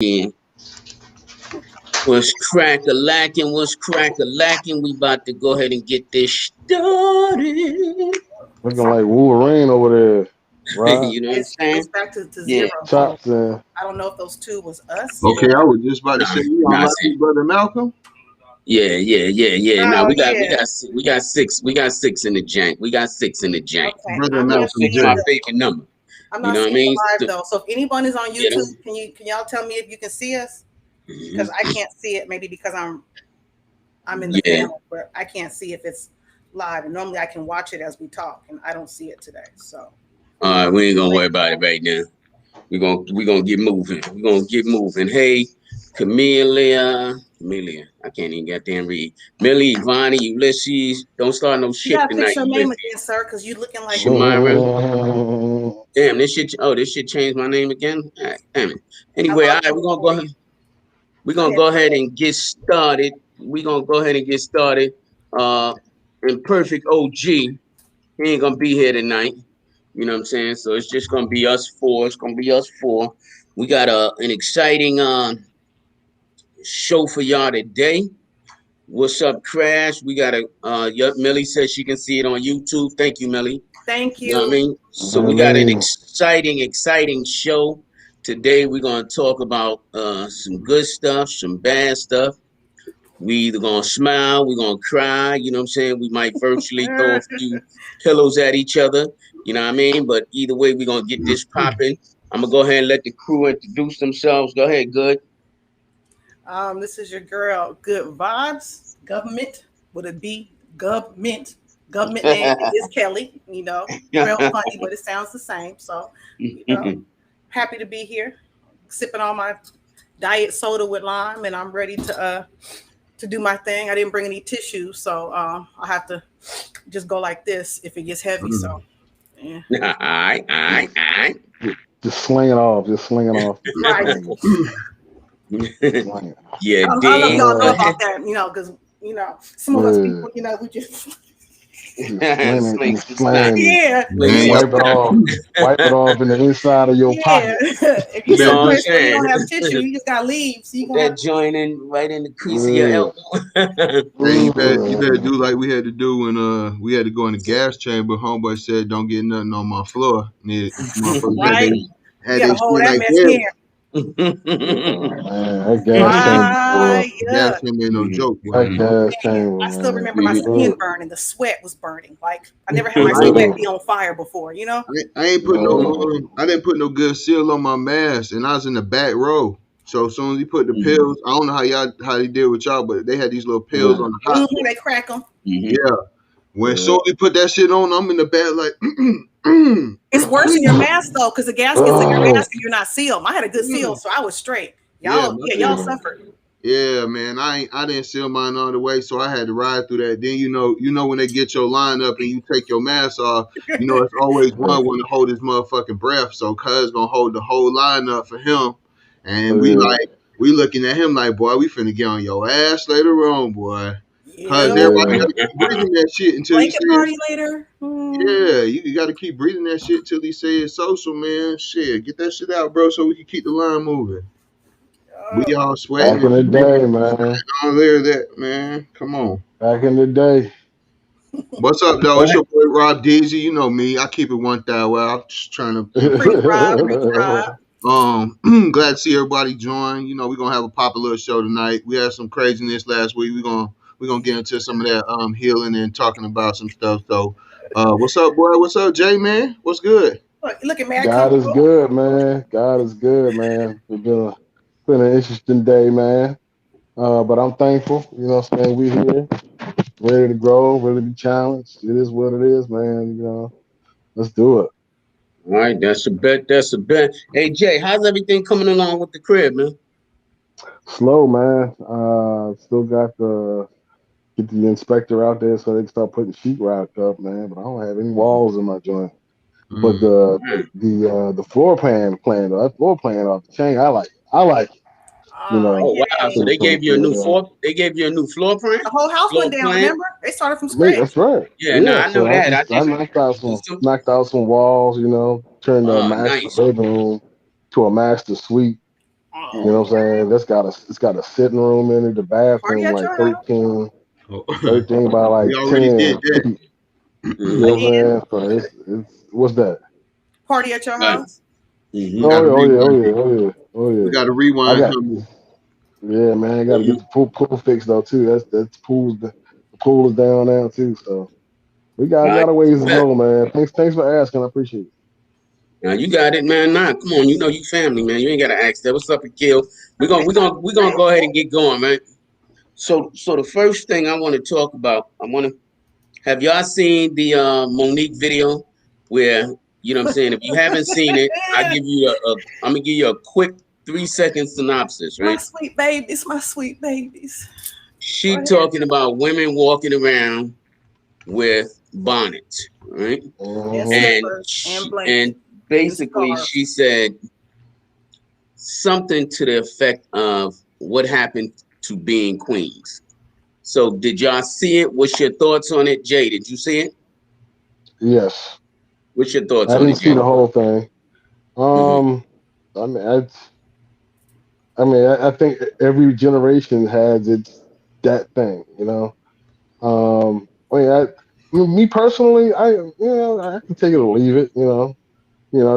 Yeah. What's crack-a-lacking? What's crack-a-lacking? We about to go ahead and get this started. Looking like Wolverine over there, right? You know what I'm It's saying? back to Yeah. zero. So Chops and I don't know if those two was us. Okay, I was just about to Nah, say you on nah, my big brother Malcolm. yeah. Now Oh we got yeah. six. We got six in the jank. We got six in the jank. Okay. Brother I'm not Malcolm Six seeing my J. the favorite number. I'm You not know what I seeing mean? the live though. So if anyone is on You YouTube, can y'all tell me if you can see us? Because know? I can't see it. Maybe because I'm in the Yeah. family, but I can't see if it's live. And normally I can watch it as we talk, and I don't see it today. So All right, we ain't gonna worry about it right now. We gonna get moving. We gonna get moving. Hey, Camellia. I can't even goddamn read. Millie, Vonnie, Ulysses. Don't start no you shit gotta fix tonight, your name Ulysses. again, sir, because you looking like Shamira. Damn, this shit. Oh, this shit changed my name again. All right, damn it. I Anyway, all lost right, it for you. we're Go gonna ahead. go ahead and get started. We're gonna go ahead and get started. Uh, and perfect OG. He ain't gonna be here tonight. You know what I'm saying? So it's just gonna be us four. It's gonna be us four. We got an exciting show for y'all today. What's up, Crash? We got Millie says she can see it on YouTube. Thank you, Millie. Thank You know what I you. mean? So I we got an mean, exciting show. Today we're gonna talk about some good stuff, some bad stuff. We either gonna smile, we're gonna cry, you know what I'm saying? We might virtually throw a few pillows at each other, you know what I mean? But either way, we're gonna get this popping. I'm gonna go ahead and let the crew introduce themselves. Go ahead, good. This is your girl, Good Vibes. Government. Would it be government? Government name is Kelly. Spelled funny, but it sounds the same. So, happy to be here, sipping on my diet soda with lime, and I'm ready to do my thing. I didn't bring any tissues, so I have to just go like this if it gets heavy. So, yeah. All right. just sling it off, just sling it off, just Right. sling it, sling it. Yeah, I don't know if dig. y'all know Yeah, about that, because some of us yeah. people, we just Just sling it, Sling just some snot. sling it. yeah, Sling Man, some y'all, Wipe it snot. off, wipe it off in the inside of your yeah. pocket. If you you better do You know what I'm someplace where you saying? don't have tissue, you just gotta leave. So you're Put gonna have that joint in right in the crease of your Yeah. elbow. man, you better Yeah. do like we had to do when we had to go in the gas chamber. Homeboy said, "Don't get nothing on my floor." And motherfuckers right. You had gotta they hold shit that like mess that. here. Man, that gas chamber, boy. Right. Gas Yeah. chamber ain't no joke, boy. That gas Man, chamber, I still man. remember my Yeah, skin Look, burning. The sweat was burning. Like I never had my 'cause sweat look, be on fire before. I ain't put no man. I didn't put no good seal on my mask, and I was in the back row. So as soon as he put the pills, I don't know how they did with y'all, but they had these little pills Yeah, on the hot. They crack them. Yeah, when yeah. soon as he put that shit on, I'm in the back like, It's worse in your please. mask though, because the gas gets in your Oh, mask and you're not sealed. I had a good seal, so I was straight. Yeah, Y'all, my yeah, y'all shit. yeah. suffered. Yeah, man, I didn't seal mine all the way, so I had to ride through that. Then when they get your line up and you take your mask off, it's always one want to hold his motherfucking breath. So Cuz gonna hold the whole line up for him, and Yeah, we looking at him like, boy, we finna get on your ass later on, boy. Cause Yeah. everybody yeah. gotta keep breathing that shit until he Blanket says, party later. yeah, you gotta keep breathing that shit till he says social, man. Shit, get that shit out, bro, so we can keep the line moving. We Oh, all sweating Back in and the day, breathing man. all there, that man. Come on. Back in the day. What's up, though? It's What? your boy Rob Deasy. You know me. I keep it 1,000. Well, I'm just trying to, preach Rob, preach Rob. glad to see everybody join. We're gonna have a popular show tonight. We had some craziness last week. We're gonna get into some of that healing and talking about some stuff. So what's up, boy? What's up, Jay, man? What's good? Look, you looking mad God is comfortable. good, man. God is good, man. It's been an interesting day, man. But I'm thankful. You know what I'm saying? We here, ready to grow, ready to be challenged. It is what it is, man. Let's do it. All right, that's a bet. That's a bet. Hey Jay, how's everything coming along with the crib, man? Slow, man. Still got to get the inspector out there so they can start putting sheetrock up, man. But I don't have any walls in my joint. But Mm. the floor plan, that floor plan off the chain, I like it. I like it. You Oh, know, Oh wow! So yay. they gave you a new yeah. floor. They gave you a new floor plan. The whole house Floor went down, plan. remember? They started from Yeah, that's scratch. right. Yeah, no, Yeah, I know so I that. just I knocked out some So- knocked out some walls, turned the master nice. bedroom to a master suite. You know what I'm saying? It's got a sitting room in it, the Party bathroom at like your house? 13 by We like already did 10 that. feet. You Mm-hmm. know what I'm Again, saying? So it's what's that? party at your Right. house? Mm-hmm. Oh Got to yeah, oh yeah, oh rewind. yeah, oh yeah, oh We yeah. got to I rewind got him. yeah, man. I got to get the pool fixed though too. The pool is down now too. So we Right. got a ways to Bet. go, man. Thanks for asking. I appreciate it. Now you got it, man. Nah, come on. You know you family, man. You ain't gotta ask that. What's up, Akil? We're gonna go ahead and get going, man. So the first thing I want to talk about, I want to have y'all seen the Monique video where you know what I'm saying. If you haven't seen it, I'm gonna give you a quick 3 second synopsis, My right? sweet babies, my sweet babies. Go She ahead. talking about women walking around with bonnets, right? And Mm-hmm. And slippers and she blankets and and basically she scarves. said something to the effect of what happened to being queens. So did y'all see it? What's your thoughts on it, Jay? Did you see it? Yes, What's your thoughts I on didn't it, see Jay? the whole thing. Hmm. I mean, I think every generation has its that thing, you know. Me personally, I can take it or leave it, you know.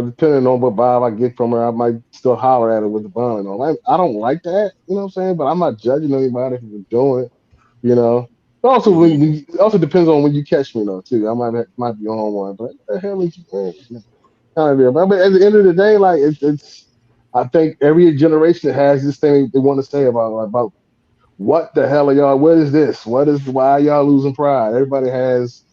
Depending on what vibe I get from her, I might still holler at her with the bonnet on. I don't like that, you know what I'm saying? But I'm not judging anybody for doing it, you know. But also, Hmm. it also depends on when you catch me, though, too. I might be on one, but what the hell is you kind of there? But I mean, at the end of the day, like it's I think every generation has this thing they want to say about what the hell are y'all? What is this? Why are y'all losing pride? Everybody has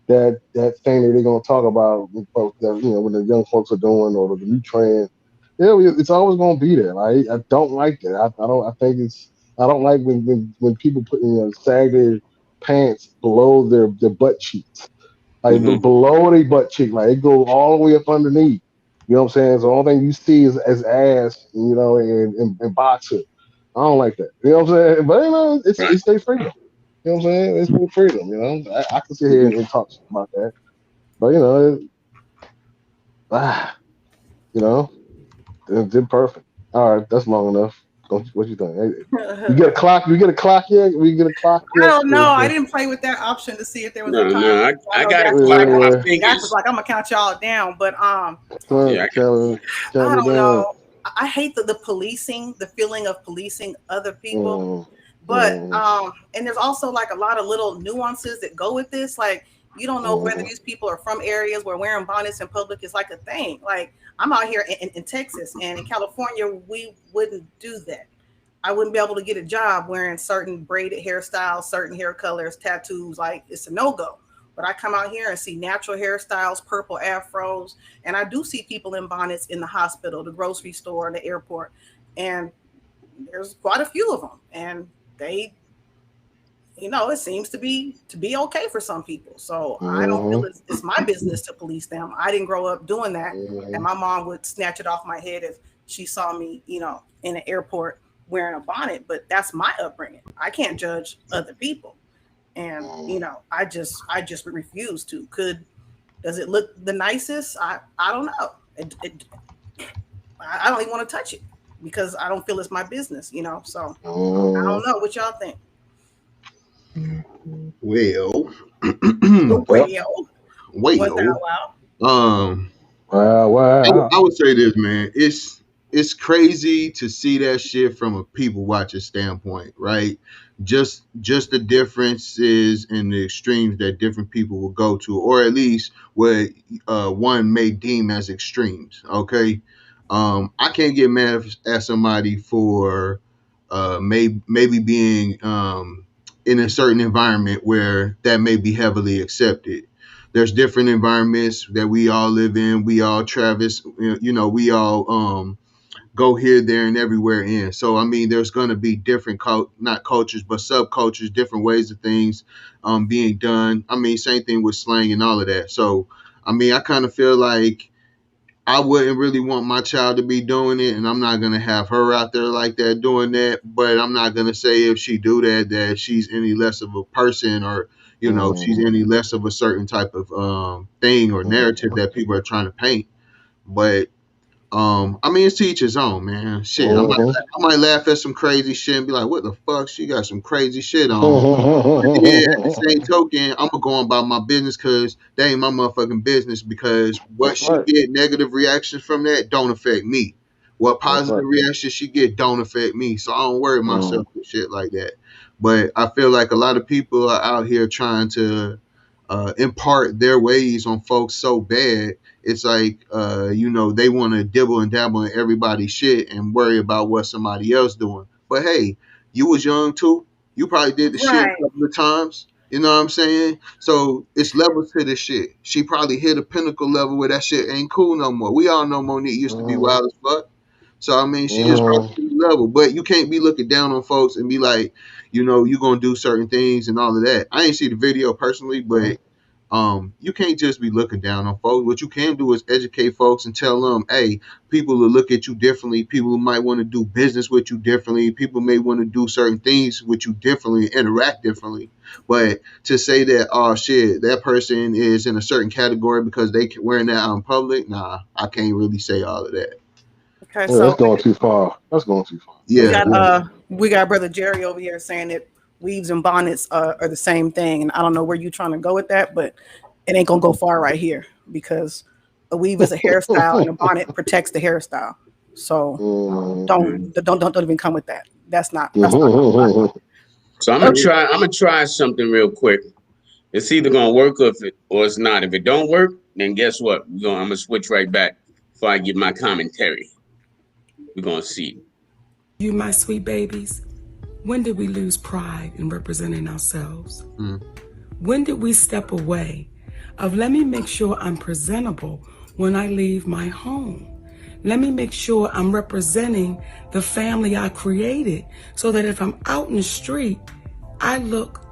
that thing that they're gonna talk about with folks that when the young folks are doing or the new trend. Yeah, it's always gonna be there. I don't like that. I don't. I think it's. I don't like when people put sag their pants below their butt cheeks, like Hmm. below their butt cheek, like it goes all the way up underneath. You know what I'm saying? So the only thing you see is as ass, and boxer. I don't like that. You know what I'm saying? But Right. it's their freedom. You know what I'm saying? It's their freedom. I can sit here Hmm. and talk about that. But ah, you know, they're perfect. All right, that's long enough. Don't you, what you think? Hey, you get a I clock? You get a clock yet? We get a clock yet? don't know. I didn't play with that option to see if there was a No, time. no, I I know got a Dash was like, clock on my Dash was fingers. like, I'm gonna count y'all down. But Yeah, Count I me don't down. know. I hate the policing, the feeling of policing other people. Mm, But mm, and there's also like a lot of little nuances that go with this. Like you don't know whether mm, these people are from areas where wearing bonnets in public is like a thing. Like I'm out here in Texas and in California, we wouldn't do that. I wouldn't be able to get a job wearing certain braided hairstyles, certain hair colors, tattoos. Like it's a no go. But I come out here and see natural hairstyles, purple afros, and I do see people in bonnets in the hospital, the grocery store, the airport, and there's quite a few of them. And they, it seems to be okay for some people. So I don't feel mm, it's my business to police them. I didn't grow up doing that, and mm, my mom would snatch it off my head if she saw me, in an airport wearing a bonnet. But that's my upbringing. I can't judge other people, and mm, I just refuse to. Does it look the nicest? I don't know. I don't even want to touch it because I don't feel it's my business. So I don't mm. know what y'all think. Well, Yep. Well, what the well, wow. um, Wow. Wow. I would say this, man. It's crazy to see that shit from a people watcher standpoint, right? Just the differences and the extremes that different people will go to, or at least what one may deem as extremes. Okay, I can't get mad at somebody for maybe being in a certain environment where that may be heavily accepted. There's different environments that we all live in. We all traverse, we all go here, there, and everywhere in. So I mean, there's going to be different not cultures, but subcultures, different ways of things being done. I mean, same thing with slang and all of that. So I mean, I kind of feel like I wouldn't really want my child to be doing it, and I'm not gonna have her out there like that doing that. But I'm not gonna say if she do that she's any less of a person, or she's Mm, any less of a certain type of thing or narrative mm, that people are trying to paint. But I mean, it's to each his own, man. Shit, I might laugh at some crazy shit and be like, "What the fuck? She got some crazy shit on." But then at the same token, I'm gonna go on about my business because that ain't my motherfucking business. Because what That's she right. get negative reactions from that don't affect me. What That's positive right. reactions she get don't affect me. So I don't worry Mm. myself with shit like that. But I feel like a lot of people are out here trying to impart their ways on folks so bad. It's like they want to dibble and dabble in everybody's shit and worry about what somebody else doing. But hey, you was young too. You probably did the shit a Right. couple of times. You know what I'm saying? So it's levels to this shit. She probably hit a pinnacle level where that shit ain't cool no more. We all know Monique used to be Mm. wild as fuck. So I mean, she just Mm. crossed the level. But you can't be looking down on folks and be like, you gonna do certain things and all of that. I ain't see the video personally, Mm. but you can't just be looking down on folks. What you can do is educate folks and tell them, hey, people will look at you differently. People might want to do business with you differently. People may want to do certain things with you differently, interact differently. But to say that, oh shit, that person is in a certain category because they wearing that out in public, nah, I can't really say all of that. Okay, Yeah, that's so going too far. That's going too far. we That's Yeah, got too yeah. far. brother Jerry over here saying that weaves and bonnets are the same thing, and I don't know where you're trying to go with that, but it ain't gonna go far right here because a weave is a hairstyle and a bonnet protects the hairstyle. So Mm. don't even come with that. That's not gonna fly. Mhm. So I'm gonna Okay. try. I'm gonna try something real quick. It's either gonna work or it's not. If it don't work, then guess what? I'm gonna switch right back before I give my commentary. We're gonna see. You, my sweet babies, when did we lose pride in representing ourselves? Mm. When did we step away of let me make sure I'm presentable when I leave my home? Let me make sure I'm representing the family I created so that if I'm out in the street, I look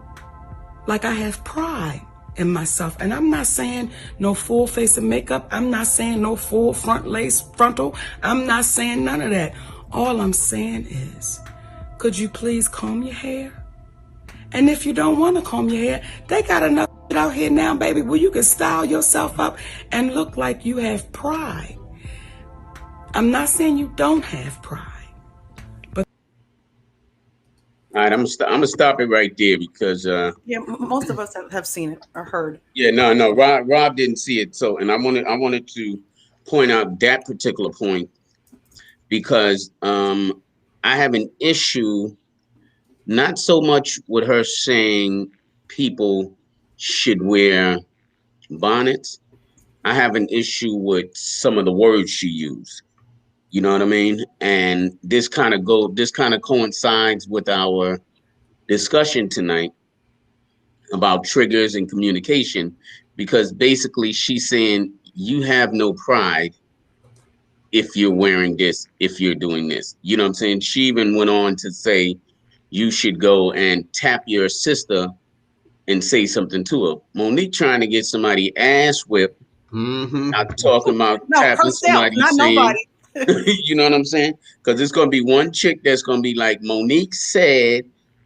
like I have pride in myself. And I'm not saying no full face of makeup. I'm not saying no full front lace frontal. I'm not saying none of that. All I'm saying is, could you please comb your hair? And if you don't want to comb your hair, they got enough out here now, baby, where you can style yourself up and look like you have pride. I'm not saying you don't have pride. All right, I'm gonna stop it right there because Yeah, most of us have seen it or heard. yeah, no, Rob didn't see it. So, and I wanted to point out that particular point because I have an issue not so much with her saying people should wear bonnets. I have an issue with some of the words she used. You know what I mean? And this kind of coincides with our discussion tonight about triggers and communication because basically she's saying you have no pride if you're wearing this, if you're doing this. You know what I'm saying? She even went on to say you should go and tap your sister and say something to her. Monique trying to get somebody ass whipped, Mm-hmm. not talking about No, tapping herself, somebody not saying, nobody. you know what I'm saying? Because it's gonna be one chick that's gonna be like, Monique said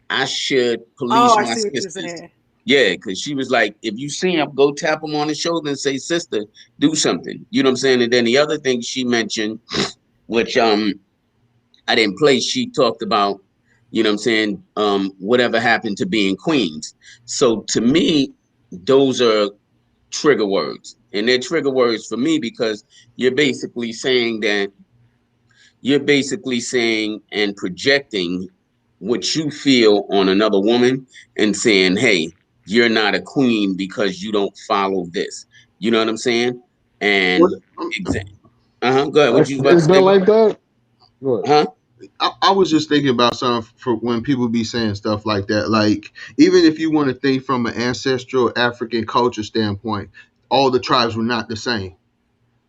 I should Oh, police I my see what you're sisters. saying. Yeah, because she was like, if you see him, go tap him on the shoulder and say, sister, do something. You know what I'm saying? And then the other thing she mentioned, which I didn't play, she talked about, you know what I'm saying, whatever happened to being queens. So to me, those are trigger words. And they're trigger words for me because you're basically saying that you're basically saying and projecting what you feel on another woman and saying, hey, you're not a queen because you don't follow this. You know what I'm saying? And What? go ahead. What you about to It's been say? like that. Go Huh? I was just thinking about something for when people be saying stuff like that. Like, even if you want to think from an ancestral African culture standpoint, all the tribes were not the same.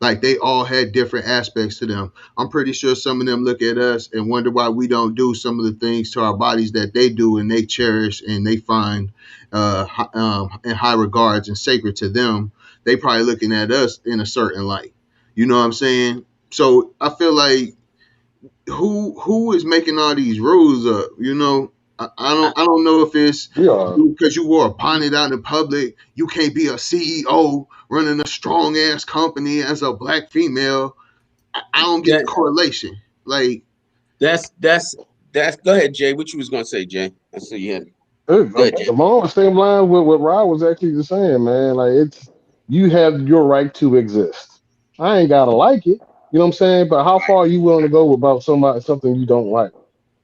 Like, they all had different aspects to them. I'm pretty sure some of them look at us and wonder why we don't do some of the things to our bodies that they do and they cherish and they find in high regards and sacred to them. They probably looking at us in a certain light. You know what I'm saying? So I feel like who is making all these rules up? I don't know if it's We are. because you wore a bonnet out in public, you can't be a CEO running a strong ass company as a black female. I don't get the That correlation. Like, that's. Go ahead, Jay. What you was gonna say, Jay? I see you had. Go ahead, Jay. Along the same line with what Rod was actually just saying, man. Like it's you have your right to exist. I ain't gotta like it. You know what I'm saying? But how far are you willing to go about something you don't like?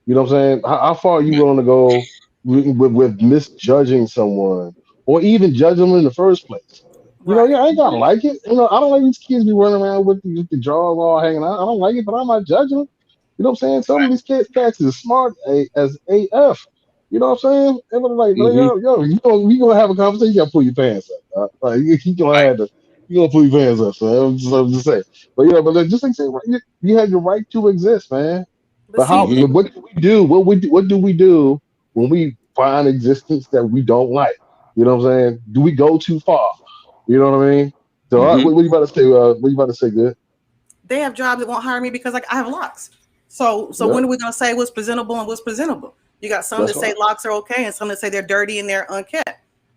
You know what I'm saying? How far are you willing to go with misjudging someone or even judging them in the first place? You know, Right. yeah, I ain't gotta like it. You know, I don't like these kids be running around with the jaws all hanging out. I don't like it, but I'm not judging them. You know what I'm saying? Some of these cats is smart as AF. You know what I'm saying? And I'm like, Mm-hmm. yo, you gonna have a conversation, you gotta pull your pants up. Like, you gonna Right. have to, you gonna pull your pants up. So I'm just saying. But yeah, but just like say, you have your right to exist, man. But But how? see, Mm-hmm. What do we do? What do we do when we find existence that we don't like? You know what I'm saying? Do we go too far? You know what I mean? So Mm-hmm. what you about to say? What you about to say? Good. they have jobs that won't hire me because like I have locks. So Yep. when are we gonna say what's presentable and what's presentable? You got some that That's say right. locks are okay and some that say they're dirty and they're unkept.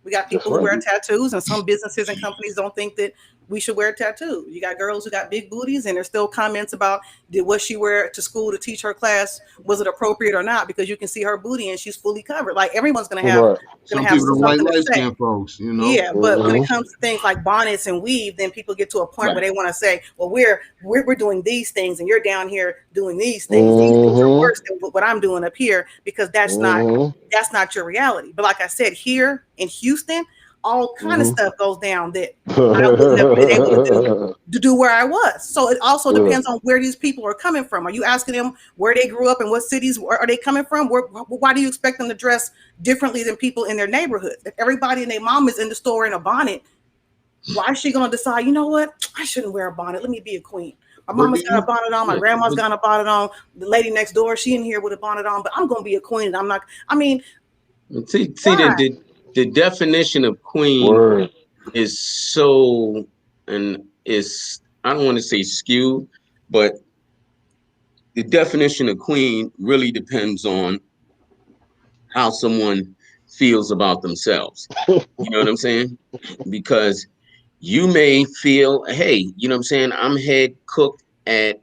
We got That's people who right. wear tattoos and some businesses and companies don't think that we should wear tattoos. You got girls who got big booties and there's still comments about did what she wear to school to teach her class, was it appropriate or not, because you can see her booty and she's fully covered. Like everyone's Right. gonna some have people don't like something to light say. skinned folks, you know. Yeah, but when it Mm-hmm. comes to things like bonnets and weave, then people get to a point where Right. they want to say, "Well, we're doing these things, and you're down here doing these things. These things are Mm-hmm. worse than what I'm doing up here because Mm-hmm. that's not your reality." But like I said, here in Houston, all kind of Mm-hmm. stuff goes down that I wouldn't have been able to do where I was. So it also Yeah. depends on where these people are coming from. Are you asking them where they grew up and what cities are they coming from? Why do you expect them to dress differently than people in their neighborhood? If everybody and their mom is in the store in a bonnet, why is she going to decide, you know what? I shouldn't wear a bonnet. Let me be a queen. My But mama's do got a you bonnet on. My Yeah. grandma's But got a bonnet on. The lady next door, she in here with a bonnet on, but I'm going to be a queen. And I'm not, I mean, see why? the definition of queen Word. is so and is I don't want to say skewed, but the definition of queen really depends on how someone feels about themselves. You know what I'm saying? Because you may feel, hey, you know what I'm saying? I'm head cook at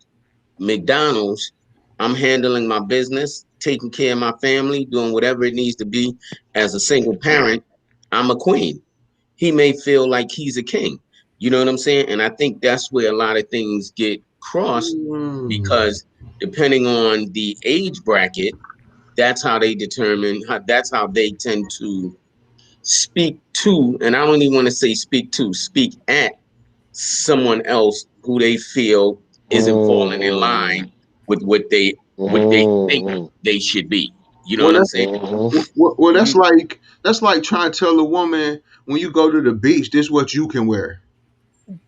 McDonald's. I'm handling my business, taking care of my family, doing whatever it needs to be as a single parent. I'm a queen. He may feel like he's a king. You know what I'm saying? And I think that's where a lot of things get crossed mm, because depending on the age bracket, that's how they determine how that's how they tend to speak to, and I don't even want to say speak to, speak at someone else who they feel isn't falling in Mm-hmm. line with what they think Mm-hmm. they should be. You know well what I'm that's saying? Mm-hmm. You that's like trying to tell a woman when you go to the beach, this is what you can wear.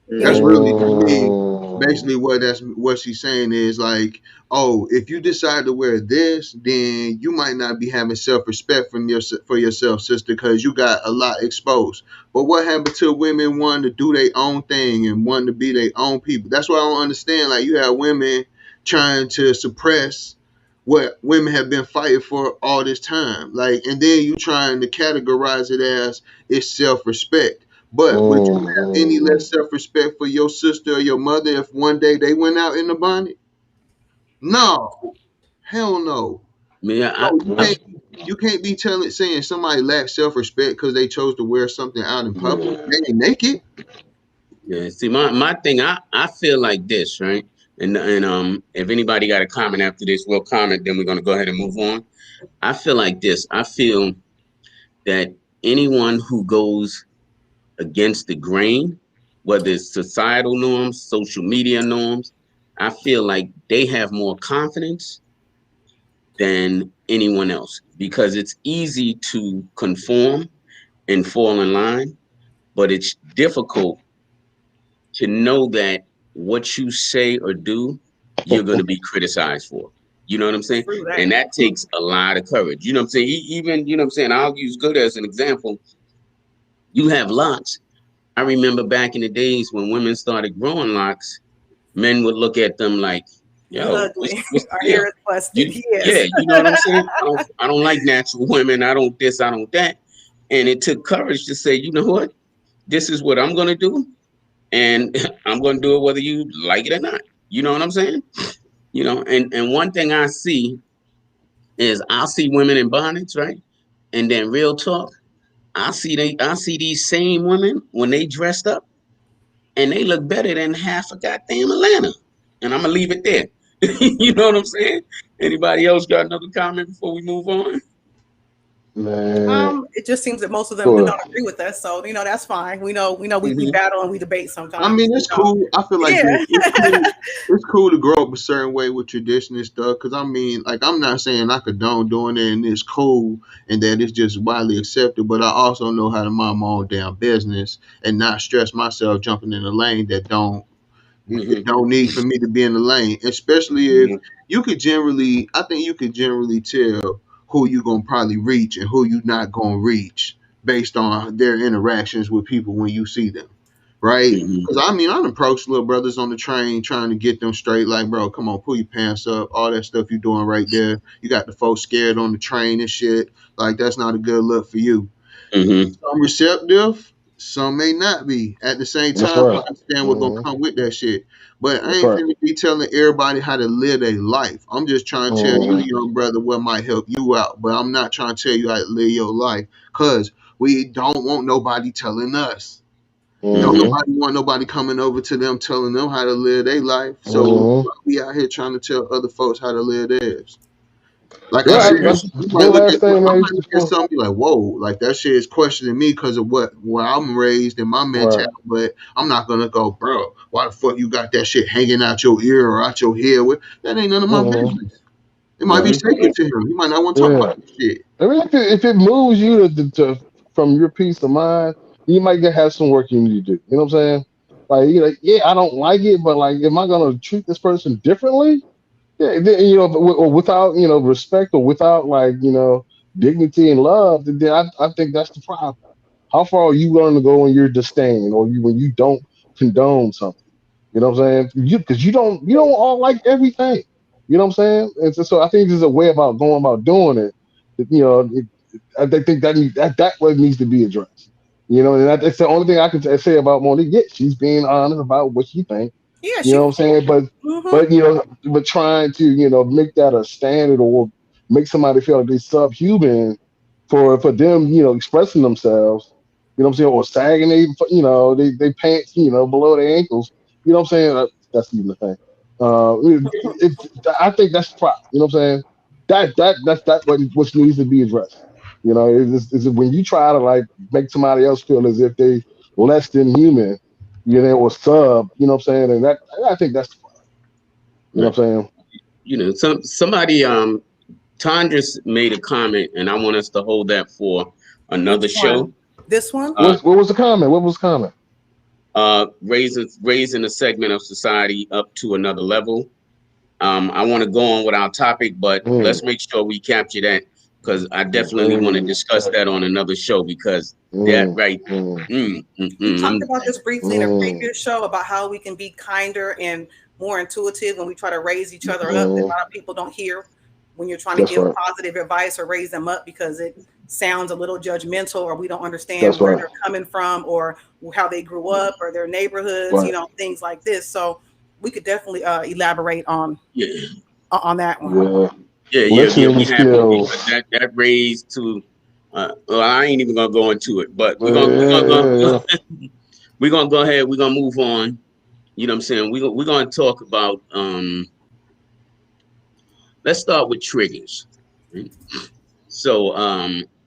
Yeah. That's really to me Mm-hmm. basically what she's saying is like, oh, if you decide to wear this, then you might not be having self-respect from your for yourself, sister, because you got a lot exposed. But what happened to women wanting to do their own thing and wanting to be their own people? That's why I don't understand. Like you have women trying to suppress what women have been fighting for all this time. Like, and then you trying to categorize it as it's self-respect. But would you have any Mm-hmm. less self-respect for your sister or your mother if one day they went out in the bonnet? No, hell no. mean, So Yeah. you can't be telling saying somebody lacks self-respect because they chose to wear something out in public. Yeah. They ain't naked. yeah. See, my thing, I feel like this, right? And if anybody got a comment after this, we'll comment. Then we're gonna go ahead and move on. I feel like this. I feel that anyone who goes against the grain, whether it's societal norms, social media norms, I feel like they have more confidence than anyone else because it's easy to conform and fall in line, but it's difficult to know that what you say or do, you're going to be criticized for. You know what I'm saying? True And that. that takes a lot of courage. You know what I'm saying? Even, you know what I'm saying? I'll use good as an example. You have locks. I remember back in the days when women started growing locks, men would look at them like, You "Yo, ugly. what's the Our deal? hair is busted. You, Yes. yeah, you know what I'm saying? I don't like natural women. I don't this, I don't that." And it took courage to say, you know what? This is what I'm gonna do, and I'm gonna do it whether you like it or not. You know what I'm saying? You know, and one thing I see is I'll see women in bonnets, right? And then real talk, I see these same women when they dressed up and they look better than half of goddamn Atlanta. And I'm gonna leave it there. You know what I'm saying? Anybody else got another comment before we move on? Man, It just seems that most of them do good. not agree with us, so that's fine. We Hmm. battle and we debate I sometimes. mean, it's cool. I feel like Yeah. it's cool. It's cool to grow up a certain way with tradition and stuff. Because I mean, like, I'm not saying I condone doing it and it's cool and that it's just widely accepted. But I also know how to mind my own damn business and not stress myself jumping in a lane that it Hmm. don't need for me to be in the lane. Especially if Hmm. you could generally, I think you could generally tell who you gonna probably reach and who you not gonna reach based on their interactions with people when you see them, right? Hmm. Because I mean, I done approached little brothers on the train trying to get them straight. Like, bro, come on, pull your pants up. All that stuff you doing right there. You got the folks scared on the train and shit. Like, that's not a good look for you. Hmm. Some receptive, some may not be. At the same That's time, I right. understand what's gonna Hmm. come with that shit. But I That's ain't right. finna be telling everybody how to live their life. I'm just trying to tell you, Hmm. young brother, what might help you out. But I'm not trying to tell you how to live your life. Cause we don't want nobody telling us. Don't Hmm. Hmm. nobody want nobody coming over to them telling them how to live their life. So Hmm. we out here trying to tell other folks how to live theirs. Like I Yeah, said, Right. that's you might one look at last thing, I man. might look at something and be like, whoa, like that shit is questioning me because of what where I'm raised in my Right. mentality. But I'm not gonna go, bro. Why the fuck you got that shit hanging out your ear or out your head? With that ain't none of my Hmm. business. It might be Right. Hmm. sacred to him. He might not want to talk about Yeah. this shit. I mean, if it moves you from your peace of mind, you might have some work you need to do. You know what I'm saying? Like, you know, yeah, I don't like it, but like, am I gonna treat this person differently? Yeah, or without respect or without like dignity and love. Then I think that's the problem. How far are you willing to go in your disdain or when you don't condone something? You know what I'm saying? Because you don't all like everything. You know what I'm saying? And so I think there's a way about going about doing it. I think that what needs to be addressed. And that's the only thing I can say about Monique. Yeah, she's being honest about what she thinks. Yeah, You she. know what I'm saying? But Hmm. but but trying to make that a standard or make somebody feel like they're subhuman for them expressing themselves. You know what I'm saying? Or sagging they pants below their ankles. You know what I'm saying? That's even the thing. I think that's the problem. You know what I'm saying? That's what needs to be addressed. Is when you try to like make somebody else feel as if they less than human, or sub. You know what I'm saying? And I think that's the problem. You know Right. what I'm saying? You know, somebody Tandris made a comment, and I want us to hold that for Which another one? show. This one? Uh, What was the comment? What was the comment? raising a segment of society up to another level. I want to go on with our topic, but Mm, let's make sure we capture that because I definitely want to mm, discuss that on another show because that mm, right. mm, We talked I'm, about this briefly in a mm, previous show about how we can be kinder and more intuitive when we try to raise each other up. That a mm. lot of people don't hear when you're trying to That's give right. positive advice or raise them up because it sounds a little judgmental or we don't understand That's where right. they're coming from or how they grew up or their neighborhoods, Right. things like this. So we could definitely elaborate yeah, on that one. Yeah. yeah. Listening We have to because skills. that raised to. Well, I ain't even gonna go into it, but Yeah, yeah, we're gonna go ahead. We're gonna move on. You know what I'm saying? We're gonna talk about. Let's start with triggers. Right? So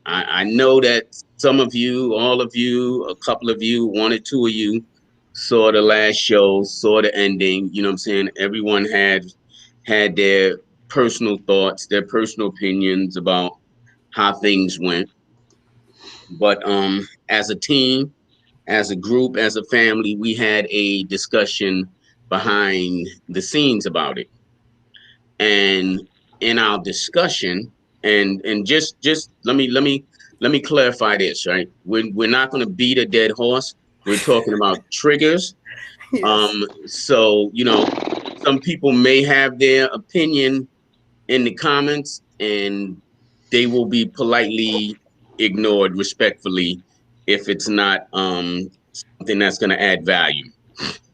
I know that some of you, all of you, a couple of you, one or two of you saw the last show, saw the ending. You know what I'm saying? Everyone had their personal thoughts, their personal opinions about how things went. But as a team, as a group, as a family, we had a discussion behind the scenes about it. And in our discussion, and just let me clarify this, right? We're not going to beat a dead horse. We're talking about triggers. Yes. So some people may have their opinion in the comments, and they will be politely ignored respectfully if it's not something that's going to add value.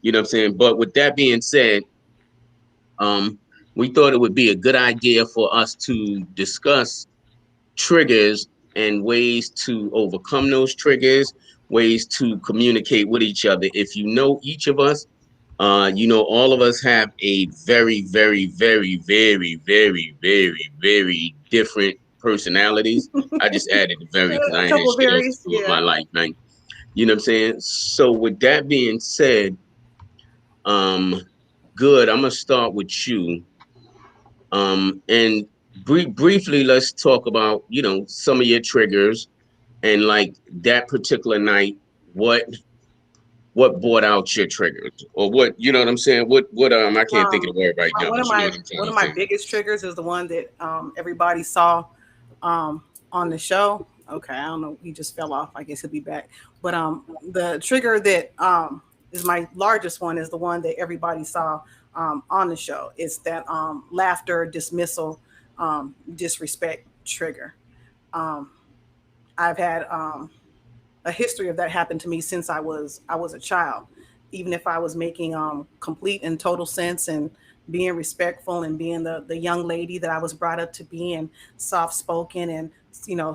You know what I'm saying? But with that being said, we thought it would be a good idea for us to discuss triggers and ways to overcome those triggers, ways to communicate with each other. If you know each of us, you know, all of us have a very, very, very, very, very, very, very different personalities. I just added the very because I A ain't had couple shit else to varies, do with my yeah. life, man. You know what I'm saying? So with that being said, um, good. I'm gonna start with you. And briefly, let's talk about, you know, some of your triggers and like that particular night, what brought out your triggers or what, you know what I'm saying? What I can't think of Um, the word right now, one but of you know my what I'm trying one to of my say. biggest triggers is the one that everybody saw on the show. Okay, I don't know. He just fell off. I guess he'll be back. But the trigger that is my largest one is the one that everybody saw on the show. It's that laughter, dismissal, disrespect trigger. Um, I've had a history of that happen to me since I was a child. Even if I was making complete and total sense and being respectful and being the young lady that I was brought up to be and soft spoken and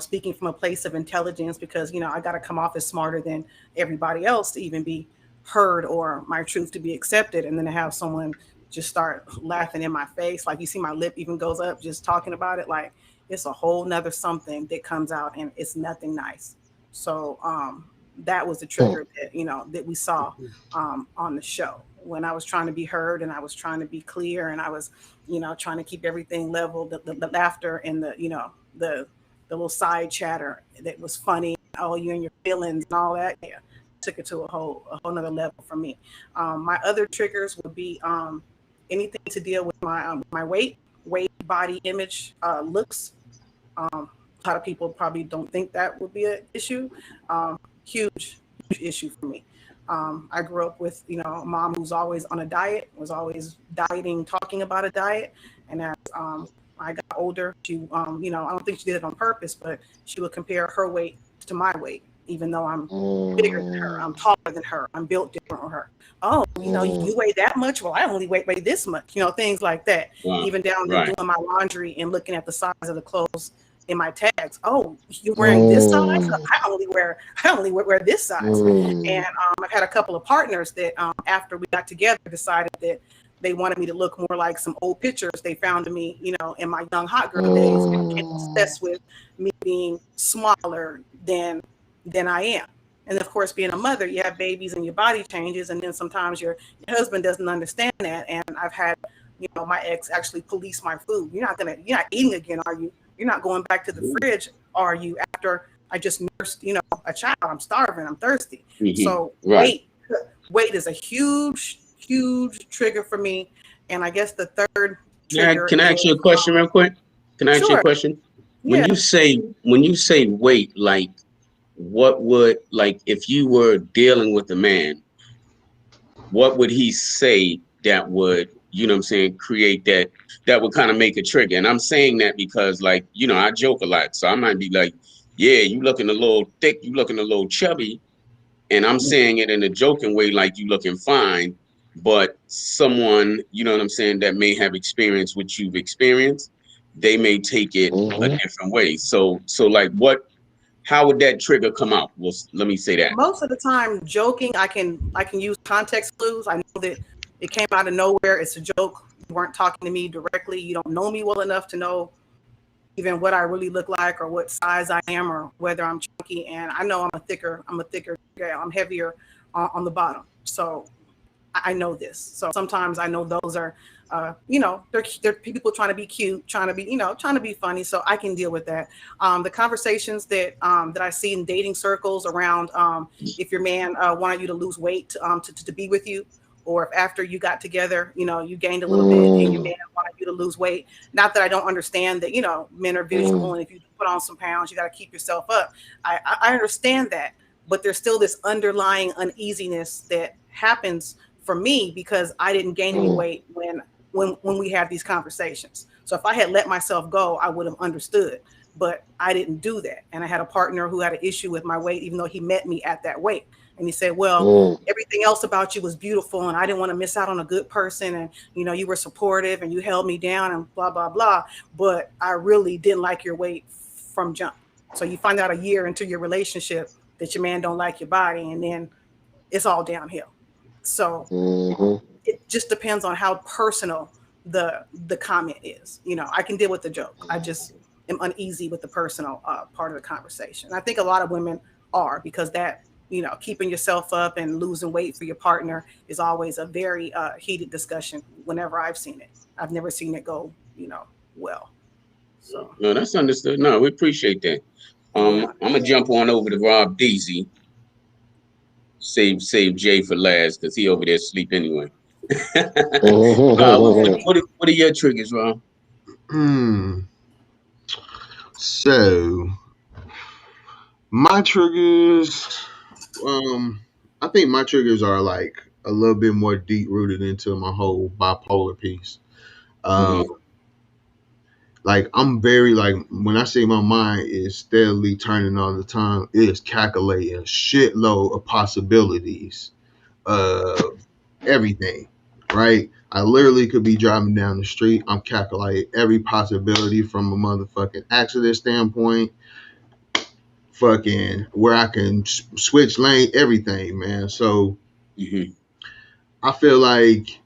speaking from a place of intelligence because I got to come off as smarter than everybody else to even be heard or my truth to be accepted, and then to have someone just start laughing in my face, like you see my lip even goes up just talking about it, like it's a whole nother something that comes out and it's nothing nice. So that was the trigger that we saw on the show when I was trying to be heard and I was trying to be clear and I was, trying to keep everything level. The laughter and the little side chatter that was funny. Oh, you and your feelings and all that. Yeah, took it to a whole nother level for me. My other triggers would be anything to deal with my weight, body image, looks. A lot of people probably don't think that would be an issue. Huge issue for me. I grew up with a mom who's always on a diet, was always dieting, talking about a diet, and as I got older, she I don't think she did it on purpose, but she would compare her weight to my weight, even though I'm bigger than her, I'm taller than her, I'm built different from her. Oh, you weigh that much? Well, I only weigh this much. Things like that. Wow. Even down to Right. doing my laundry and looking at the size of the clothes in my tags. Oh, you're wearing this size? I only wear this size. And I've had a couple of partners that after we got together decided that they wanted me to look more like some old pictures they found of me, in my young hot girl days, and became obsessed with me being smaller than I am. And of course, being a mother, you have babies and your body changes, and then sometimes your husband doesn't understand that. And I've had, my ex actually police my food. You're not eating again, are you? You're not going back to the fridge, are you? After I just nursed, a child, I'm starving, I'm thirsty. So Right. weight is a huge trigger for me. And I guess the third Yeah, trigger can I ask is you a question real quick? Can I ask you a sure, question? When yeah. you say weight, like what would, like if you were dealing with a man, what would he say that would, you know what I'm saying, create that would kind of make a trigger? And I'm saying that because like, I joke a lot. So I might be like, yeah, you looking a little thick, you looking a little chubby. And I'm saying it in a joking way, like you looking fine. But someone, you know what I'm saying, that may have experienced what you've experienced, they may take it a different way. So like how would that trigger come out? Well, let me say that. Most of the time joking, I can use context clues. I know that it came out of nowhere. It's a joke. You weren't talking to me directly. You don't know me well enough to know even what I really look like or what size I am or whether I'm chunky. And I know I'm a thicker girl. I'm heavier on the bottom. So I know this. So sometimes I know those are, they're people trying to be cute, trying to be, trying to be funny. So I can deal with that. The conversations that I see in dating circles around if your man wanted you to lose weight to be with you, or if after you got together, you gained a little bit and your man wanted you to lose weight. Not that I don't understand that, men are visual, and if you put on some pounds, you got to keep yourself up. I understand that, but there's still this underlying uneasiness that happens for me because I didn't gain any weight when we have these conversations. So if I had let myself go, I would have understood. But I didn't do that. And I had a partner who had an issue with my weight, even though he met me at that weight. And he said, well, mm, everything else about you was beautiful and I didn't want to miss out on a good person. And, you were supportive and you held me down and blah, blah, blah. But I really didn't like your weight from jump. So you find out a year into your relationship that your man don't like your body, and then it's all downhill. So mm-hmm. it just depends on how personal the the comment is. I can deal with the joke. I just am uneasy with the personal part of the conversation. I think a lot of women are, because that keeping yourself up and losing weight for your partner is always a very heated discussion. Whenever I've seen it, I've never seen it go well. So No, that's understood. No, we appreciate that. yeah. I'm gonna jump on over to Rob Deasy. Save Jay for last because he over there asleep anyway. What are your triggers, Rob? Hmm. So my triggers, I think my triggers are like a little bit more deep rooted into my whole bipolar piece. Um, Mm-hmm. like I'm very like when I say my mind is steadily turning all the time, it is calculating a shitload of possibilities of everything. Right? I literally could be driving down the street. I'm calculating every possibility from a motherfucking accident standpoint, fucking where I can switch lane, everything, man. So Mm-hmm. I feel like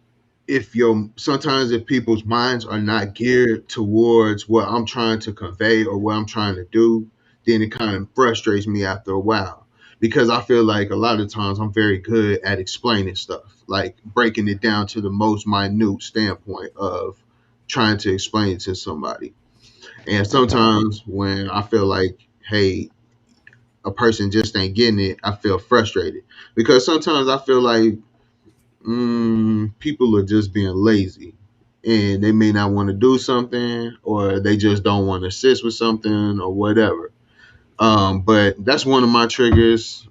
sometimes if people's minds are not geared towards what I'm trying to convey or what I'm trying to do, then it kind of frustrates me after a while. Because I feel like a lot of times I'm very good at explaining stuff, like breaking it down to the most minute standpoint of trying to explain it to somebody. And sometimes when I feel like, hey, a person just ain't getting it, I feel frustrated. Because sometimes I feel like people are just being lazy and they may not want to do something or they just don't want to assist with something or whatever. But that's one of my triggers.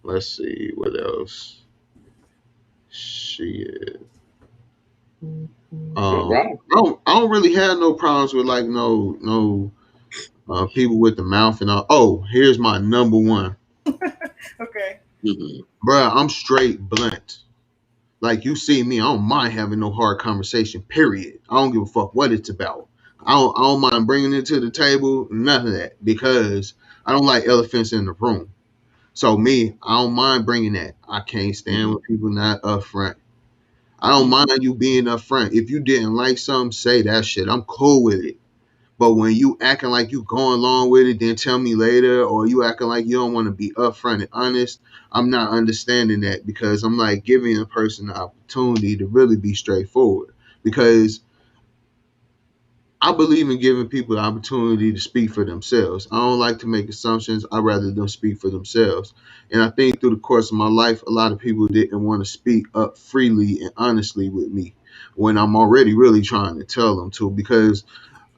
Let's see what else. Shit. No Um, problem. I don't really have no problems with like no people with the mouth and all. Oh, here's my number one, Okay. Mm-hmm. bruh. I'm straight blunt. Like you see me, I don't mind having no hard conversation. Period. I don't give a fuck what it's about. I don't mind bringing it to the table. None of that because I don't like elephants in the room. So me, I don't mind bringing that. I can't stand Mm-hmm. when people not upfront. I don't mind you being upfront. If you didn't like something, say that shit. I'm cool with it. But when you acting like you going along with it, then tell me later, or you acting like you don't want to be upfront and honest, I'm not understanding that because I'm like giving a person the opportunity to really be straightforward. Because I believe in giving people the opportunity to speak for themselves. I don't like to make assumptions. I rather them speak for themselves. And I think through the course of my life, a lot of people didn't want to speak up freely and honestly with me when I'm already really trying to tell them to because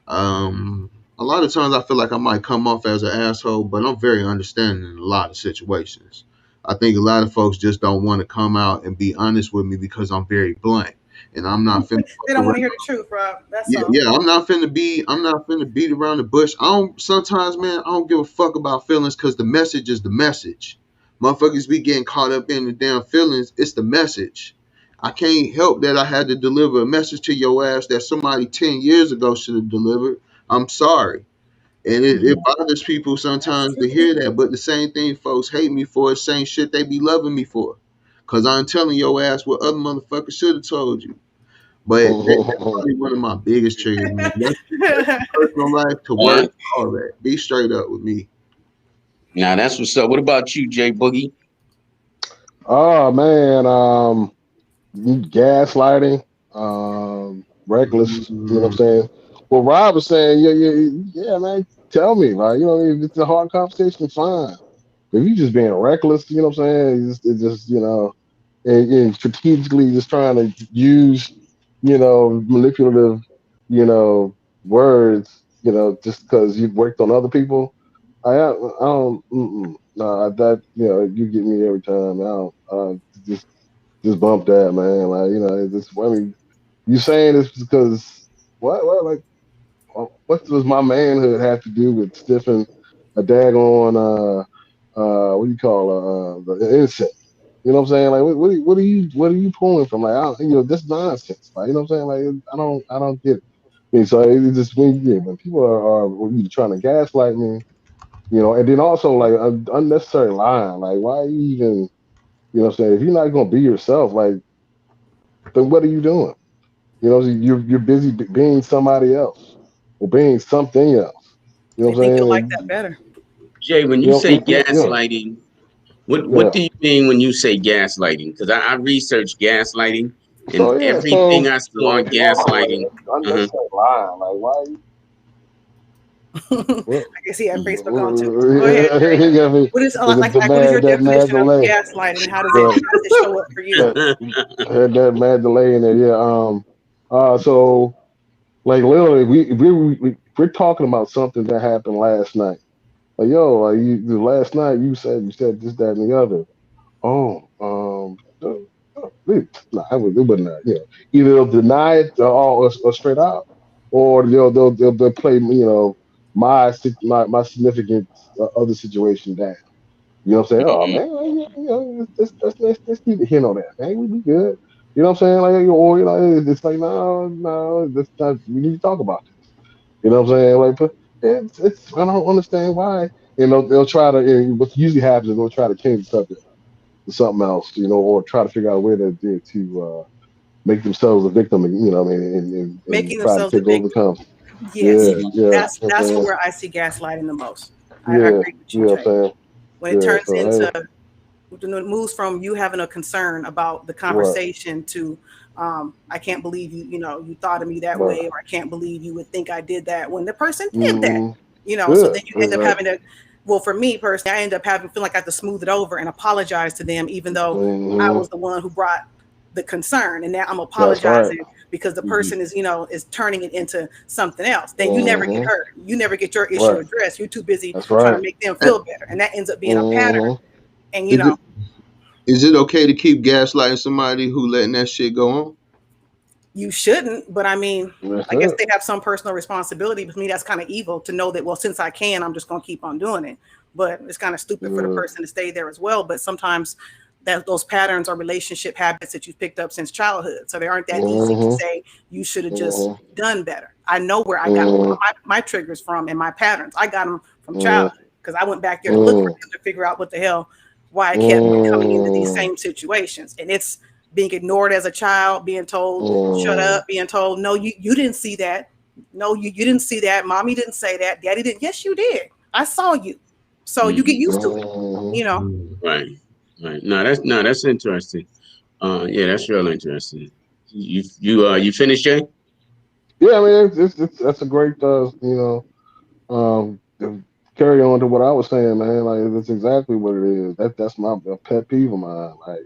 um, a lot of times I feel like I might come off as an asshole, but I'm very understanding in a lot of situations. I think a lot of folks just don't want to come out and be honest with me because I'm very blunt and I'm not finna They fuck don't want to around. hear the truth, Rob. That's Yeah, all. yeah, I'm not finna beat around the bush. I don't sometimes, man, I don't give a fuck about feelings because the message is the message. Motherfuckers be getting caught up in the damn feelings. It's the message. I can't help that I had to deliver a message to your ass that somebody 10 years ago should have delivered. I'm sorry. And it bothers people That's sometimes to true. hear that. But the same thing folks hate me for is same shit they be loving me for. Cause I'm telling your ass what other motherfuckers should have told you. But that's probably one of my biggest triggers, man. That's personal life to All work, right. all that. Be straight up with me. Now that's what's up. What about you, Jay Boogie? Oh man, gaslighting, reckless. You know what I'm Mm, saying? Well, Rob was saying, yeah, man. Tell me, like, if it's a hard conversation, fine. If you just being reckless, you know what I'm saying? It's just and strategically just trying to use, manipulative, you know, words, just because you've worked on other people. I don't, nah, that, you get me every time. I don't, just bump that, man. Like, it's, I mean, You saying this because what like what does my manhood have to do with sniffing a daggone what do you call the insect? You know what I'm saying? Like what are you pulling from? Like this nonsense. Like you know what I'm saying? Like I don't get it. And so it just when people are either trying to gaslight me, and then also like unnecessary lying. Like why are you even what I'm saying? If you're not gonna be yourself, like then what are you doing? You're busy being somebody else or being something else. You know They what I'm think you'll saying? like that better. Jay, when you You know, say you know, you know, gaslighting, what yeah. do you mean when you say gaslighting? Because I researched gaslighting, and So yeah, everything so I saw on and then also like gaslighting. Uh-huh. unnecessary lying. Like why? What? I can see that Facebook on too. Go ahead, Jay. I mean, What is the what is your mad that mad definition of delay. gaslighting? Yeah, How does it show up for you? that that mad delay in there. Yeah. So like literally, we're talking about something that happened last night. Like yo, last night you said this, that, and the other. Oh, no, it wasn't that. Either they'll deny it or straight out, or they'll play my significant other situation down. You know what I'm saying? Oh Mhm. man, let's keep a hint on that, man. We good. You know what I'm saying? Like or it's like no, that's not. We need to talk about this. You know what I'm saying? Like, but it's I don't understand why. They'll try to. What usually happens is they'll try to change the subject to something else, or try to figure out a way to make themselves a victim, what I mean, and Making try to themselves a take over the victim. conversation. Yes, Yeah, Mhm. yeah, you know what I'm that's saying? where I see gaslighting the most. I Yeah, agree with you you, know what Jay. I'm saying? When it Yeah, turns so into hey, when it moves from you having a concern about the right, conversation to I can't believe you thought of me that right. way, or I can't believe you would think I did that when the person did that. Mm-hmm. So Yeah, then you end up exactly. having to, well, for me personally, I end up having feel like I have to smooth it over and apologize to them, even though I Mm-hmm. was the one who brought the concern, and now I'm That's right. apologizing because the Mhm. person is turning it into something else. Then you never get Mm-hmm. hurt, you never get your issue Right. addressed, you're too busy That's trying right. to make them Eh, feel better, and that ends up being a pattern. Mm-hmm. And Is it is it okay to keep gaslighting somebody who letting that shit go on? you shouldn't, but I mean, That's I guess it. they have some personal responsibility. But for me, that's kind of evil to know that, well, since I can, I'm just going to keep on doing it. But it's kind of stupid for the Yeah. person to stay there as well. But sometimes those patterns are relationship habits that you've picked up since childhood. So they aren't that easy to Mm-hmm. say you should have just Mm-hmm. done better. I know where I got Mm-hmm. my triggers from and my patterns. I got them from Mm-hmm. childhood because I went back there to look for them to figure out what the hell, why I kept coming into these Mm-hmm. same situations. And it's being ignored as a child, being told, shut Mm-hmm. up, being told, no, you didn't see that. No, you didn't see that. Mommy didn't say that. Daddy didn't. Yes, you did. I saw you. So you get Mhm. used to it. Mm-hmm. You know, Right. Right. No, that's interesting. Yeah, that's real interesting. You finished, Jay? Yeah, I mean, it's that's a great, to carry on to what I was saying, man. Like, that's exactly what it is. That's my a pet peeve of mine. Like,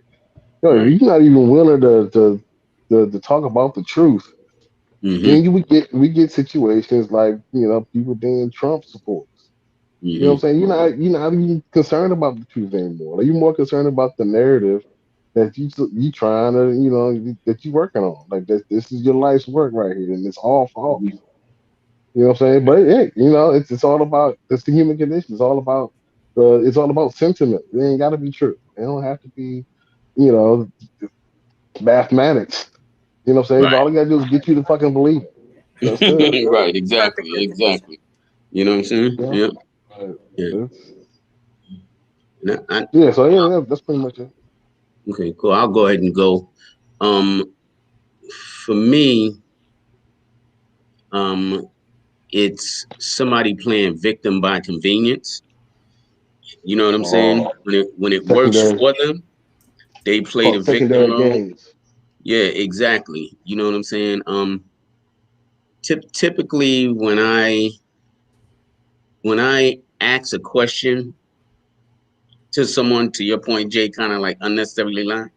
Right. if you're not even willing to talk about the truth, Mm-hmm. then we get situations like people being Trump supporters. You know what I'm Mm-hmm. saying? You're not even concerned about the truth anymore. Like, you're more concerned about the narrative that you trying to that you working on. Like this is your life's work right here, and it's all false. You know what I'm saying? But hey, it's all about it's the human condition. It's all about sentiment. It ain't got to be true. It don't have to be, you know, mathematics. You know what I'm saying? Right. All you gotta do is get you to fucking believe it. That's it. Right. Exactly. perfect definition. Exactly. You know what I'm saying? Yeah. Yeah. But Yeah. it's And yeah. So that's pretty much it. okay. Cool. I'll go ahead and go. Um, for me, um, it's somebody playing victim by convenience. You know what I'm saying? Oh, When it works secondary. for them, they It's play called the victim secondary role. gains. Yeah, exactly. You know what I'm saying? Typically when I ask a question to someone, to your point, Jay, kind of like unnecessarily line.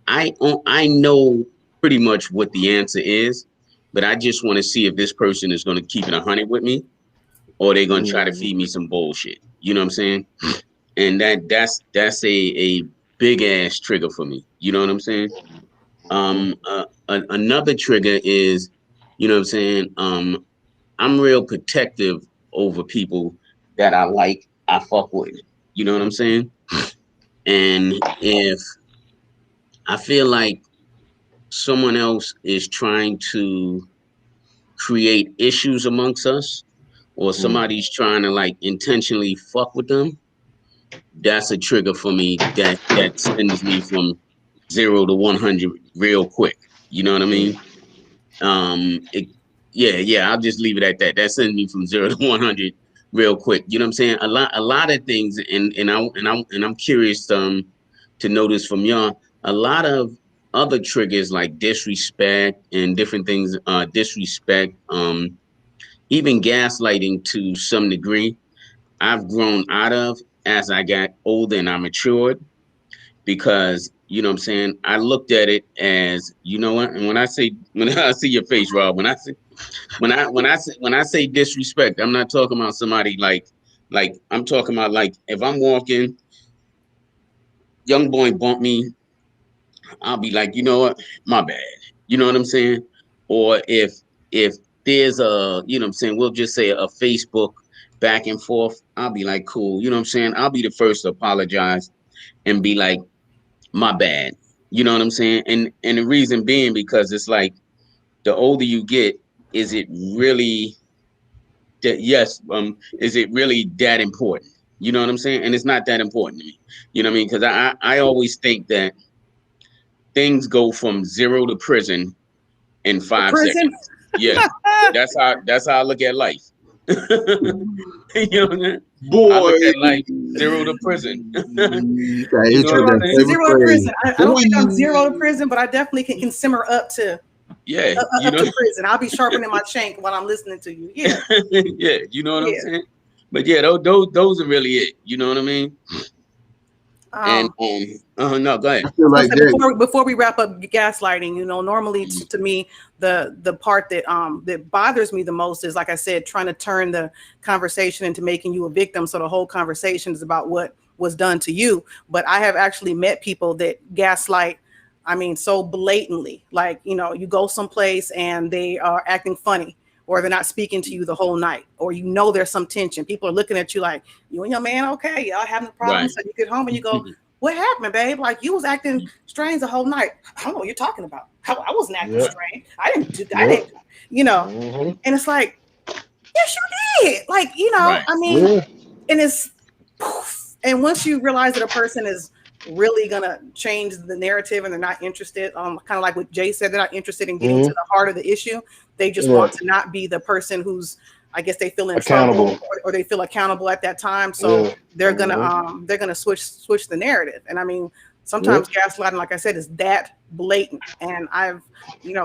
I know pretty much what the answer is, but I just want to see if this person is going to keep it 100 with me, or they're going to try to Mm, feed me some bullshit. You know what I'm saying? And that's a big ass trigger for me. You know what I'm saying? Another trigger is, you know what I'm saying? I'm real protective over people that I like, I fuck with. You know what I'm saying? And if I feel like someone else is trying to create issues amongst us, or somebody's trying to like intentionally fuck with them, that's a trigger for me that sends me from 0 to 100 real quick. You know what I mean? It, yeah, I'll just leave it at that. That sends me from 0 to 100 real quick. You know what I'm saying? A lot of things, and I'm curious to notice from y'all. A lot of other triggers like disrespect and different things, disrespect, even gaslighting to some degree. I've grown out of as I got older and I matured, because you know what I'm saying, I looked at it as, you know what, and when I see your face, Rob, when I say disrespect, I'm not talking about somebody like I'm talking about, like, if I'm walking, young boy bump me, I'll be like, you know what, my bad. You know what I'm saying? Or if there's a, you know what I'm saying, we'll just say a Facebook back and forth, I'll be like, cool. You know what I'm saying? I'll be the first to apologize and be like, my bad. You know what I'm saying? And the reason being, because it's like, the older you get, is it really that, yes, is it really that important? You know what I'm saying? And it's not that important to me. You know what I mean? Because I always think that things go from 0 to prison in The five prison. seconds. Yeah. That's how I look at life. You know what I mean? I Boy, look at life 0 to prison. that You know what intro, I'm that Zero, saying? favorite zero to phrase. prison. I don't think I'm zero to Boy. prison, but I definitely can simmer Yeah, you up know. to prison. I'll be sharpening my shank while I'm listening to you. Yeah, Yeah, you know what I'm yeah. saying? But yeah, those are really it. You know what I mean? And Um, no, go ahead. I feel so like that. before we wrap up gaslighting, normally to me the part that bothers me the most is, like I said, trying to turn the conversation into making you a victim. So the whole conversation is about what was done to you. But I have actually met people that gaslight. I mean, so blatantly, like, you go someplace and they are acting funny, or they're not speaking to you the whole night, or there's some tension. People are looking at you like, you and your man, okay, y'all having a problem. Right. So you get home and you go, what happened, babe? Like, you was acting strange the whole night. I don't know what you're talking about. I wasn't acting Yep. strange. I didn't do that. I Yep. didn't, you know. Mm-hmm. And it's like, yes, you did. Like, Right. I mean, Yeah. and it's poof. And once you realize that a person is really gonna change the narrative and they're not interested, kind of like what Jay said, they're not interested in getting to Mm-hmm. the heart of the issue. They just Yeah. want to not be the person who's, I guess, they feel in trouble, Accountable. or they feel accountable at that time. So Yeah. they're gonna Mm-hmm. switch the narrative. And I mean, Yep. sometimes gaslighting, like I said, is that blatant. And I've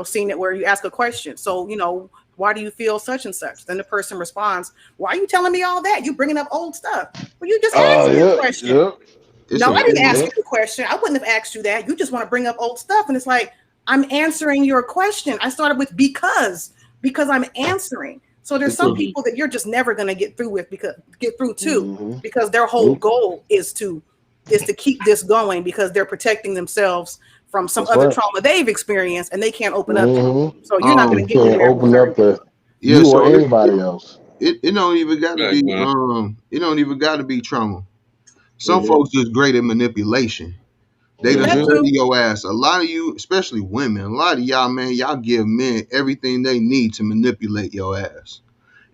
seen it where you ask a question. So why do you feel such and such? Then the person responds, why are you telling me all that? You bringing up old stuff. Well, you just Oh, asked me a yep. question. Yep. It's No, some I didn't bullshit. ask Yep. you the question. I wouldn't have asked you that. You just want to bring up old stuff. And it's like, I'm answering your question. I started with because I'm answering. So there's It's some some people that you're just never going to get through to, Mm-hmm. because their whole Nope. goal is to keep this going, because they're protecting themselves from some That's other right. trauma they've experienced, and they can't open up to it. Mm-hmm. So you're not going You to um get can't anywhere with open certain up to people. yeah, you or so anybody else. it don't even gotta Right, be man. it don't even gotta be trauma. Some Mm-hmm. folks just great at manipulation. They done That Mm-hmm. study too. your ass. A lot of you, especially women, a lot of y'all, man, y'all give men everything they need to manipulate your ass.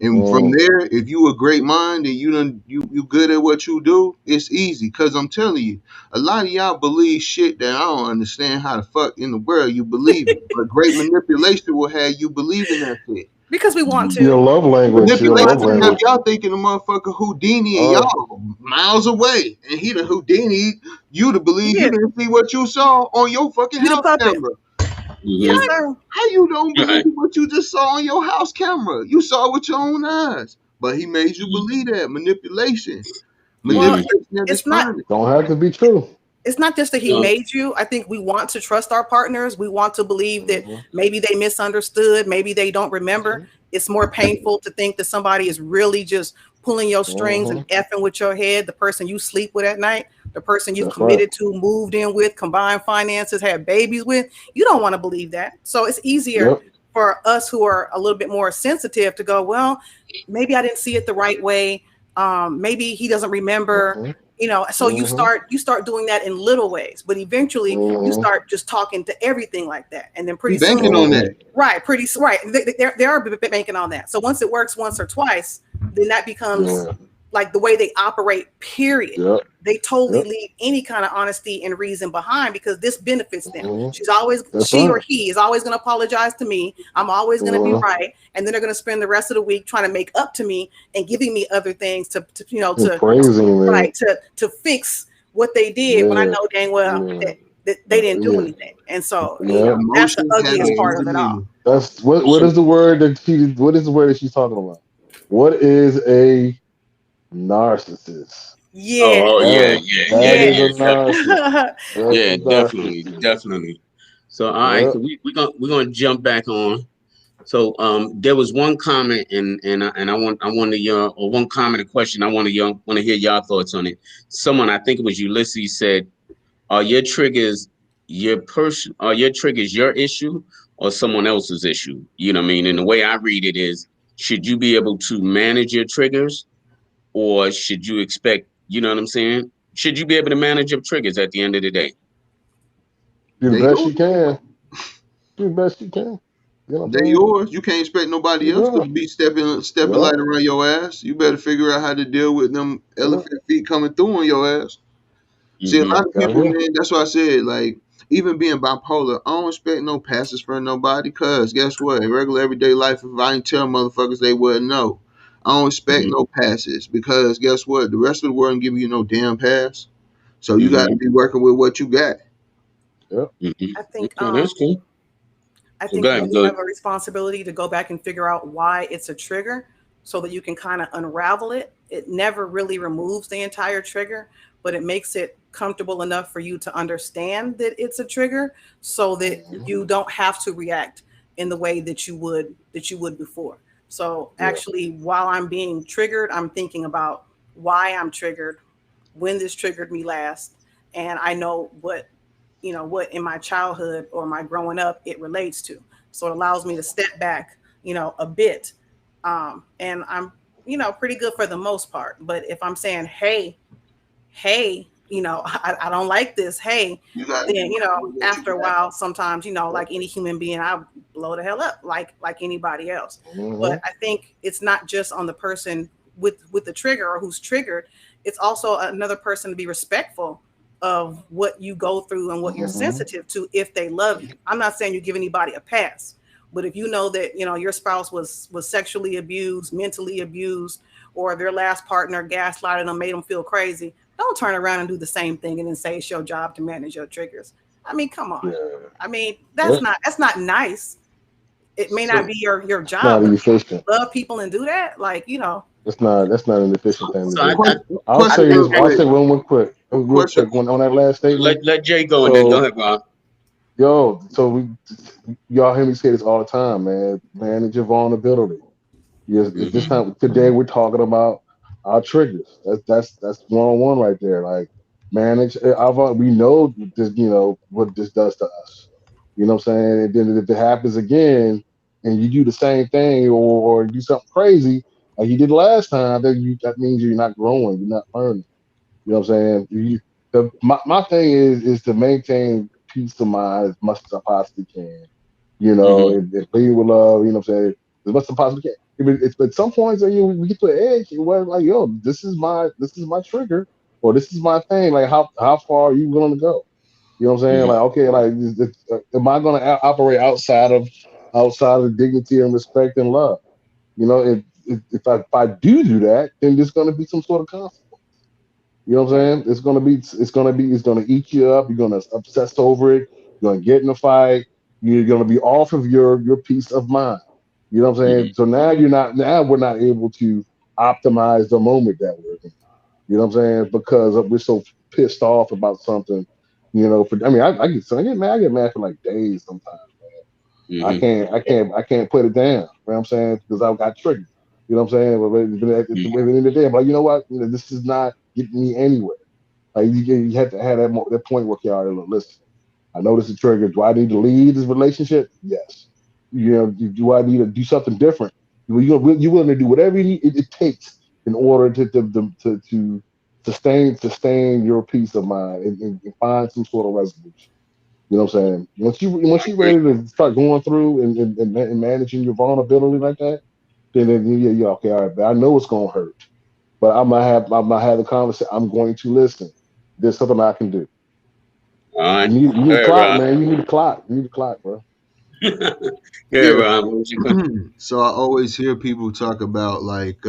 And from Mm. there, if you a great mind and you good at what you do, it's easy. Cause I'm telling you, a lot of y'all believe shit that I don't understand how the fuck in the world you believe it. But great manipulation will have you believing that shit. Because we want Your to. love language. We Your want love Manipulation have to. language. y'all thinking the motherfucker Houdini and Oh. y'all miles away. And he the Houdini, you to believe you Yeah. didn't see what you saw on your fucking You the house puppet. camera. Yes, Mm-hmm. What? sir. How you don't believe Right. what you just saw on your house camera? You saw it with your own eyes. But he made you believe that. Manipulation. Well, Mm-hmm. Manipulation at its it's not finest. Don't have to be true. it's not just that he So, made you. I think we want to trust our partners. We want to believe that Mm-hmm. maybe they misunderstood, maybe they don't remember. Mm-hmm. It's more painful to think that somebody is really just pulling your strings and Mm-hmm. effing with your head, the person you sleep with at night. the person you've That's right. committed to, moved in with, combined finances, had babies with. You don't want to believe that. So it's easier Yep. for us who are a little bit more sensitive to go, well, maybe I didn't see it the right way. Maybe he doesn't remember, Mm-hmm. so Mm-hmm. you start doing that in little ways, but eventually you Mm-hmm. start just talking to everything like that, and then We pretty banking soon, on Mm-hmm. that. right, right, they are banking on that. So once it works once or twice, then that becomes Yeah. like the way they operate, period. Yep. They totally Yep. leave any kind of honesty and reason behind because this benefits them. Mm-hmm. That's She or right. he is always going to apologize to me. I'm always going to be Mm-hmm. right. And then they're going to spend the rest of the week trying to make up to me and giving me other things And praising me. right, to fix what they did when I Yeah. know dang well Yeah. that they didn't do Yeah. anything. And so, Yeah. that's the Emotion has ugliest So, part no of it all. meaning. That's what so is the word that what is the word that she's talking about? What is a narcissist? Yes. yeah, That yeah, yeah, that is a yeah, Yes. definitely. narcissist. That's Yeah, a definitely, narcissist. definitely. So all right, Yep. so we're gonna jump back on. So there was one comment and I want to your or one comment a question I want to hear your thoughts on it. Someone I think it was Ulysses said, "Are your triggers are your triggers your issue or someone else's issue?" You know what I mean? And the way I read it is, should you be able to manage your triggers or should you expect? You know what I'm saying? Should you be able to manage your triggers at the end of the day? Do the They best you yours. can. Do the best you can. You know what They I'm saying? yours. You can't expect nobody else Yeah. to be stepping Yeah. light around your ass. You better figure out how to deal with them Yeah. elephant feet coming through on your ass. See, a Mm-hmm. lot of Got people, here. man, that's why I said, like, even being bipolar, I don't expect no passes from nobody, cause guess what? In regular everyday life, if I ain't tell motherfuckers, they wouldn't know. I don't expect Mm-hmm. no passes, because guess what? The rest of the world ain't giving you no damn pass. So you gotta Mm-hmm. be working with what you got. Yep. I Mm-hmm. think Okay, that's cool. I So think go you ahead, do good. have a responsibility to go back and figure out why it's a trigger so that you can kind of unravel it. It never really removes the entire trigger, but it makes it comfortable enough for you to understand that it's a trigger so that Mhm. you don't have to react in the way that you would before. So Yeah. actually while I'm being triggered, I'm thinking about why I'm triggered, when this triggered me last, and I know what in my childhood or my growing up it relates to. So it allows me to step back, a bit. And I'm, pretty good for the most part. But if I'm saying, hey, I don't like this, hey, You gotta be then, working with what you after a got. while, sometimes, Yep. like any human being, I blow the hell up like anybody else. But Mm-hmm. I think it's not just on the person with the trigger or who's triggered. It's also another person to be respectful of what you go through and what you're Mm-hmm. sensitive to if they love you. I'm not saying you give anybody a pass, but if you know that, your spouse was sexually abused, mentally abused, or their last partner gaslighted them, made them feel crazy, don't turn around and do the same thing and then say it's your job to manage your triggers. I mean, come on. Yeah. I mean, Yep. that's not nice. It may not So be your It's not job, but if efficient. you love people and do that, like, That's not an efficient thing to so do. I'll I Question say think this. real that I'll quick. say one more quick, real Question. quick one on that last statement. let Jay go and then go So, ahead, Bob. so y'all hear me say this all the time, man. Manage your vulnerability. Yes, at this Mm-hmm. time today we're talking about our triggers. That's one on one right there. Like manage. We know this. What this does to us. You know what I'm saying? And then if it happens again, and you do the same thing or do something crazy like you did last time, then that means you're not growing. You're not learning. You know what I'm saying? My thing is to maintain peace of mind as much as I possibly can. Mm-hmm. And lead with love. You know what I'm saying? As much as I possibly can. At some points, we get to an edge where like, yo, this is my trigger, or this is my thing. Like, how far are you willing to go? You know what I'm saying? Like, okay, like, am I going to operate outside of dignity and respect and love? If I do that, then there's going to be some sort of consequence. You know what I'm saying? It's gonna eat you up. You're gonna obsess over it. You're gonna get in a fight. You're gonna be off of your peace of mind. You know what I'm saying? Mm-hmm. So now we're not able to optimize the moment that we're in. You know what I'm saying? Because we're so pissed off about something. I get mad for like days sometimes. I Mm-hmm. can't I can't I can't put it down. You know what I'm saying? Because I've got triggered. You know what I'm saying? But at the end of the day, I'm like, you know what? This is not getting me anywhere. Like you have to have that point where, okay, all right, look, listen. I know this is a trigger. Do I need to leave this relationship? Yes. Do I need to do something different? You willing to do whatever it takes in order to sustain your peace of mind and find some sort of resolution. You know what I'm saying? Once I you're agree. ready to start going through and managing your vulnerability like that, then yeah, okay, all right, but I know it's gonna hurt. But I'm gonna have the conversation. I'm going to listen. There's something I can do. All You right. need you Go need a ahead, clock, Rob. man. You need a clock. You need a clock, bro. Go ahead, Yeah. Rob. What was your question? So I always hear people talk about like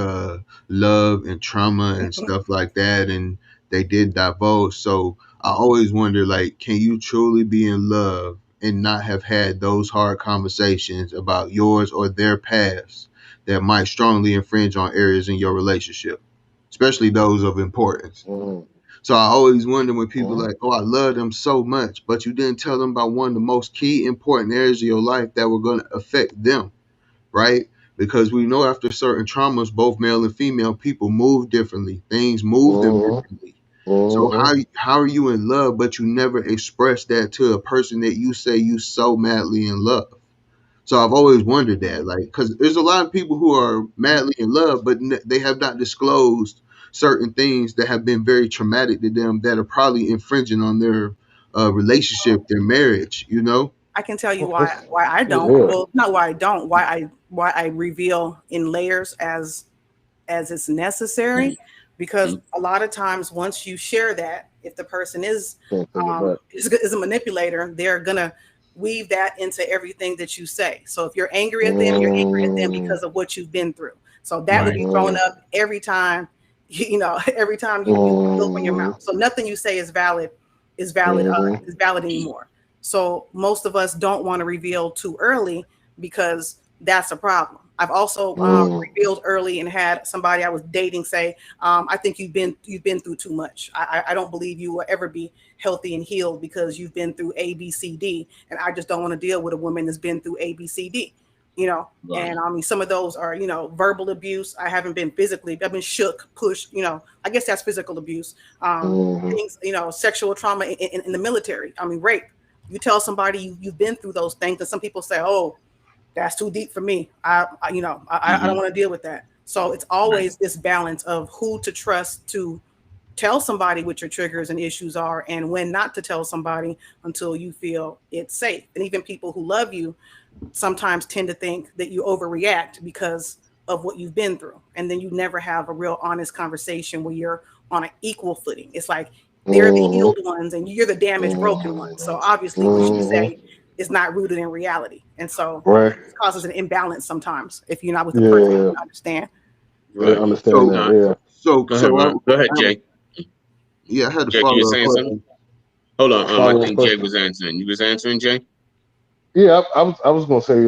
love and trauma and stuff like that, and they did divulge. So I always wonder, like, can you truly be in love and not have had those hard conversations about yours or their past that might strongly infringe on areas in your relationship, especially those of importance? Mm-hmm. So I always wonder when people Mm-hmm. like, oh, I love them so much, but you didn't tell them about one of the most key important areas of your life that were going to affect them, right? Because we know after certain traumas, both male and female people move differently. Things move them Mm-hmm. differently. So Mm-hmm. how are you in love, but you never express that to a person that you say you so madly in love? So I've always wondered that, like, because there's a lot of people who are madly in love, but they have not disclosed certain things that have been very traumatic to them that are probably infringing on their relationship, their marriage. You know? I can tell you Well, why I don't. yeah. Well, not why I don't. Why I reveal in layers as it's necessary, because Mhm. a lot of times once you share that, if the person Can't take it back. is a manipulator, they're gonna weave that into everything that you say. So if you're angry at them, you're angry at them Mm-hmm. because of what you've been through. So that will Right. be thrown up every time, every time you open your Mm-hmm. mouth. So nothing you say is valid, Mm-hmm. is valid anymore. So most of us don't want to reveal too early because that's a problem. I've also revealed early and had somebody I was dating say, "I think you've been through too much. I don't believe you will ever be healthy and healed because you've been through A, B, C, D, and I just don't want to deal with a woman that's been through A, B, C, D." You know, Right. and I mean, some of those are verbal abuse. I haven't been physically. I've been shook, pushed. I guess that's physical abuse. Mm-hmm. Things, sexual trauma in the military. I mean, rape. You tell somebody you've been through those things, and some people say, "Oh, that's too deep for me. I don't Hmm. want to deal with that." So it's Right. always this balance of who to trust to tell somebody what your triggers and issues are, and when not to tell somebody until you feel it's safe. And even people who love you sometimes tend to think that you overreact because of what you've been through. And then you never have a real honest conversation where you're on an equal footing. It's like they're the Mm-hmm. healed ones and you're the damaged, broken ones. So obviously what you Mm-hmm. say is not rooted in reality. And so Right. it causes an imbalance sometimes if you're not with the person who Yeah. can understand. Yeah. Right. Understand So All that. right. Yeah. so Go ahead, so Rob. Go ahead, I have Jay. yeah, I had to Jay, you were follow up saying something? question. Hold A on. I follow up think Jay question. was answering. You was answering, Jay? Yeah, I was gonna say,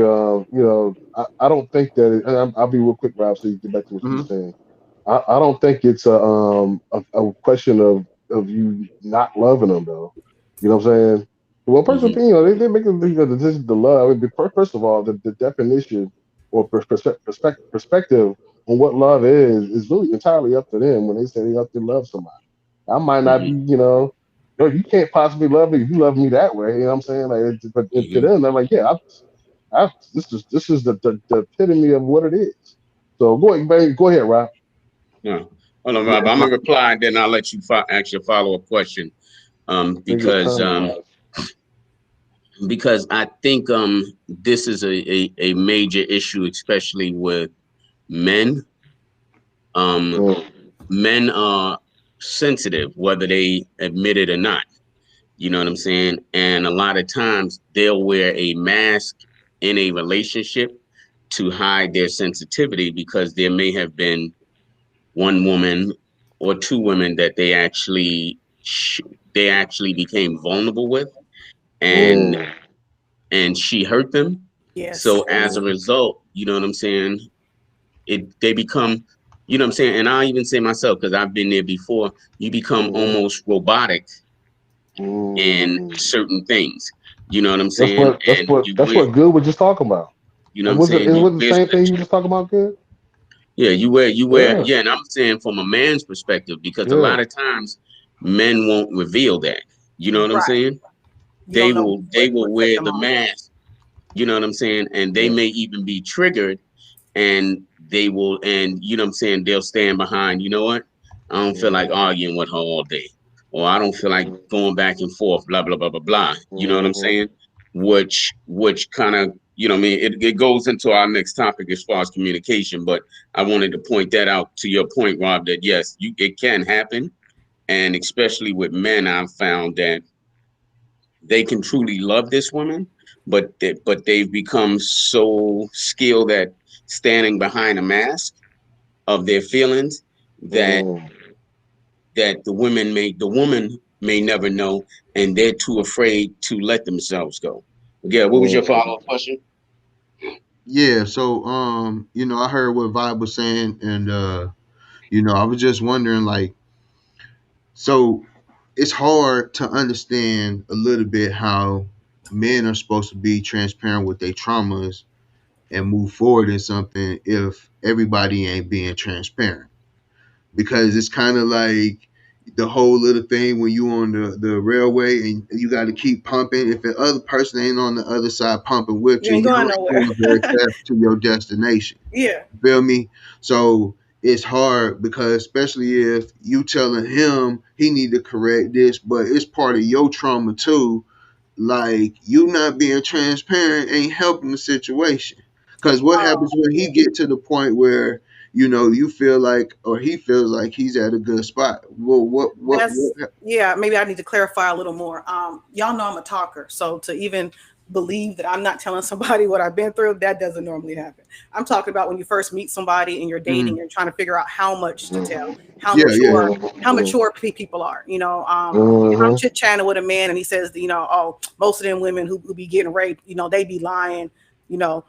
I don't think that I'll be real quick, Rob, so you get back to what you were Hmm. saying. I don't think it's a question of you not loving them though. You know what I'm saying? Well, personal Hmm. opinion, they make the decision to love. I mean, first of all, the definition or perspective on what love is really entirely up to them when they say they up to love somebody. I might not be, Hmm. yo, you can't possibly love me if you love me that way. You know what I'm saying? Like, but to Hmm. them, they're like, yeah, this is the epitome of what it is. So go ahead, baby, go ahead, Rob. No. Hold on, Yeah, Rob. I'm so gonna reply, then I'll let you ask your follow-up question. They get Because time wise. I think this is a major issue, especially with men. Um, Mm, Men are sensitive, whether they admit it or not. You know what I'm saying? And a lot of times they'll wear a mask in a relationship to hide their sensitivity because there may have been one woman or two women that they actually became vulnerable with, and mm, she hurt them. So Yes. as a mm, result, you know what I'm saying? They become, you know what I'm saying? And I even say myself, because I've been there before, you become mm, almost robotic in mm. certain things. You know what I'm That's saying? what that's And what you that's wear, what Good was just talking about. you know what And I'm was it saying? it You was the wear same thing such, you just talking about, Good? yeah, you wear, Yeah, yeah. And I'm saying from a man's perspective, because a yeah. lot of times, Men won't reveal that. You know what I'm Right. saying? You don't know They what will set wear them the off. mask. You know what I'm saying? And they Mm, may even be triggered, and they will, and you know what I'm saying, they'll stand behind, you know what? I don't feel like mhm, arguing with her all day. Or I don't feel like going back and forth, blah, blah, blah, blah, blah. You know what I'm mhm, saying? Which kind of, you know what I mean, it goes into our next topic as far as communication, but I wanted to point that out to your point, Rob, that yes, it can happen. And especially with men, I've found that they can truly love this woman, but they've become so skilled at standing behind a mask of their feelings that mm. the woman may never know, and they're too afraid to let themselves go. Yeah, what was your Mm. follow up question? Yeah, so I heard what Vibe was saying, and I was just wondering, like, so it's hard to understand a little bit how men are supposed to be transparent with their traumas and move forward in something if everybody ain't being transparent. Because it's kind of like the whole little thing when you on the railway and you got to keep pumping. If the other person ain't on the other side pumping with You you, ain't you going ain't nowhere. going very fast to your destination. Yeah. You feel me? So it's hard because especially if you telling him he need to correct this, but it's part of your trauma too. Like you not being transparent ain't helping the situation. Cause what Oh, happens when he yeah. get to the point where you feel like or he feels like he's at a good spot? Well, That's yeah, maybe I need to clarify a little more. Y'all know I'm a talker, so to even believe that I'm not telling somebody what I've been through, that doesn't normally happen. I'm talking about when you first meet somebody and you're dating Mhm. and trying to figure out how much to tell, how Yeah, yeah, mature, how Mhm, mature people are. If I'm mhm, chit chatting with a man and he says, oh, most of them women who be getting raped, they be lying, you know,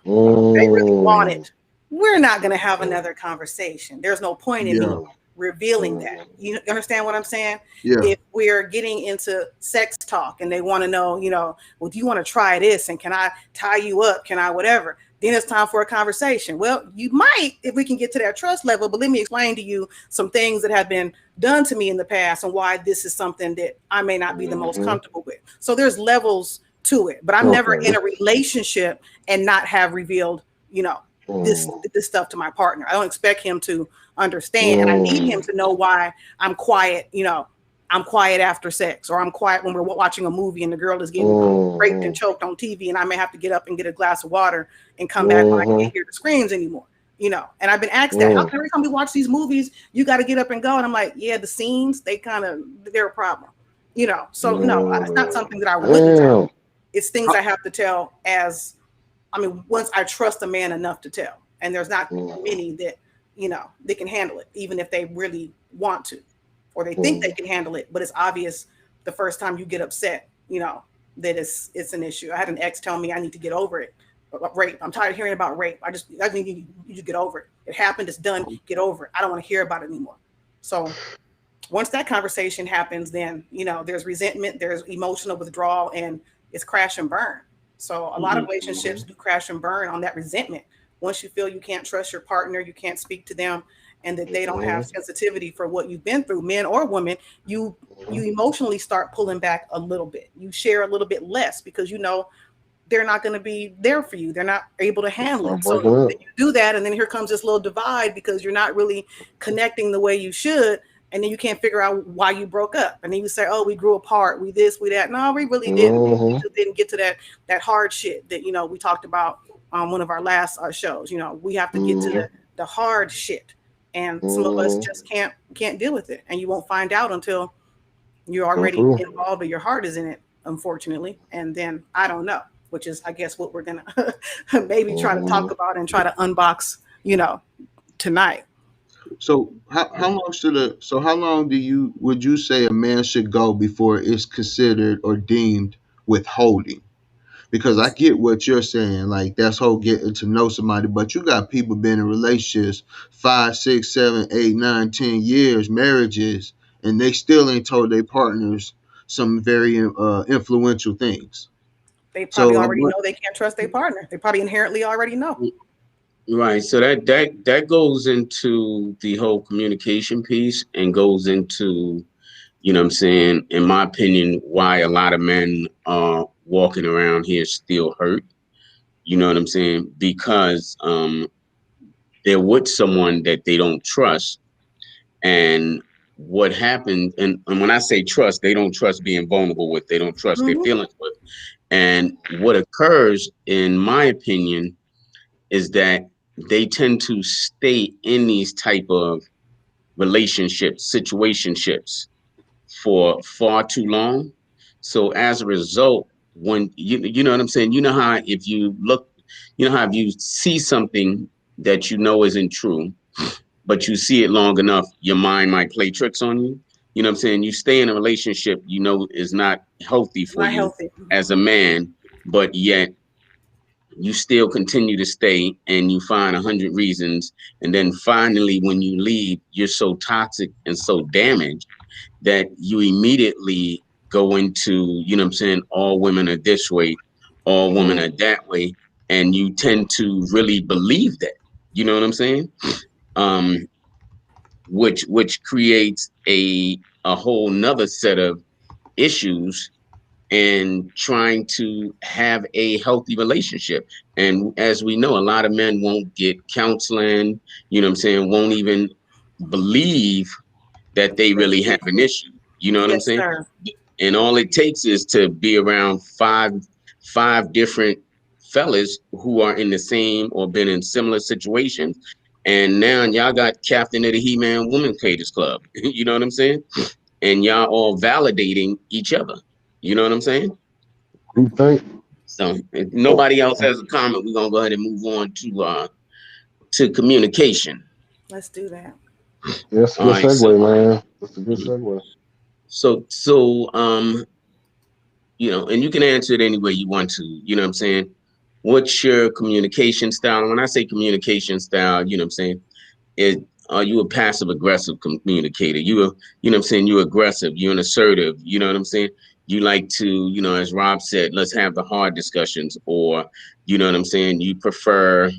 they really want mm, it. We're not going to have another conversation. There's no point in me yeah, mm, revealing that. mm, You understand what I'm saying? yeah. If we're getting into sex talk and they want to know, well, do you want to try this? And can I tie you up? Can I whatever? Then it's time for a conversation. Well, you might if we can get to that trust level, but let me explain to you some things that have been done to me in the past and why this is something that I may not be the most mhm. comfortable with. So there's levels to it, but I'm never Okay. in a relationship and not have revealed, you know, this Mm, this stuff to my partner. I don't expect him to understand, and I need him mm, to know why I'm quiet. I'm quiet after sex, or I'm quiet when we're watching a movie and the girl is getting raped and mhm, choked on TV, and I may have to get up and get a glass of water and come back when I mhm, can't hear the screams anymore. And I've been asked that. How mm, come every time we watch these movies, you got to get up and go? And I'm like, yeah, the scenes, they're a problem. So no, it's not mm. something that I wouldn't tell. Damn. It's things I have to tell once I trust a man enough to tell. And there's not Mm, many that, they can handle it, even if they really want to, or they think they mm, can handle it. But it's obvious the first time you get upset, that it's an issue. I had an ex tell me I need to get over it. Rape. I'm tired of hearing about rape. I think you get over it. It happened. It's done. Get over it. I don't want to hear about it anymore. So once that conversation happens, then there's resentment, there's emotional withdrawal, and it's crash and burn. So a lot of Mhm. relationships do crash and burn on that resentment. Once you feel you can't trust your partner, you can't speak to them, and that they don't have mhm, sensitivity for what you've been through, men or women, you emotionally start pulling back a little bit. You share a little bit less because they're not going to be there for you. They're not able to handle start it. So breaking up. then you do that, and then here comes this little divide because you're not really connecting the way you should, and then you can't figure out why you broke up. And then you say, "Oh, we grew apart. We this, we that." No, we really didn't. We Mhm, just didn't get to that hard shit that we talked about on one of our last shows. We have to get to mhm, the hard shit, and some of us mhm. just can't deal with it, and you won't find out until you're Come already through. involved or your heart is in it, unfortunately. And then I don't know, which is, I guess, what we're going to maybe try to talk Mhm. about and try to unbox, tonight. How long would you say a man should go before it's considered or deemed withholding? Because I get what you're saying, like that's whole getting to know somebody, but you got people been in relationships 5, 6, 7, 8, 9, 10 years, marriages, and they still ain't told their partners some very influential things. They probably So already know they can't trust their partner. They probably inherently already know. Right. So that goes into the whole communication piece and goes into You know what I'm saying? In my opinion, why a lot of men are walking around here still hurt. You know what I'm saying? Because they're with someone that they don't trust. And what happened, and when I say trust, they don't trust being vulnerable with, they don't trust their Mm-hmm. feelings with. And what occurs, in my opinion, is that they tend to stay in these type of relationships, situationships for far too long. So as a result, when you know what I'm saying, you know how if you look, you know how if you see something that you know isn't true, but you see it long enough, your mind might play tricks on you. You know what I'm saying? You stay in a relationship you know is not healthy for Not you healthy. as a man, but yet you still continue to stay and you find 100 reasons. And then finally, when you leave, you're so toxic and so damaged that you immediately go into, you know what I'm saying, all women are this way, all women are that way. And you tend to really believe that. You know what I'm saying? Um, which creates a whole nother set of issues and trying to have a healthy relationship. And as we know, a lot of men won't get counseling, you know what I'm saying, won't even believe that they They really do. have an issue. You know what I'm Yes, saying? sir. And all it takes is to be around five different fellas who are in the same or been in similar situations. And now y'all got captain of the He-Man Woman Caters Club. You know what I'm saying? And y'all all validating each other. You know what I'm saying? You think? So if nobody else has a comment, we're gonna go ahead and move on to communication. Let's do that. That's a All good right, so segue, man. That's a good segue. so you know, and you can answer it any way you want to. You know what I'm saying? What's your communication style? And when I say communication style, you know what I'm saying? It Are you a passive aggressive communicator? You know what I'm saying, you're aggressive, you're an assertive, you know what I'm saying? You like to, you know, as Rob said, let's have the hard discussions, or you know what I'm saying, you prefer,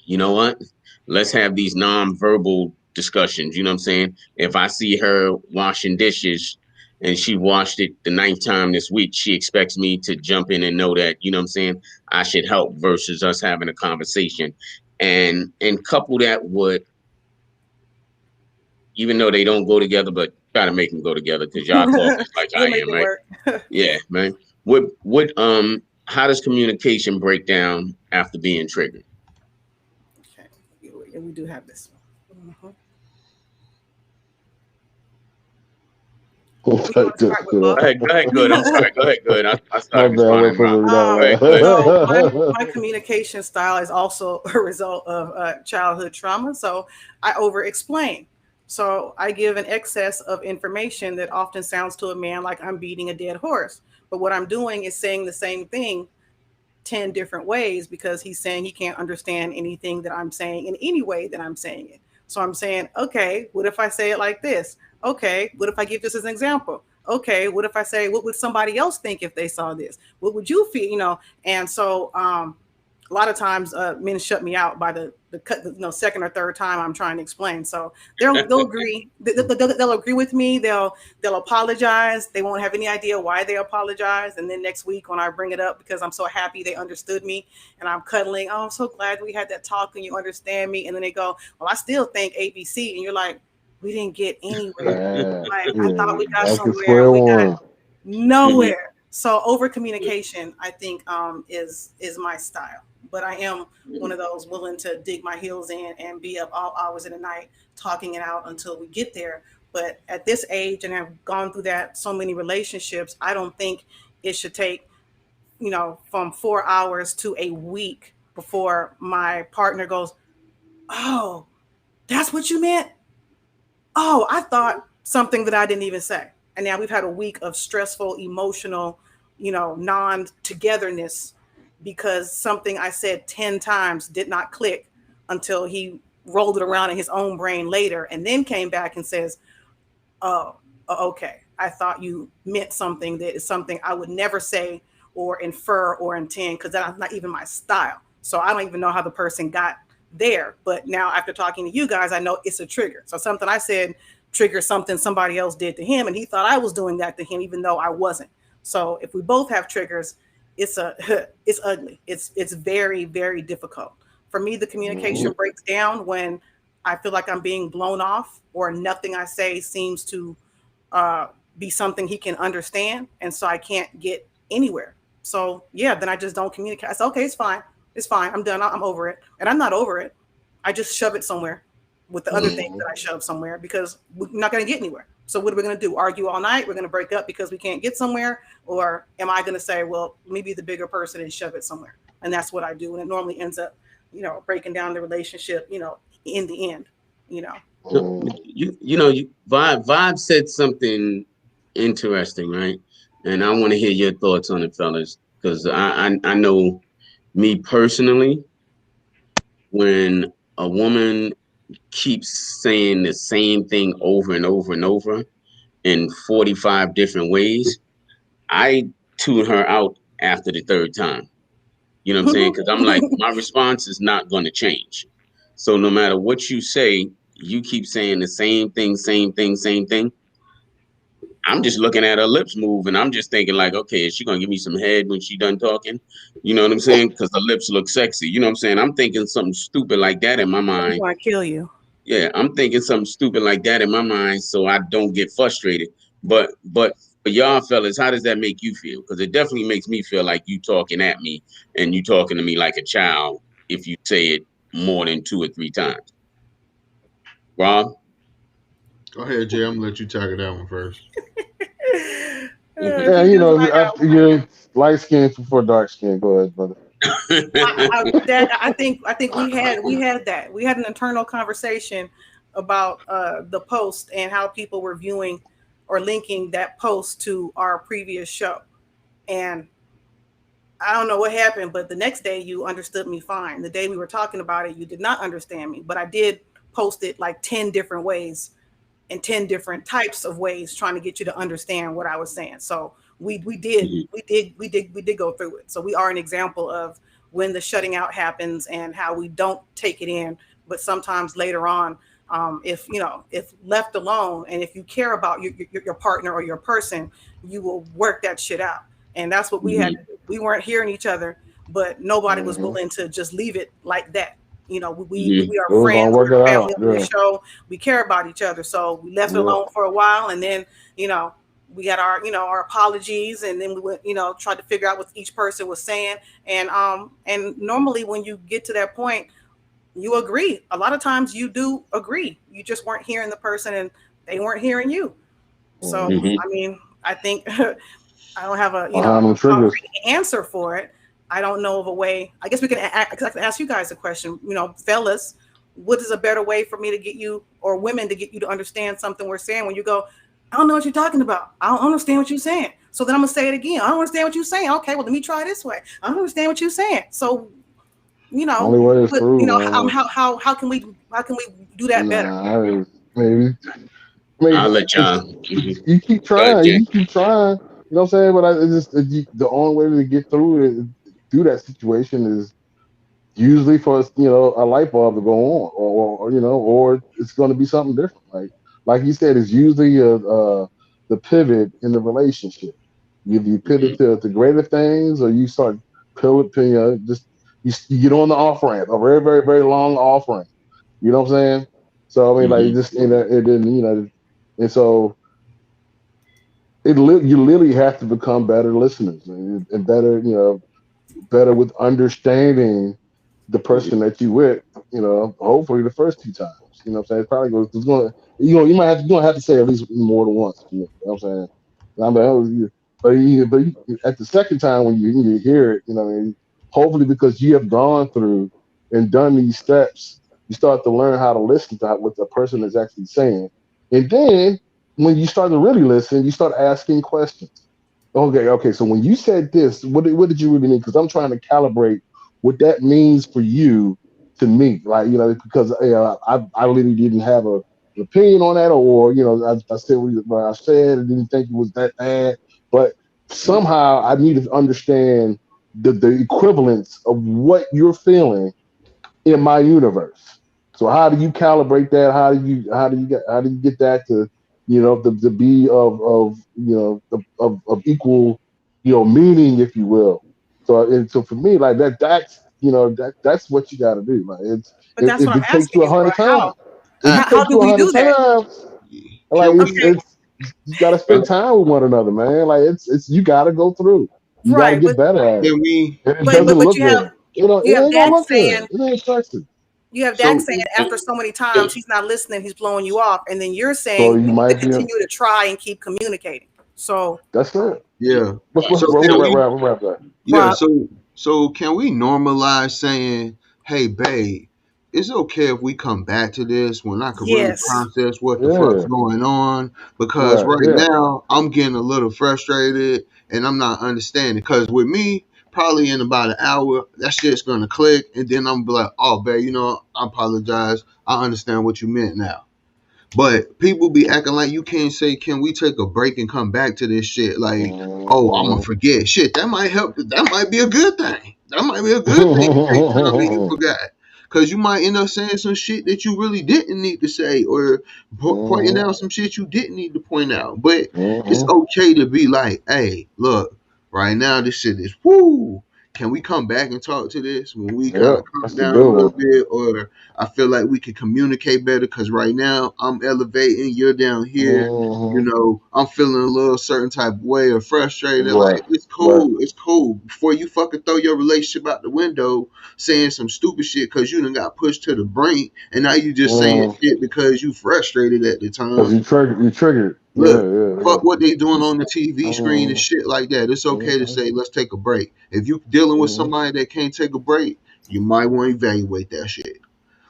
you know what? Let's have these non-verbal discussions. You know what I'm saying? If I see her washing dishes and she washed it the ninth time this week, she expects me to jump in and know that, you know what I'm saying, I should help versus us having a conversation. And couple that with, even though they don't go together, but try to make them go together because y'all talkers like I We'll make am, it right? work. Yeah, man. What how does communication break down after being triggered? Okay. Yeah, we do have this one. Who you want to start with, Go Bob? ahead, go ahead, good. I'm sorry. Go ahead, good. I My started bad. Wait responding, for Rob. me. Go No, ahead, go ahead. So my man. communication style is also a result of childhood trauma. So I over explain. So I give an excess of information that often sounds to a man like I'm beating a dead horse. But what I'm doing is saying the same thing 10 different ways because he's saying he can't understand anything that I'm saying in any way that I'm saying it. So I'm saying, okay, what if I say it like this? Okay, what if I give this as an example? Okay, what if I say, what would somebody else think if they saw this? What would you feel? And so a lot of times men shut me out by the second or third time I'm trying to explain. So they'll agree. They'll agree with me. They'll apologize. They won't have any idea why they apologize. And then next week when I bring it up because I'm so happy they understood me and I'm cuddling. Oh, I'm so glad we had that talk and you understand me. And then they go, well, I still think ABC. And you're like, we didn't get anywhere. Man, Like I yeah, thought we got back to somewhere and square we got one. Mhm. nowhere. So over communication, I think, is my style. But I am one of those willing to dig my heels in and be up all hours of the night talking it out until we get there. But at this age, and I've gone through that so many relationships, I don't think it should take from 4 hours to a week before my partner goes, "Oh, that's what you meant." Oh, I thought something that I didn't even say. And now we've had a week of stressful, emotional, non togetherness because something I said 10 times did not click until he rolled it around in his own brain later and then came back and says, oh, okay. I thought you meant something that is something I would never say or infer or intend because that's not even my style. So I don't even know how the person got there. But now after talking to you guys, I know it's a trigger. So something I said trigger something somebody else did to him, and he thought I was doing that to him, even though I wasn't. So if we both have triggers, it's a it's ugly. It's very very difficult. For me, the communication breaks down when I feel like I'm being blown off, or nothing I say seems to uh, be something he can understand, and so I can't get anywhere. So yeah, then I just don't communicate. I say, okay, it's fine, I'm done, I'm over it, and I'm not over it. I just shove it somewhere with the other things that I shove somewhere because we're not going to get anywhere. So what are we going to do? Argue all night? We're going to break up because we can't get somewhere, or am I going to say, well, let me be the bigger person and shove it somewhere? And that's what I do, and it normally ends up, breaking down the relationship, in the end, you know. So Vibe said something interesting, right? And I want to hear your thoughts on it, fellas, because I know me personally, when a woman keeps saying the same thing over and over and over in 45 different ways, I tune her out after the third time. You know what I'm saying? Because I'm like, my response is not going to change. So no matter what you say, you keep saying the same thing, same thing, same thing. I'm just looking at her lips move, and I'm just thinking like, okay, is she gonna give me some head when she done talking? You know what I'm saying? Because the lips look sexy. You know what I'm saying? I'm thinking something stupid like that in my I mind. want to kill you. Yeah, I'm thinking something stupid like that in my mind, so I don't get frustrated. But for y'all fellas, how does that make you feel? Because it definitely makes me feel like you talking at me and you talking to me like a child if you say it more than two or three times. Rob? Go ahead, Jay. I'm gonna let you tackle that one first. Hmm. Yeah, He does what I got. after you're light skin before dark skin. Go ahead, brother. I think we had that. We had an internal conversation about the post and how people were viewing or linking that post to our previous show. And I don't know what happened, but the next day you understood me fine. The day we were talking about it, you did not understand me, but I did post it like 10 different ways in 10 different types of ways trying to get you to understand what I was saying. So we did go through it. So we are an example of when the shutting out happens and how we don't take it in, but sometimes later on, if left alone and if you care about your partner or your person, you will work that shit out. And that's what we had to do. We weren't hearing each other, but nobody was Mm-hmm. willing to just leave it like that. Hmm. We are We're gonna friends, work it we're family out. on the Yeah, show, we care about each other. So we left it yeah. alone for a while, and then you know we got our apologies, and then we went tried to figure out what each person was saying, and normally when you get to that point, you agree. A lot of times you do agree. You just weren't hearing the person, and they weren't hearing you. So Mm-hmm. Hmm. I mean, I think I don't have a Behind them triggers. concrete answer for it. I don't know of a way. I guess we can I can ask you guys a question. Fellas, what is a better way for me to get you or women to get you to understand something we're saying when you go, I don't know what you're talking about. I don't understand what you're saying. So then I'm gonna say it again. I don't understand what you're saying. Okay, well let me try this way. I don't understand what you're saying. So Only way is but through, man. how can we do that better? Nah, maybe. I mean, I'll let it's, y'all. Hmm. you keep Go ahead, trying, Jay. you keep trying. You know what I'm saying? But the only way to get through it, through that situation, is usually for a light bulb to go on, or it's going to be something different. Like you said, it's usually the pivot in the relationship. Either you pivot Hmm. to greater things, or you start just you get on the off ramp, a very very very long off ramp. You know what I'm saying? So I mean, like, Hmm. just it didn't, and so you literally have to become better listeners, and better, better with understanding the person that you with, hopefully the first two times. You know what I'm saying? It probably goes, it's gonna, you're gonna have to say at least more than once. You know what I'm saying? I'm like, at the second time when you hear it, what I mean, hopefully because you have gone through and done these steps, you start to learn how to listen to what the person is actually saying. And then when you start to really listen, you start asking questions. Okay. So when you said this, what did you really mean? Because I'm trying to calibrate what that means for you to me. Like, because I literally didn't have an opinion on that, or I said what I said. I didn't think it was that bad, but somehow I need to understand the equivalence of what you're feeling in my universe. So how do you calibrate that? How do you get that to, to be of of equal, meaning, if you will. So for me, like that's what you got to do. Like But that's what if I'm it takes asking you a you, bro. hundred times, if I, it How takes do you a we hundred do that? times, like Can we? Okay, it's you got to spend time with one another, man. Like it's you got to go through. You got to right, get better at it, Can we? and it but doesn't but but look you have good. It you have ain't gonna Dak look good. saying It ain't sexy. you have Dak So saying after so many times he's not listening, he's blowing you off, and then you're So saying you we need to might be. continue to try and keep communicating. So, That's it. yeah. What's So we'll can we? wrap that. Yeah, Rob, so can we normalize saying, "Hey, babe, it's okay if we come back to this when I could really yes, process what the fuck's Yeah. going on?" Because Right. right Yeah. now I'm getting a little frustrated and I'm not understanding. Because with me, probably in about an hour, that shit's gonna click, and then I'm be like, "Oh, babe, I apologize. I understand what you meant now." But people be acting like you can't say, "Can we take a break and come back to this shit?" Like, "Oh, I'm gonna Mhm. forget." Shit, that might help. That might be a good thing. That might be a good thing. You can't tell me you forgot, because you might end up saying some shit that you really didn't need to say, or pointing Mhm. out some shit you didn't need to point out. But it's Mhm. okay to be like, "Hey, look, right now this shit is woo. Can we come back and talk to this when we kind Yep. of calm That's a down a good little one. bit, or I feel like we can communicate better because right now I'm elevating, you're down here. Mhm. I'm feeling a little certain type of way or frustrated. Right. Like, it's Right. cool. It's cool. Before you fucking throw your relationship out the window saying some stupid shit because you done got pushed to the brink and now you just saying Mhm. shit because you frustrated at the Because time. you triggered. You triggered. Yeah. Look, Yeah. fuck Yeah. what they doing on the TV screen and Mhm. shit like that. It's okay to Mhm. say, let's take a break. If you dealing with Mhm. somebody that can't take a break, you might want to evaluate that shit.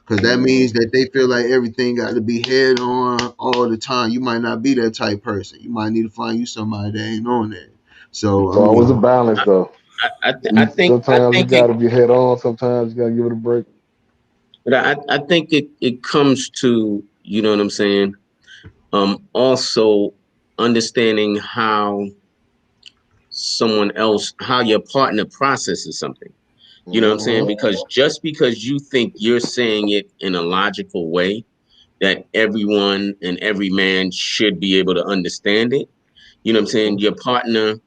Because that means Mhm. that they feel like everything got to be head on all the time. You might not be that type person. You might need to find you somebody that ain't on that. So, It's I always a mean, balance, though. I think I Sometimes you think got it, to be head on. Sometimes you got to give it a break. but I think it comes to, you know what I'm saying. Also understanding how your partner processes something. You know what I'm saying? Mhm. Because just because you think you're saying it in a logical way, that everyone and every man should be able to understand it. You know what I'm saying? Mhm. Your partner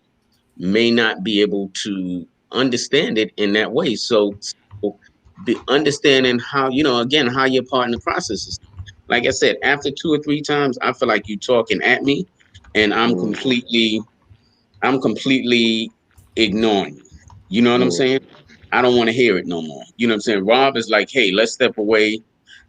may not be able to understand it in that way. So the understanding how, again, how your partner processes. Like I said, after two or three times, I feel like you talking at me and Mhm. I'm completely ignoring you. You know what I'm Mhm. saying? I don't want to hear it no more. You know what I'm saying? Rob is like, hey, let's step away,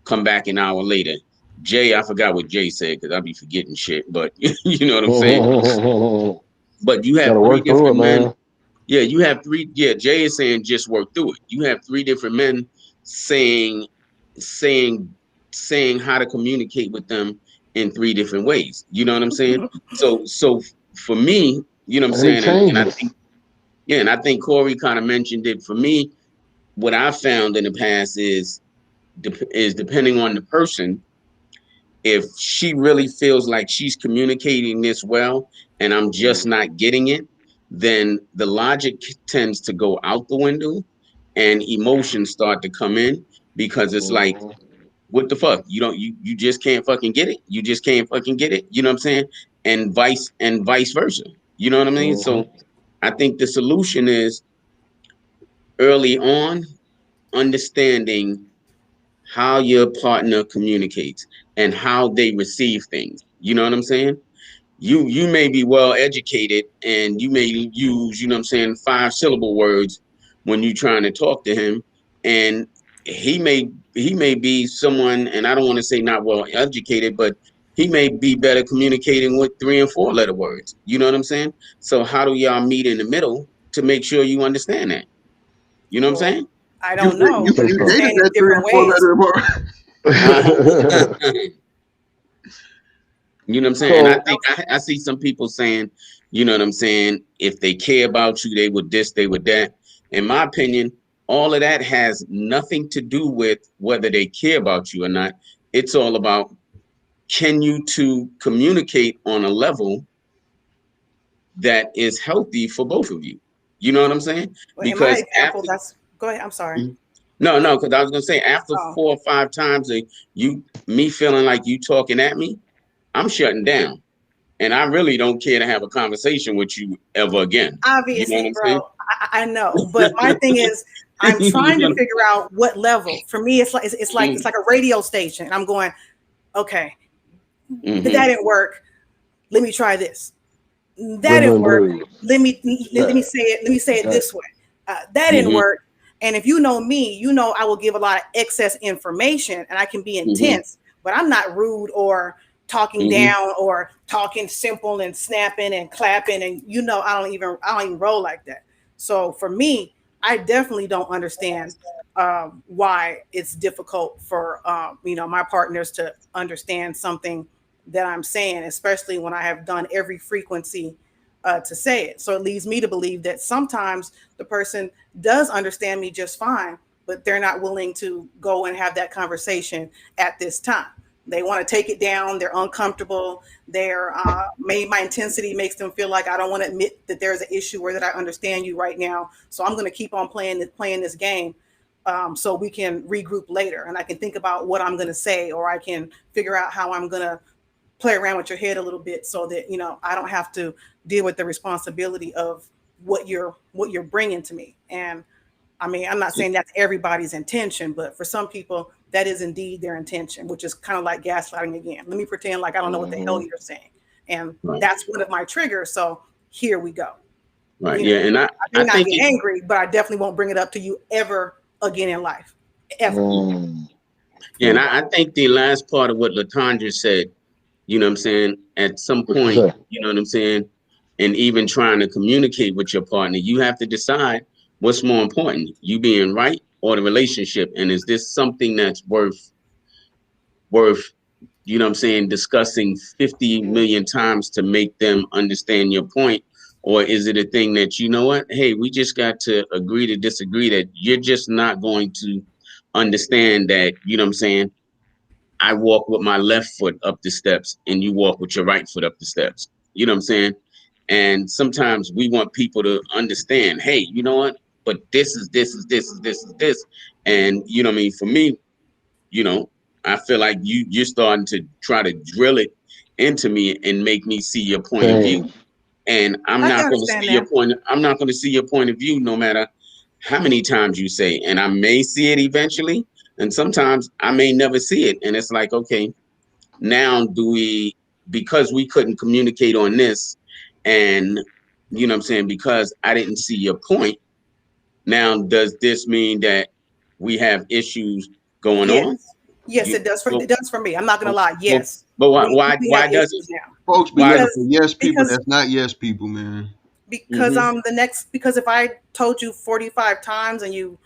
come back an hour later. Jay, I forgot what Jay said because I'll be forgetting shit, but you know what I'm saying? But you have Got to three work through it, different men. man. Yeah, you have three. Yeah, Jay is saying just work through it. You have three different men saying, saying, saying how to communicate with them in three different ways. You know what I'm saying? So for me, you know what I'm And it saying, and I changes. think yeah, and I think Corey kind of mentioned it. For me, what I found in the past is depending on the person, if she really feels like she's communicating this well and I'm just not getting it, then the logic tends to go out the window and emotions start to come in because it's like, Mhm. what the fuck? You just can't fucking get it. You just can't fucking get it. You know what I'm saying? And vice versa. You know what I mean? Mhm. So I think the solution is early on understanding how your partner communicates and how they receive things. You know what I'm saying? You may be well educated and you may use, you know what I'm saying, 5 syllable words when you're trying to talk to him. And he may be someone, and I don't want to say not well educated, but he may be better communicating with 3 and 4 letter words. You know what I'm saying? So how do y'all meet in the middle to make sure you understand that? You know what I'm well, saying? I you don't You know. you, We say you so. dated understand in that three different and four ways. letter mark. Uh-huh. You know what I'm saying? And I So think I see some people saying, you know what I'm saying, if they care about you, they would this, they would that. In my opinion, all of that has nothing to do with whether they care about you or not. It's all about, can you two communicate on a level that is healthy for both of you? You know what I'm saying? Well, in my Because example, after that's go ahead. I'm sorry. No, because I was gonna say after Oh, 4 or 5 times of me feeling like you talking at me, I'm shutting down, and I really don't care to have a conversation with you ever again. You know what obviously, I'm saying? bro. I know, but my thing is, I'm trying to You figure out what level. For me, it's like a radio station. I'm going, okay, that mm-hmm. didn't work. Let me try this. That Rhythm didn't and work. blues. Let me Yeah. say it. Let me say it Yeah. this way. That didn't Mm-hmm. work. And if you know me, you know I will give a lot of excess information, and I can be Mm-hmm. intense, but I'm not rude or talking Mm-hmm. down or talking simple and snapping and clapping. And I don't even roll like that. So for me, I definitely don't understand why it's difficult for my partners to understand something that I'm saying, especially when I have done every frequency to say it. So it leads me to believe that sometimes the person does understand me just fine, but they're not willing to go and have that conversation at this time. They want to take it down. They're uncomfortable. They're maybe my intensity makes them feel like I don't want to admit that there's an issue or that I understand you right now. So I'm going to keep on playing this game, so we can regroup later, and I can think about what I'm going to say, or I can figure out how I'm going to play around with your head a little bit, so that I don't have to deal with the responsibility of what you're bringing to me. And I mean, I'm not saying that's everybody's intention, but for some people that is indeed their intention, which is kind of like gaslighting again. Let me pretend like I don't know what the hell Hmm. you're saying, and Right. that's one of my triggers. So here we go. Right. you know Yeah. And I may I not think get it. angry, but I definitely won't bring it up to you ever again in life, ever. Mm. Yeah. And Okay. I think the last part of what Latondra said, you know what I'm saying, at some What you point, say? you know what I'm saying, and even trying to communicate with your partner, you have to decide what's more important, you being right or the relationship. And is this something that's worth, you know what I'm saying, discussing 50 million times to make them understand your point? Or is it a thing that, you know what, hey, we just got to agree to disagree, that you're just not going to understand that, you know what I'm saying, I walk with my left foot up the steps and you walk with your right foot up the steps. You know what I'm saying? And sometimes we want people to understand, hey, you know what? But this is this. And you know what I mean? For me, you know, I feel like you're starting to try to drill it into me and make me see your point of view. Change. And I'm I can not going to understand see your that. point. I'm not going to see your point of view no matter how many times you say. And I may see it eventually, and sometimes I may never see it. And it's like, okay, now do we, because we couldn't communicate on this, and you know what I'm saying, because I didn't see your point, now does this mean that we have issues going on? Yes, yes, You, it does. but, It does for me. I'm not gonna lie. but, Yes, but why we why we have why does it? issues now Folks be Why? looking for because yes people because that's not yes people, man. Mm-hmm, because if I told you 45 times and you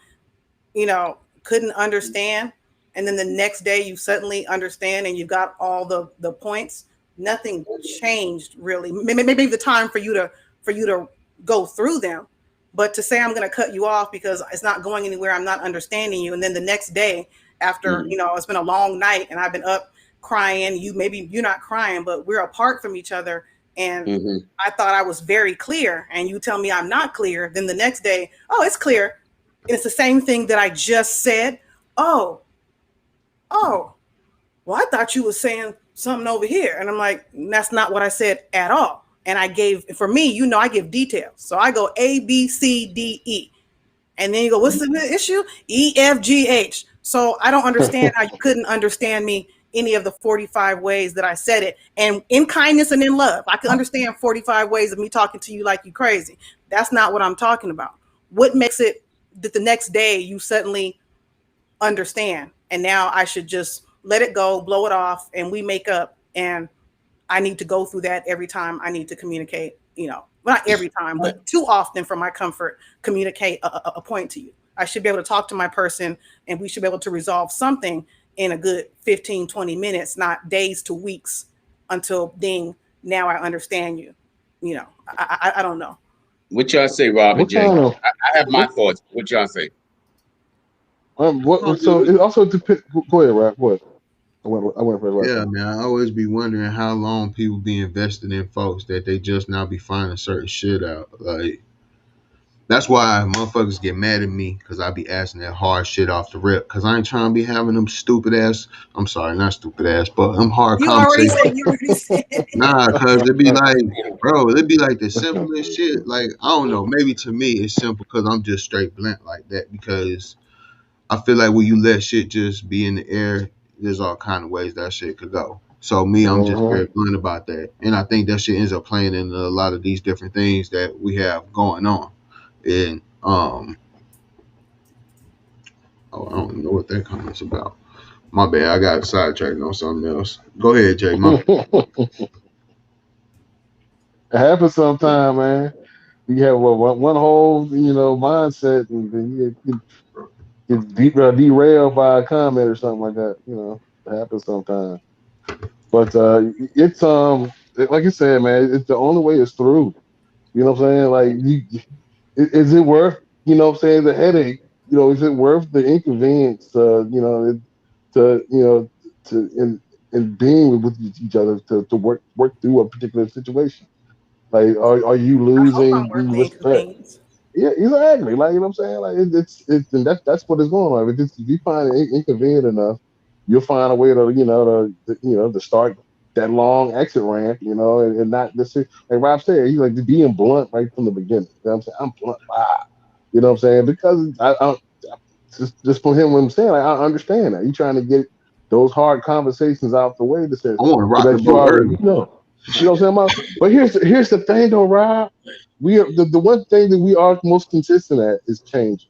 couldn't understand, and then the next day you suddenly understand and you got all the points, nothing changed really. Maybe the time for you to go through them, but to say I'm going to cut you off because it's not going anywhere, I'm not understanding you, and then the next day after mm-hmm, it's been a long night and I've been up crying, maybe you're not crying, but we're apart from each other, and mm-hmm. I thought I was very clear and you tell me I'm not clear, then the next day, oh, it's clear. It's the same thing that I just said. Oh, oh, well, I thought you were saying something over here. And I'm like, that's not what I said at all. And for me, I give details. So I go A, B, C, D, E. And then you go, what's the issue? E, F, G, H. So I don't understand how you couldn't understand me any of the 45 ways that I said it. And in kindness and in love, I can understand 45 ways of me talking to you like you crazy. That's not what I'm talking about. What makes it that the next day you suddenly understand? And now I should just let it go, blow it off, and we make up. And I need to go through that every time I need to communicate, well, not every time, Right. but too often for my comfort, communicate a point to you. I should be able to talk to my person and we should be able to resolve something in a good 15, 20 minutes, not days to weeks until ding, now I understand you. I don't know. What y'all say, Robert What J? kind of I have my what thoughts. What y'all say? I what? agree So with it also depends. Go ahead, right? What? I went for the last Yeah, time. man. I always be wondering how long people be invested in folks that they just now be finding certain shit out. Like That's why motherfuckers get mad at me because I be asking that hard shit off the rip. Because I ain't trying to be having them stupid ass. I'm sorry, not stupid ass, but them hard You already conversations. said you already said. Nah, cause it be like, bro, it be like the simplest shit. Like I don't know, maybe to me it's simple because I'm just straight blunt like that. Because I feel like when you let shit just be in the air, there's all kind of ways that shit could go. So me, I'm just Hmm. very blunt about that, and I think that shit ends up playing in a lot of these different things that we have going on. And oh, I don't know what that comment's about. My bad, I got sidetracked on something else. Go ahead, Jay. My It happens sometime, man. You have one whole, mindset, and then get derailed by a comment or something like that. It happens sometimes. But it's like you said, man. It's the only way is through. You know what I'm saying? Like, is it worth? What I'm saying, the headache. Is it worth the inconvenience? To in being with each other to work through a particular situation. Like, are you I hope I'm losing worth the the respect? inconvenience. Yeah, exactly. Like, you know what I'm saying? Like, it's and that's what it's going on. If you find it inconvenient enough, you'll find a way to to start that long exit ramp, and not just like Rob said, he's like being blunt right from the beginning. You know what I'm saying? I'm blunt. You know what I'm saying? Because I just for him, what I'm saying, like, I understand that. You're trying to get those hard conversations out the way to say I want to so rock the that you boat already early. know. You know what I'm saying? But here's the thing though, Rob. We are the one thing that we are most consistent at is changing.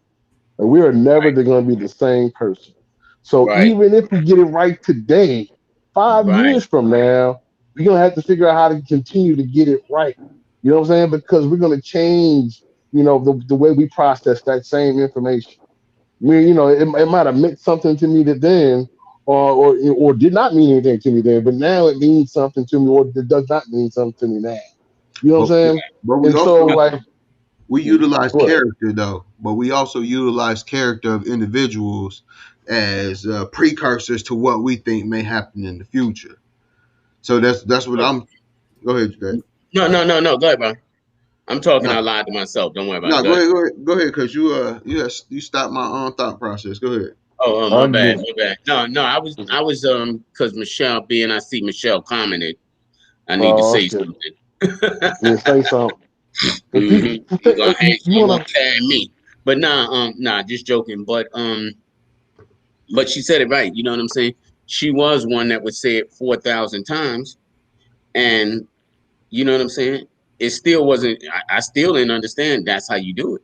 And we are never going to be the same person. So Right, even if we get it right today, 5 years right, from now, we're gonna have to figure out how to continue to get it right. You know what I'm saying? Because we're gonna change, the way we process that same information. It might have meant something to me then, or did not mean anything to me then, but now it means something to me, or it does not mean something to me now. You know what I'm But saying? we And so, right, also like, we utilize what? character though, but we also utilize character of individuals as precursors to what we think may happen in the future. So that's what right. I'm. Go ahead, Jay. No. Go ahead, bro. I'm talking No, out loud to myself. Don't worry about it. no, Go ahead. go ahead, because you stopped my own thought process. Go ahead. My I'm bad, just, my bad. No, I was because Michelle being I see Michelle commented. I need to oh say shit. something. Yeah, say something. If hmm You gonna you you gonna wanna, carry me? But nah, just joking. But she said it right. You know what I'm saying? She was one that would say it 4,000 times, and you know what I'm saying. It still wasn't. I still didn't understand. That's how you do it.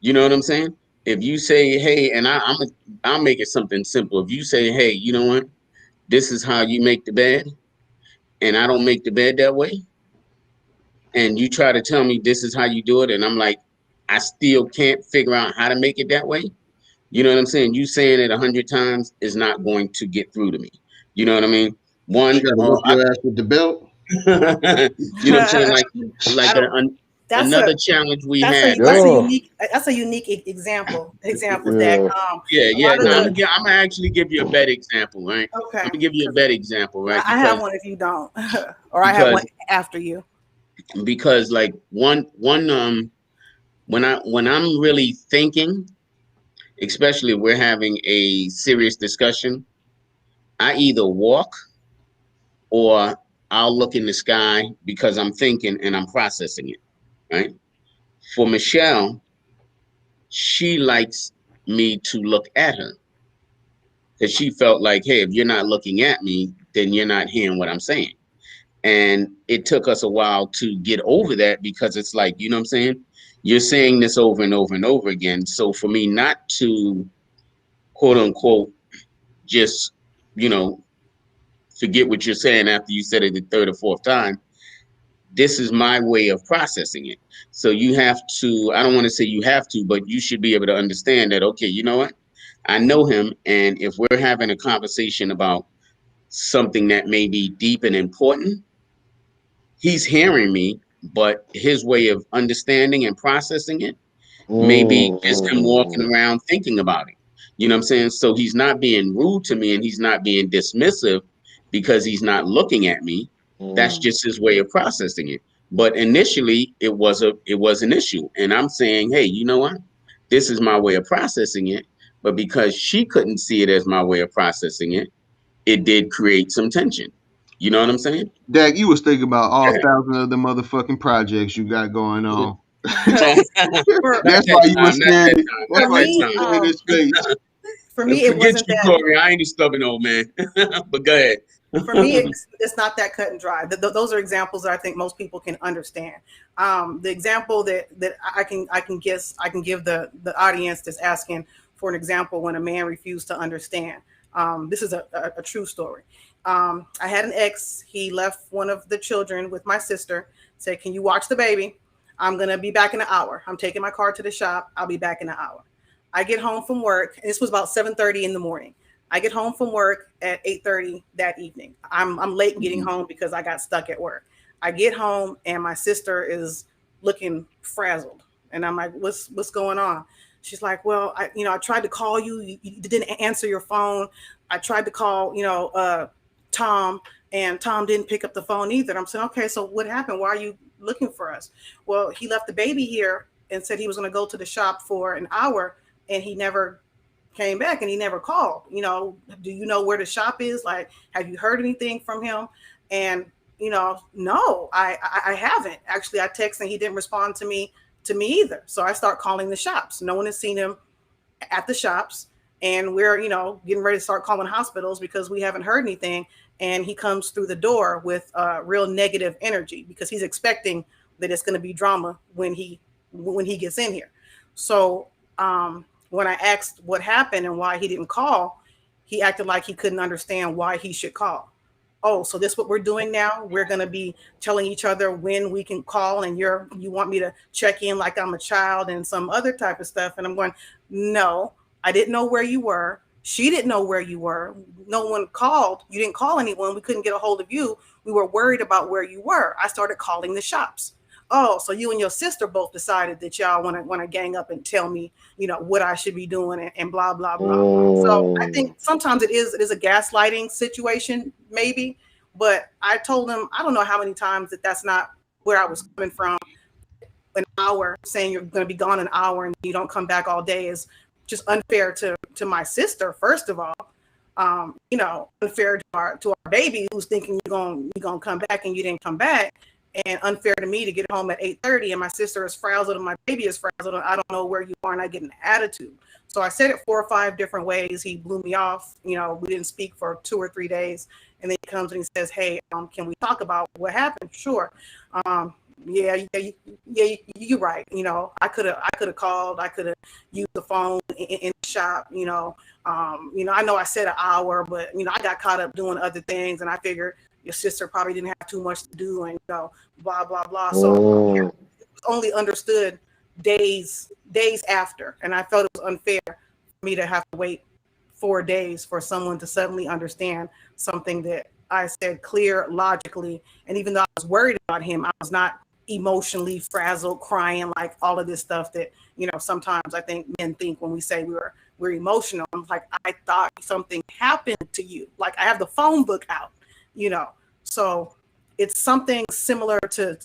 You know what I'm saying? If you say, "Hey," and I'll make it something simple. If you say, "Hey, you know what? This is how you make the bed," and I don't make the bed that way, and you try to tell me this is how you do it, and I'm like, I still can't figure out how to make it that way. You know what I'm saying? You saying it 100 times is not going to get through to me. You know what I mean? She One, got to whoop your ass with the belt. you know what I'm saying? Like I don't. That's a another challenge we that's a had, that's right? a yeah, unique that's a unique example Dak. yeah. A lot Yeah. of No, the I'm gonna actually give you a better example, right? I'm okay, gonna give you a because better example, right? I have one if you don't, or I have one Because after you. like one when I'm really thinking, especially if we're having a serious discussion, I either walk or I'll look in the sky because I'm thinking and I'm processing it, right? For Michelle, she likes me to look at her because she felt like, hey, if you're not looking at me, then you're not hearing what I'm saying. And it took us a while to get over that because it's like, you know what I'm saying? You're saying this over and over and over again. So for me not to quote unquote just, you know, forget what you're saying after you said it the third or fourth time, this is my way of processing it. So you have to, I don't want to say you have to, but you should be able to understand that, okay, you know what? I know him. And if we're having a conversation about something that may be deep and important, he's hearing me, but his way of understanding and processing it maybe Mm, just him walking mm, around thinking about it. You know what I'm saying? So he's not being rude to me and he's not being dismissive because he's not looking at me. That's mm, just his way of processing it. But initially, it was an issue, and I'm saying, hey, you know what? This is my way of processing it. But because she couldn't see it as my way of processing it, it did create some tension. You know what I'm saying? Dak, you was thinking about all thousand of the motherfucking projects you got going on. Not for That's that why you time. was Not scared. that time. That's Not for why that you me, was time. scared in his face. for me, it Forget wasn't you, that. Corey. I ain't a stubborn old man. But go ahead. For me, it's not that cut and dry. Those are examples that I think most people can understand. The example that I can give the audience that's asking for an example when a man refused to understand. This is a true story. I had an ex. He left one of the children with my sister. Said, "Can you watch the baby? I'm gonna be back in an hour. I'm taking my car to the shop. I'll be back in an hour." I get home from work. And this was about 7:30 in the morning. I get home from work at 8:30 that evening. I'm late getting home because I got stuck at work. I get home and my sister is looking frazzled, and I'm like, "What's going on?" She's like, "Well, I tried to call you. You didn't answer your phone. I tried to call Tom, and Tom didn't pick up the phone either." I'm saying, "Okay, so what happened? Why are you looking for us?" "Well, he left the baby here and said he was going to go to the shop for an hour, and he never came back and he never called. Do you know where the shop is? Like, have you heard anything from him?" And no, I haven't. Actually, I texted and he didn't respond to me either. So I start calling the shops. No one has seen him at the shops, and we're getting ready to start calling hospitals because we haven't heard anything. And he comes through the door with real negative energy because he's expecting that it's going to be drama when he gets in here. So when I asked what happened and why he didn't call, he acted like he couldn't understand why he should call. "Oh, so this is what we're doing now? We're going to be telling each other when we can call, and you want me to check in like I'm a child and some other type of stuff?" And I'm going, "No, I didn't know where you were. She didn't know where you were. No one called. You didn't call anyone. We couldn't get a hold of you. We were worried about where you were." I started calling the shops. "Oh, so you and your sister both decided that y'all want to gang up and tell me, what I should be doing, and blah blah blah." So I think sometimes it is a gaslighting situation, maybe. But I told him, I don't know how many times that's not where I was coming from. An hour, saying you're going to be gone an hour and you don't come back all day, is just unfair to my sister, first of all. Unfair to our baby, who's thinking you're gonna come back and you didn't come back, and unfair to me to get home at 8:30 and my sister is frazzled and my baby is frazzled and I don't know where you are, and I get an attitude. So I said it 4 or 5 different ways. He blew me off. We didn't speak for 2 or 3 days, and then he comes and he says, "Hey, can we talk about what happened?" "Sure." Yeah, yeah, you're right. I could have called. I could have used the phone in the shop. I know I said an hour, but I got caught up doing other things, and I figured your sister probably didn't have too much to do, and blah blah blah. So it was only understood days after, and I felt it was unfair for me to have to wait 4 days for someone to suddenly understand something that I said clear logically. And even though I was worried about him, I was not emotionally frazzled, crying, like all of this stuff that sometimes I think men think when we say we're emotional. I'm like, I thought something happened to you. Like, I have the phone book out, you know. So it's something similar to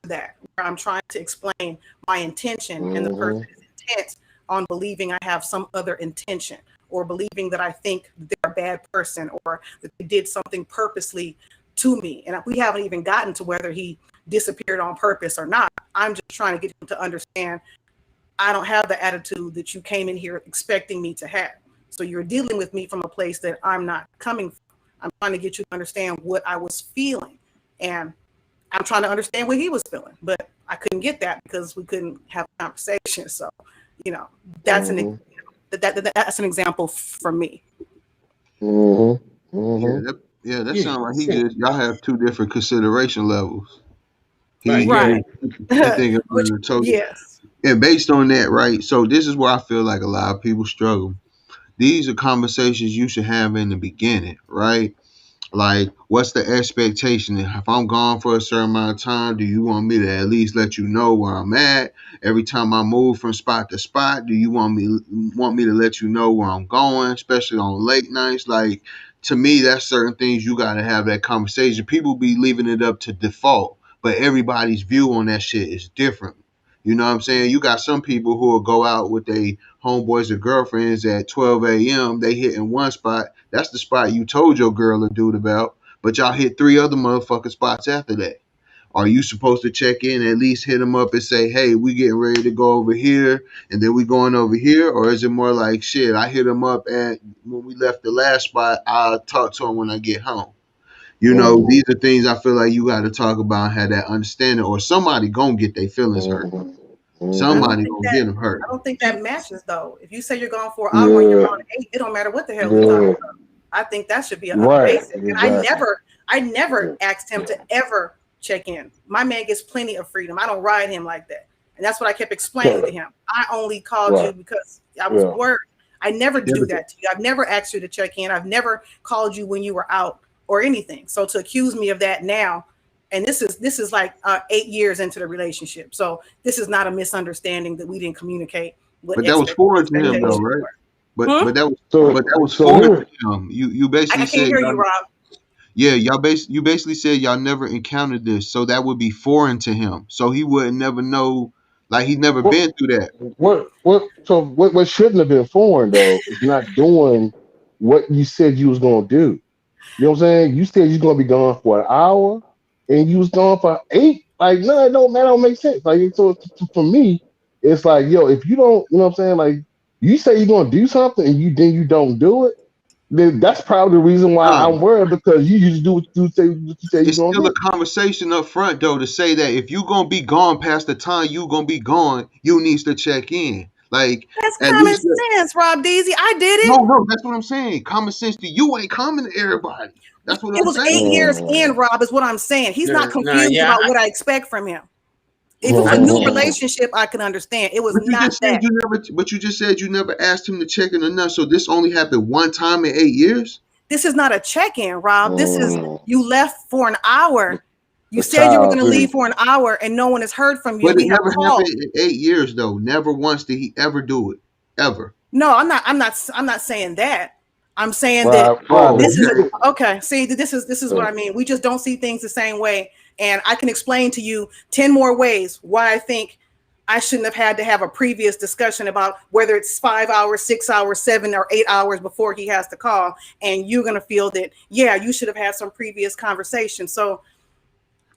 that, where I'm trying to explain my intention, and the person is intent on believing I have some other intention, or believing that I think they're a bad person, or that they did something purposely to me. And we haven't even gotten to whether he disappeared on purpose or not. I'm just trying to get him to understand I don't have the attitude that you came in here expecting me to have. So you're dealing with me from a place that I'm not coming from. I'm trying to get you to understand what I was feeling. And I'm trying to understand what he was feeling. But I couldn't get that because we couldn't have a conversation. So, that's that's an example for me. That sounds like y'all have two different consideration levels. He Right. Right. he thinking Which, about it totally. yes. And based on that, right? So this is where I feel like a lot of people struggle. These are conversations you should have in the beginning, right? Like, what's the expectation? If I'm gone for a certain amount of time, do you want me to at least let you know where I'm at? Every time I move from spot to spot, do you want me to let you know where I'm going, especially on late nights? Like, to me, that's certain things you got to have that conversation. People be leaving it up to default, but everybody's view on that shit is different. You know what I'm saying? You got some people who will go out with their homeboys or girlfriends at 12 a.m. They hit in one spot. That's the spot you told your girl or dude about, but y'all hit 3 other motherfucking spots after that. Are you supposed to check in, at least hit them up and say, hey, we getting ready to go over here and then we going over here? Or is it more like, shit, I hit them up at when we left the last spot, I'll talk to them when I get home? You know, these are things I feel like you got to talk about and have that understanding, or somebody gonna get their feelings hurt. I don't Somebody think gonna that get them hurt. I don't think that matches though. If you say you're going for an hour and you're Yeah, going to 8, it don't matter what the hell we talking yeah, about. I think that should be a right, basic. And exactly. I never asked him to ever check in. My man gets plenty of freedom. I don't ride him like that. And that's what I kept explaining to him. I only called you Right, because I was yeah. worried. I never Yeah, do that to you. I've never asked you to check in. I've never called you when you were out or anything. So to accuse me of that now, and this is like 8 years into the relationship. So this is not a misunderstanding that we didn't communicate what but that was foreign to him though, expectations right? were. But Hmm? but that was So, but that was so foreign here, to him. You basically I can't said hear you, y'all, Rob. yeah, you basically said y'all never encountered this, so that would be foreign to him. So he would never know, like he'd never what, been through that. what shouldn't have been foreign though is not doing what you said you was gonna do. You know what I'm saying? You said you're gonna be gone for an hour, and you was gone for 8. Like, no, that don't make sense. Like, so for me, it's like, yo, if you don't, you know what I'm saying? Like, you say you're gonna do something, and you don't do it, then that's probably the reason why Nah, I'm worried because you just do what you say you're it's gonna still a do. conversation up front though to say that if you gonna be gone past the time you gonna be gone, you needs to check in. Like That's at common least sense, Rob Deasy. I did no, it. no, that's what I'm saying. Common sense to you ain't common to everybody. That's what It I'm was 8 years saying. in, Mm, Rob, is what I'm saying. He's not Nah, confused yeah, about what I expect from him. If it was I a new yeah. relationship, I can understand. It was But you not just said that. you never. But you just said you never asked him to check in enough. So this only happened one time in 8 years. This is not a check-in, Rob. This is mm. you left for an hour. You The said you were going child to leave thing. for an hour and no one has heard from you But and it we have never happened called. in 8 years though. Never once did he ever do it. Ever. No, I'm not saying that. I'm saying that Rob, Oh, if this you is okay. say, okay. See, this is what I mean. We just don't see things the same way. And I can explain to you 10 more ways why I think I shouldn't have had to have a previous discussion about whether it's 5 hours, 6 hours, 7 or 8 hours before he has to call. And you're gonna feel that, yeah, you should have had some previous conversation. So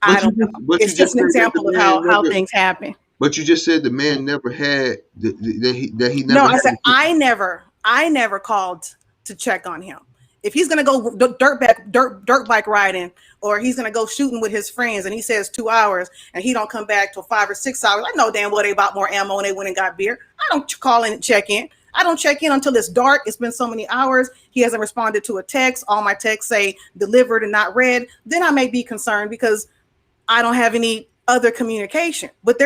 I don't know. But you It's just just an said that the example of man how never. things happen. But you just said the man never had that he No, never I had. said I never called to check on him. If he's gonna go dirt bike riding, or he's gonna go shooting with his friends, and he says 2 hours, and he don't come back till 5 or 6 hours, I know damn well they bought more ammo and they went and got beer. I don't call in and check in. I don't check in until it's dark. It's been so many hours. He hasn't responded to a text. All my texts say delivered and not read. Then I may be concerned because I don't have any other communication. But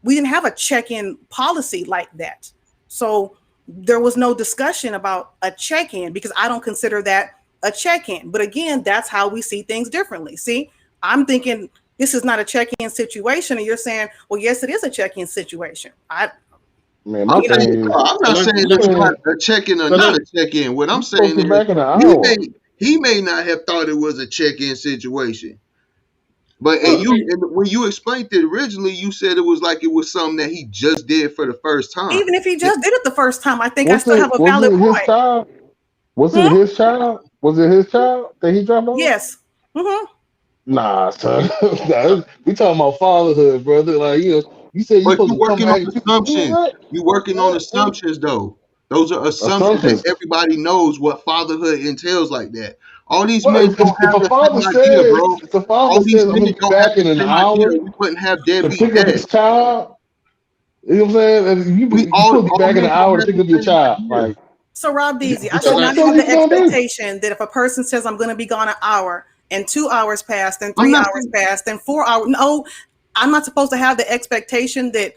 we didn't have a check-in policy like that. So there was no discussion about a check-in because I don't consider that a check-in. But again, that's how we see things differently. See, I'm thinking this is not a check-in situation, and you're saying, well, yes, it is a check-in situation. man, I'm my You know, thing saying is, no, I'm not saying my Look, it's thing is, not a check-in or but not look, a check-in. What I'm you supposed saying to be is back in an he hour. may not have thought it was a check-in situation. But and look. when you explained it originally, you said it was like it was something that he just did for the first time. even if he just did it the first time, I think I Was still have it a was valid it his point. child? Was it Hmm? his child? Was it his child that he dropped off? Yes. Hmm. Nah, son. Nah, we talking about fatherhood, brother. Like, you said you But supposed you to come working on back. assumptions. You working on assumptions though. Those are assumptions that Assumptions. everybody knows what fatherhood entails like that. All these Well, men don't if have a the father same idea, says, bro. if a father All these says, I'm men gonna be don't have back the in an same idea. hour We wouldn't have to deadbeat pick up dads. his child, you know what I'm saying? And We you supposed to be all back in men an don't hour to have pick the up your same child. idea. Like, So Rob Deasy, I So should not like, so have what the you gonna do? expectation that if a person says I'm going to be gone an hour and 2 hours passed and I'm three not hours saying passed and 4 hours, no, I'm not supposed to have the expectation that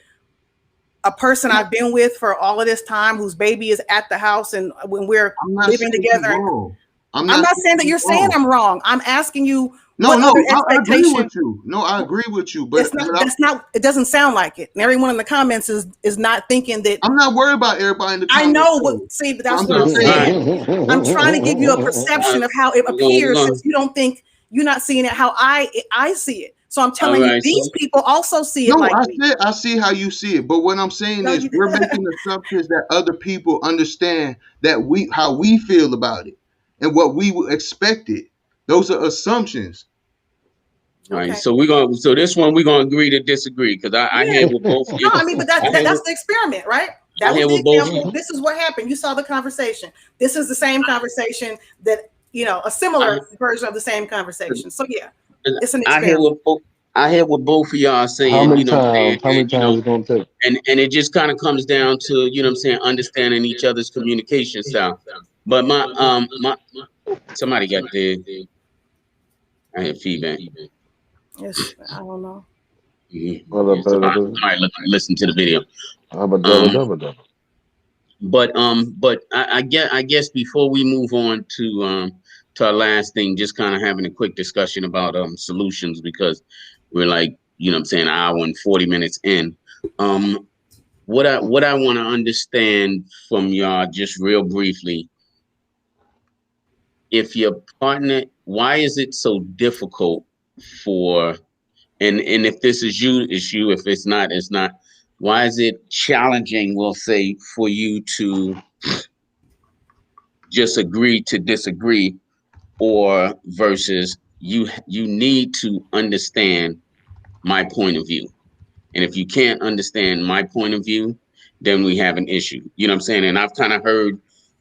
a person I've been with for all of this time, whose baby is at the house and when we're I'm not living saying you together. wrong. I'm I'm not not saying saying that you you're saying wrong. I'm wrong. I'm asking you No, what no, other I agree expectation. with you. No, I agree with you. It's But not. but That's not. It doesn't sound like it. And everyone in the comments is not thinking that. I'm not worried about everybody in the I comments know what. though. See, but But that's I'm what I'm just all saying. right, saying I'm trying to give you a all right. perception of how it We're appears, gonna since you don't think you're not seeing it how I see it. So I'm All telling you, right. So these people also see it No, like me. I see how you see it, but what I'm saying No, is you. we're making assumptions that other people understand that we how we feel about it and what we would expect it. Those are assumptions. all right. Okay. So so this one we're gonna agree to disagree because I Yeah. hear what both of No, you. I mean, but I hear that's what the experiment, right? I That was hear the what both. example. This is what happened. You saw the conversation. This is the same conversation that, a I, similar version of the same conversation. So yeah, it's an I hear experiment. what both. I hear what both of y'all are How saying. many You know what I'm saying, times? How and many times it's gonna take? and it just kind of comes down to what I'm saying, understanding each other's communication style. But my somebody got the I had feedback. It's, I don't know. Somebody listen to the video. Double Um, double double. but I guess before we move on to our last thing, just kind of having a quick discussion about solutions because we're like what I'm saying, an hour and 40 minutes in. Um, what I want to understand from y'all just real briefly, if your partner, why is it so difficult for and if this is you, it's you. If it's not, it's not. Why is it challenging, we'll say, for you to just agree to disagree, or versus you need to understand my point of view. And if you can't understand my point of view, then we have an issue. You know what I'm saying? And I've kind of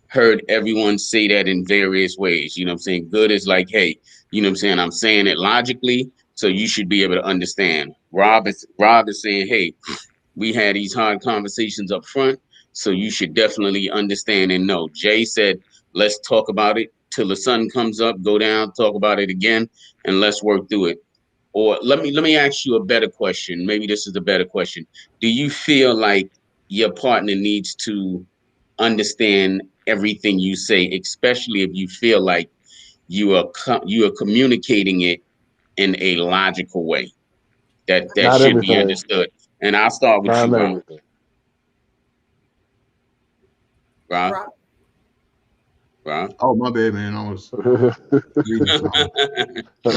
heard everyone say that in various ways. You know what I'm saying? Good is like, hey, you know what I'm saying? I'm saying it logically, so you should be able to understand. Rob is saying, hey, we had these hard conversations up front, so you should definitely understand and know. Jay said, let's talk about it till the sun comes up, go down, talk about it again, and let's work through it. Or let me ask you a better question. Maybe this is a better question. Do you feel like your partner needs to understand everything you say, especially if you feel like you are communicating it in a logical way that Not should be everything. understood? And I'll start with Not you, Rob. everything. Rob, Rob, Rob. Oh, my bad, man. I was reading something. So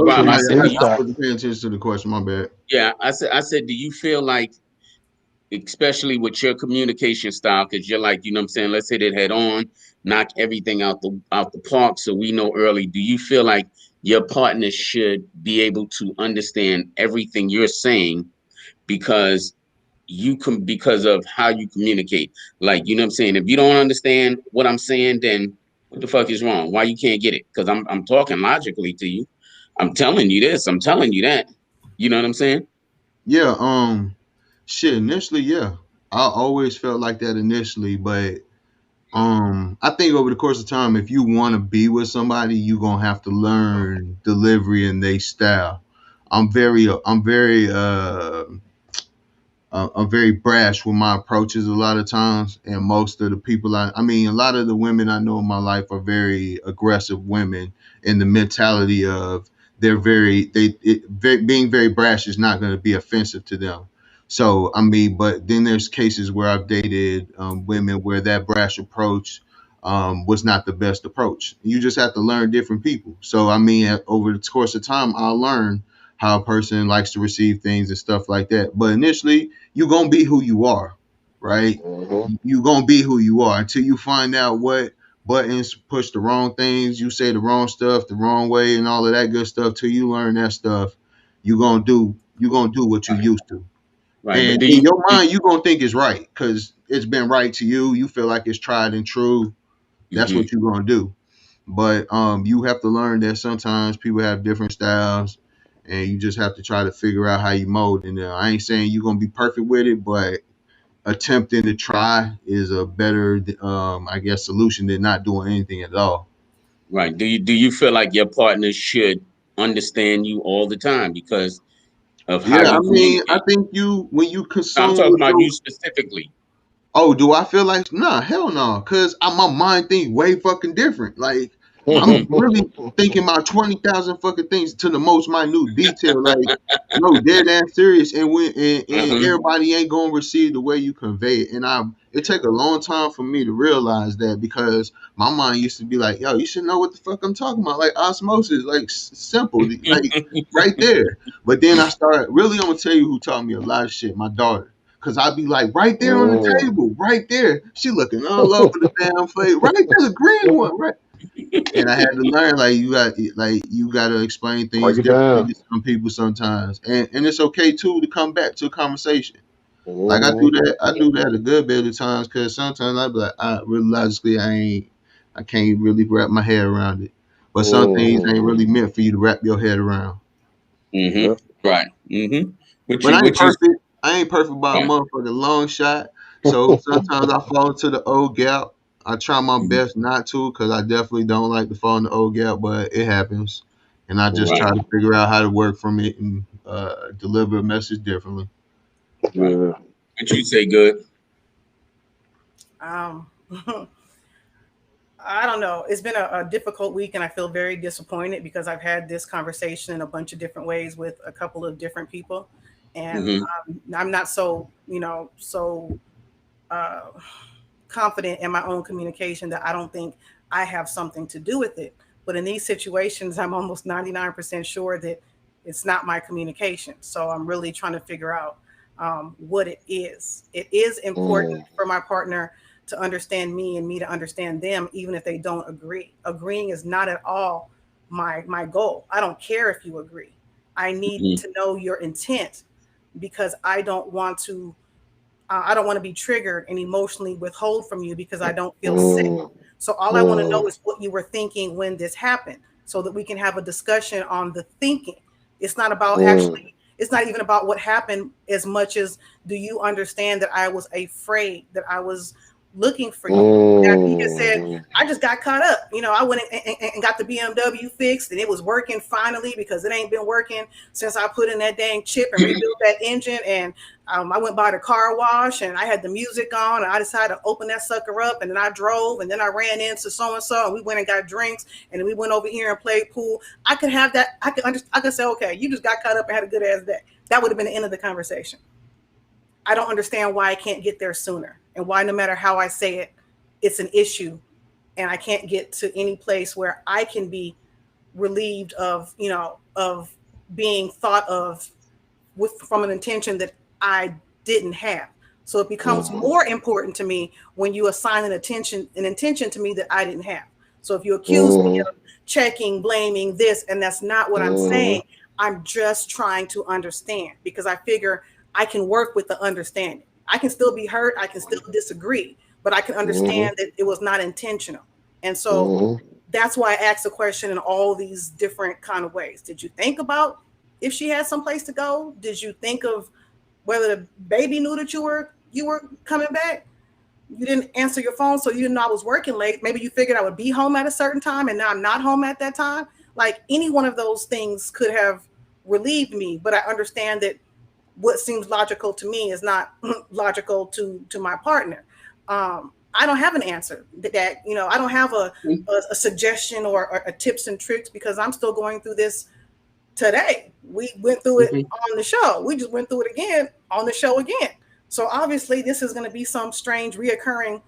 Go ahead, Rob, I Maya. said, He I shot. wasn't paying attention to the question. My bad. yeah, I said, do you feel like, especially with your communication style, because you're like, what I'm saying, let's hit it head on, knock everything out the park, so we know early. Do you feel like your partner should be able to understand everything you're saying because because of how you communicate? Like, what I'm saying, if you don't understand what I'm saying, then what the fuck is wrong? Why you can't get it? Because I'm talking logically to you. I'm telling you this. I'm telling you that. You know what I'm saying? Yeah. Shit. Initially, yeah, I always felt like that initially, but I think over the course of time, if you want to be with somebody, you gonna have to learn delivery and they style. I'm very brash with my approaches a lot of times, and most of the people I mean, a lot of the women I know in my life are very aggressive women in the mentality of being very brash is not going to be offensive to them. So I mean, but then there's cases where I've dated women where that brash approach was not the best approach. You just have to learn different people. So I mean, over the course of time, I'll learn how a person likes to receive things and stuff like that. But initially, you're gonna be who you are, right? Mhm. You're gonna be who you are until you find out what buttons push the wrong things, you say the wrong stuff the wrong way, and all of that good stuff. Till you learn that stuff, you're gonna do what you used to. Right. But And do in you? your mind, you're gonna think it's right because it's been right to you. You feel like it's tried and true. That's Mhm. what you're gonna do. But you have to learn that sometimes people have different styles, and you just have to try to figure out how you mold. And I ain't saying you're gonna be perfect with it, but attempting to try is a better, I guess, solution than not doing anything at all. Right. Do you feel like your partner should understand you all the time because of how Yeah, I you mean, I communicate? think when you Now, I'm consume talking with about your you specifically. oh, do I feel like nah, hell no, cause my mind think way fucking different. Like I'm really thinking about 20,000 fucking things to the most minute detail, like no, dead ass serious. And and Uh-huh. everybody ain't gonna receive the way you convey it. And it take a long time for me to realize that because my mind used to be like, yo, you should know what the fuck I'm talking about, like osmosis, like simple, like right there. But then I started really. I'm gonna tell you who taught me a lot of shit. My daughter. Cause I'd be like, right there on the Mm. table, right there. She looking all over the damn place. Right there, the green one, right. And I had to learn like you got to explain Break things it differently down. to some people sometimes, and it's okay too to come back to a conversation. Like Mm-hmm. I do that a good bit of times because sometimes I be like, I really logically I can't really wrap my head around it, but some things ain't Mm-hmm. really meant for you to wrap your head around. Mm-hmm. Yep. Right. Mm-hmm. But I ain't What you perfect. I ain't perfect by a right. motherfucking long shot. So sometimes I fall into the old gap. I try my Mhm. best not to because I definitely don't like to fall in the old gap, but it happens. And I just Right. try Mm-hmm. to figure out how to work from it and deliver a message differently. Right. Yeah. What you say, good? Um, I don't know. It's been a difficult week, and I feel very disappointed because I've had this conversation in a bunch of different ways with a couple of different people, and Mm-hmm. I'm not so uh, confident in my own communication that I don't think I have something to do with it. But in these situations, I'm almost 99% sure that it's not my communication. So I'm really trying to figure out what it is. It is important Mm. for my partner to understand me and me to understand them, even if they don't agree. Agreeing is not at all my goal. I don't care if you agree. I need Mm-hmm. to know your intent because I don't want to be triggered and emotionally withhold from you because I don't feel safe. Mm. So all I want to know Mm. is what you were thinking when this happened so that we can have a discussion on the thinking. It's not about Mm. actually, it's not even about what happened as much as do you understand that I was afraid, that I was looking for you. Now, if you just said, Mm. I just got caught up. I went and got the BMW fixed and it was working finally because it ain't been working since I put in that dang chip and rebuilt that engine. And I went by the car wash and I had the music on and I decided to open that sucker up and then I drove and then I ran into so and so and we went and got drinks and then we went over here and played pool. I could have that. I could say, okay, you just got caught up and had a good ass day. That would have been the end of the conversation. I don't understand why I can't get there sooner and why no matter how I say it, it's an issue and I can't get to any place where I can be relieved of being thought of with from an intention that I didn't have. So it becomes Mm. more important to me when you assign an intention to me that I didn't have. So if you accuse me Mm. of checking, blaming this, and that's not what I'm Mm. saying, I'm just trying to understand because I figure I can work with the understanding. I can still be hurt, I can still disagree, but I can Mm. understand that it was not intentional. And so Mm. that's why I asked the question in all these different kind of ways. Did you think about if she had someplace to go? Did you think of whether the baby knew that you were coming back? You didn't answer your phone, so you didn't know I was working late. Maybe you figured I would be home at a certain time and now I'm not home at that time. Like any one of those things could have relieved me, but I understand that what seems logical to me is not logical to my partner. I don't have an answer that I don't have a suggestion or a tips and tricks because I'm still going through this today. We went through it Mm-hmm. on the show. We just went through it again on the show again. So obviously, this is going to be some strange reoccurring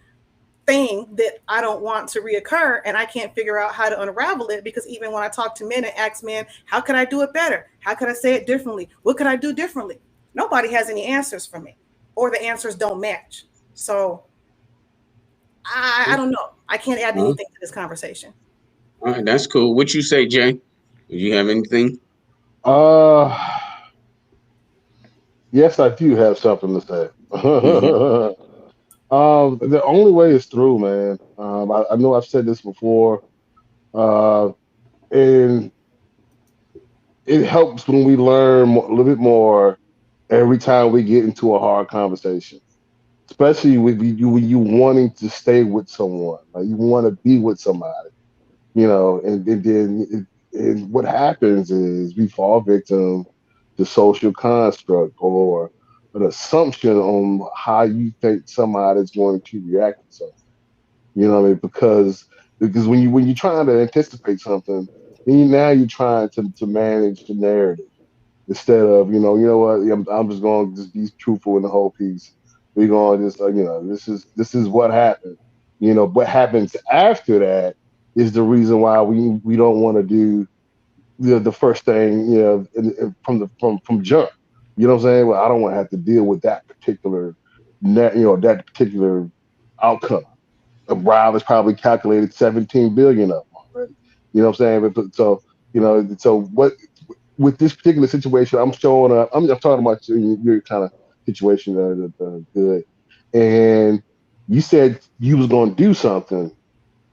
thing that I don't want to reoccur, and I can't figure out how to unravel it because even when I talk to men and ask men, how can I do it better? How can I say it differently? What could I do differently? Nobody has any answers for me, or the answers don't match. So I don't know. I can't add All anything to this conversation. right, that's cool. What you say, Jay? Do you have anything? Uh, yes, I do have something to say. Mm-hmm. The only way is through, man. I know I've said this before, uh, and it helps when we learn a little bit more every time we get into a hard conversation, especially with when you wanting to stay with someone, like you want to be with somebody, and then and what happens is we fall victim to social construct or an assumption on how you think somebody's going to react to something. You know what I mean? Because Because when you're trying to anticipate something, then now you're trying to manage the narrative instead of you know what, I'm just going to just be truthful in the whole piece. We're going to just this is what happened. What happens after that is the reason why we don't want to do the first thing, from jump. You know what I'm saying? Well, I don't want to have to deal with that particular that particular outcome. Rob has probably calculated 17 billion of them already. You know what I'm saying? So so what with this particular situation, I'm showing up. I'm talking about your kind of situation, good. And you said you was going to do something,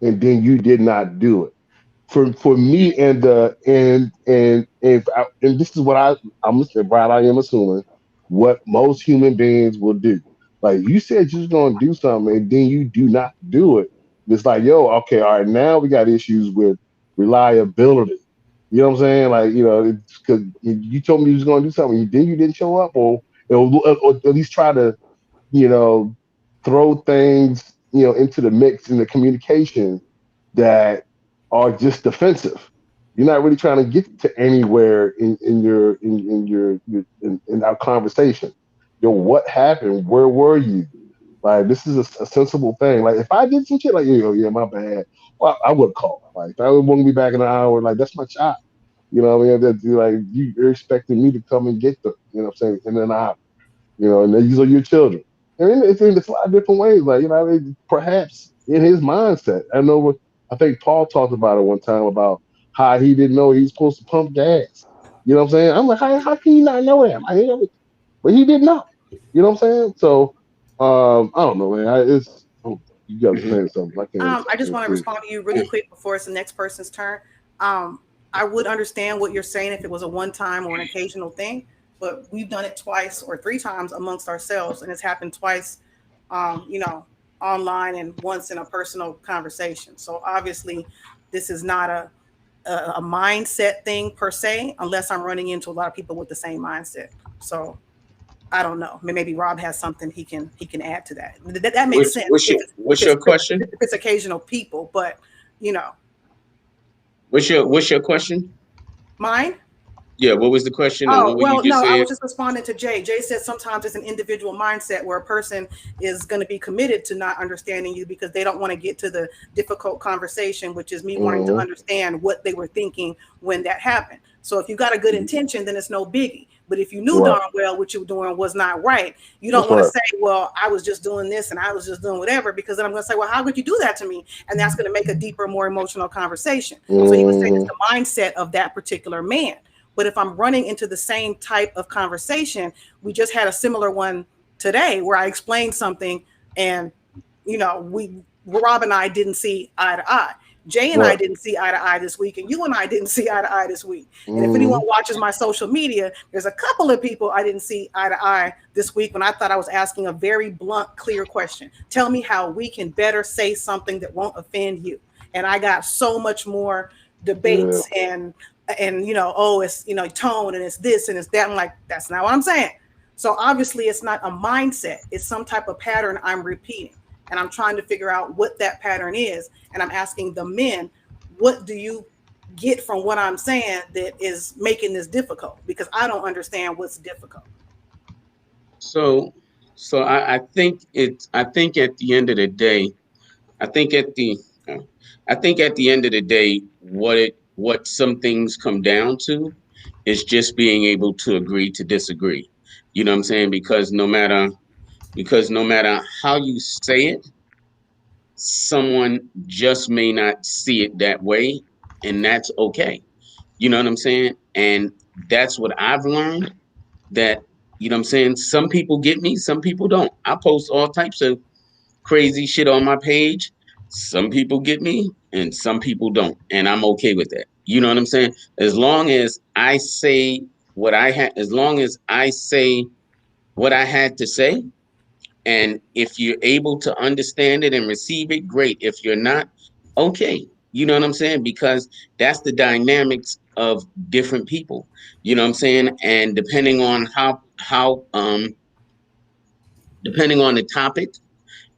and then you did not do it. For me, and this is what I'm right. I am assuming what most human beings will do. Like you said, you're going to do something, and then you do not do it. It's like, yo, okay, all right, now we got issues with reliability. You know what I'm saying? Like, because you told me you was going to do something, you didn't show up, or at least try to, you know, throw things, into the mix in the communication that are just defensive. You're not really trying to get to anywhere in our conversation. Yo, what happened? Where were you? Like, this is a sensible thing. Like, if I did some shit, like, yeah, my bad. Well, I would call. Like, if I would want to be back in an hour, like, that's my child. You know what I mean? Like, you're expecting me to come and get them. You know what I'm saying? In an hour. And these are your children. I mean, it's a lot of different ways. Like, perhaps in his mindset. I think Paul talked about it one time about how he didn't know he was supposed to pump gas. You know what I'm saying? I'm like, how can you not know that? But he didn't know. You know what I'm saying? So, I don't know, man. You got to say something. I can't I talk just real want to quick. respond to you really quick before it's the next person's turn. Um, I would understand what you're saying if it was a one time or an occasional thing, but we've done it twice or three times amongst ourselves, and it's happened twice, you know, online and once in a personal conversation. So obviously, this is not a mindset thing per se, unless I'm running into a lot of people with the same mindset. So I don't know. Maybe Rob has something he can add to that. That makes What's sense what's if your it's what's your question? if it's occasional people, but you know, What's your question? mine. Yeah, what was the question and Oh, what were you well, just no, I said? was just responding to Jay. Jay said sometimes it's an individual mindset where a person is going to be committed to not understanding you because they don't want to get to the difficult conversation, which is me wanting to Mm-hmm. understand what they were thinking when that happened. So if you got a good intention, then it's no biggie. But if you knew Right. darn well what you were doing was not right, you don't That's want to right. say, well, I was just doing this and I was just doing whatever, because then I'm going to say, well, how could you do that to me? And that's going to make a deeper, more emotional conversation. So you would say it's Mm-hmm. the mindset of that particular man. But if I'm running into the same type of conversation, we just had a similar one today where I explained something and, we, Rob and I didn't see eye to eye. Jay and I Right. didn't see eye to eye this week, and you and I didn't see eye to eye this week. And if anyone Mm-hmm. watches my social media, there's a couple of people I didn't see eye to eye this week when I thought I was asking a very blunt, clear question. Tell me how we can better say something that won't offend you. And I got so much more Yeah. debates and oh, it's tone and it's this and it's that. I'm like, that's not what I'm saying. So obviously it's not a mindset, it's some type of pattern I'm repeating, and I'm trying to figure out what that pattern is. And I'm asking the men, what do you get from what I'm saying that is making this difficult? Because I don't understand what's difficult. So I think at the end of the day, I think at the uh, I think at the end of the day, what some things come down to is just being able to agree to disagree. You know what I'm saying? Because no matter how you say it, someone just may not see it that way, and that's okay. You know what I'm saying? And that's what I've learned, that I'm saying, some people get me, some people don't. I post all types of crazy shit on my page. Some people get me and some people don't. And I'm okay with that. You know what I'm saying? As long as I say what I had to say, and if you're able to understand it and receive it, great. If you're not, okay. You know what I'm saying? Because that's the dynamics of different people. You know what I'm saying? And depending on the topic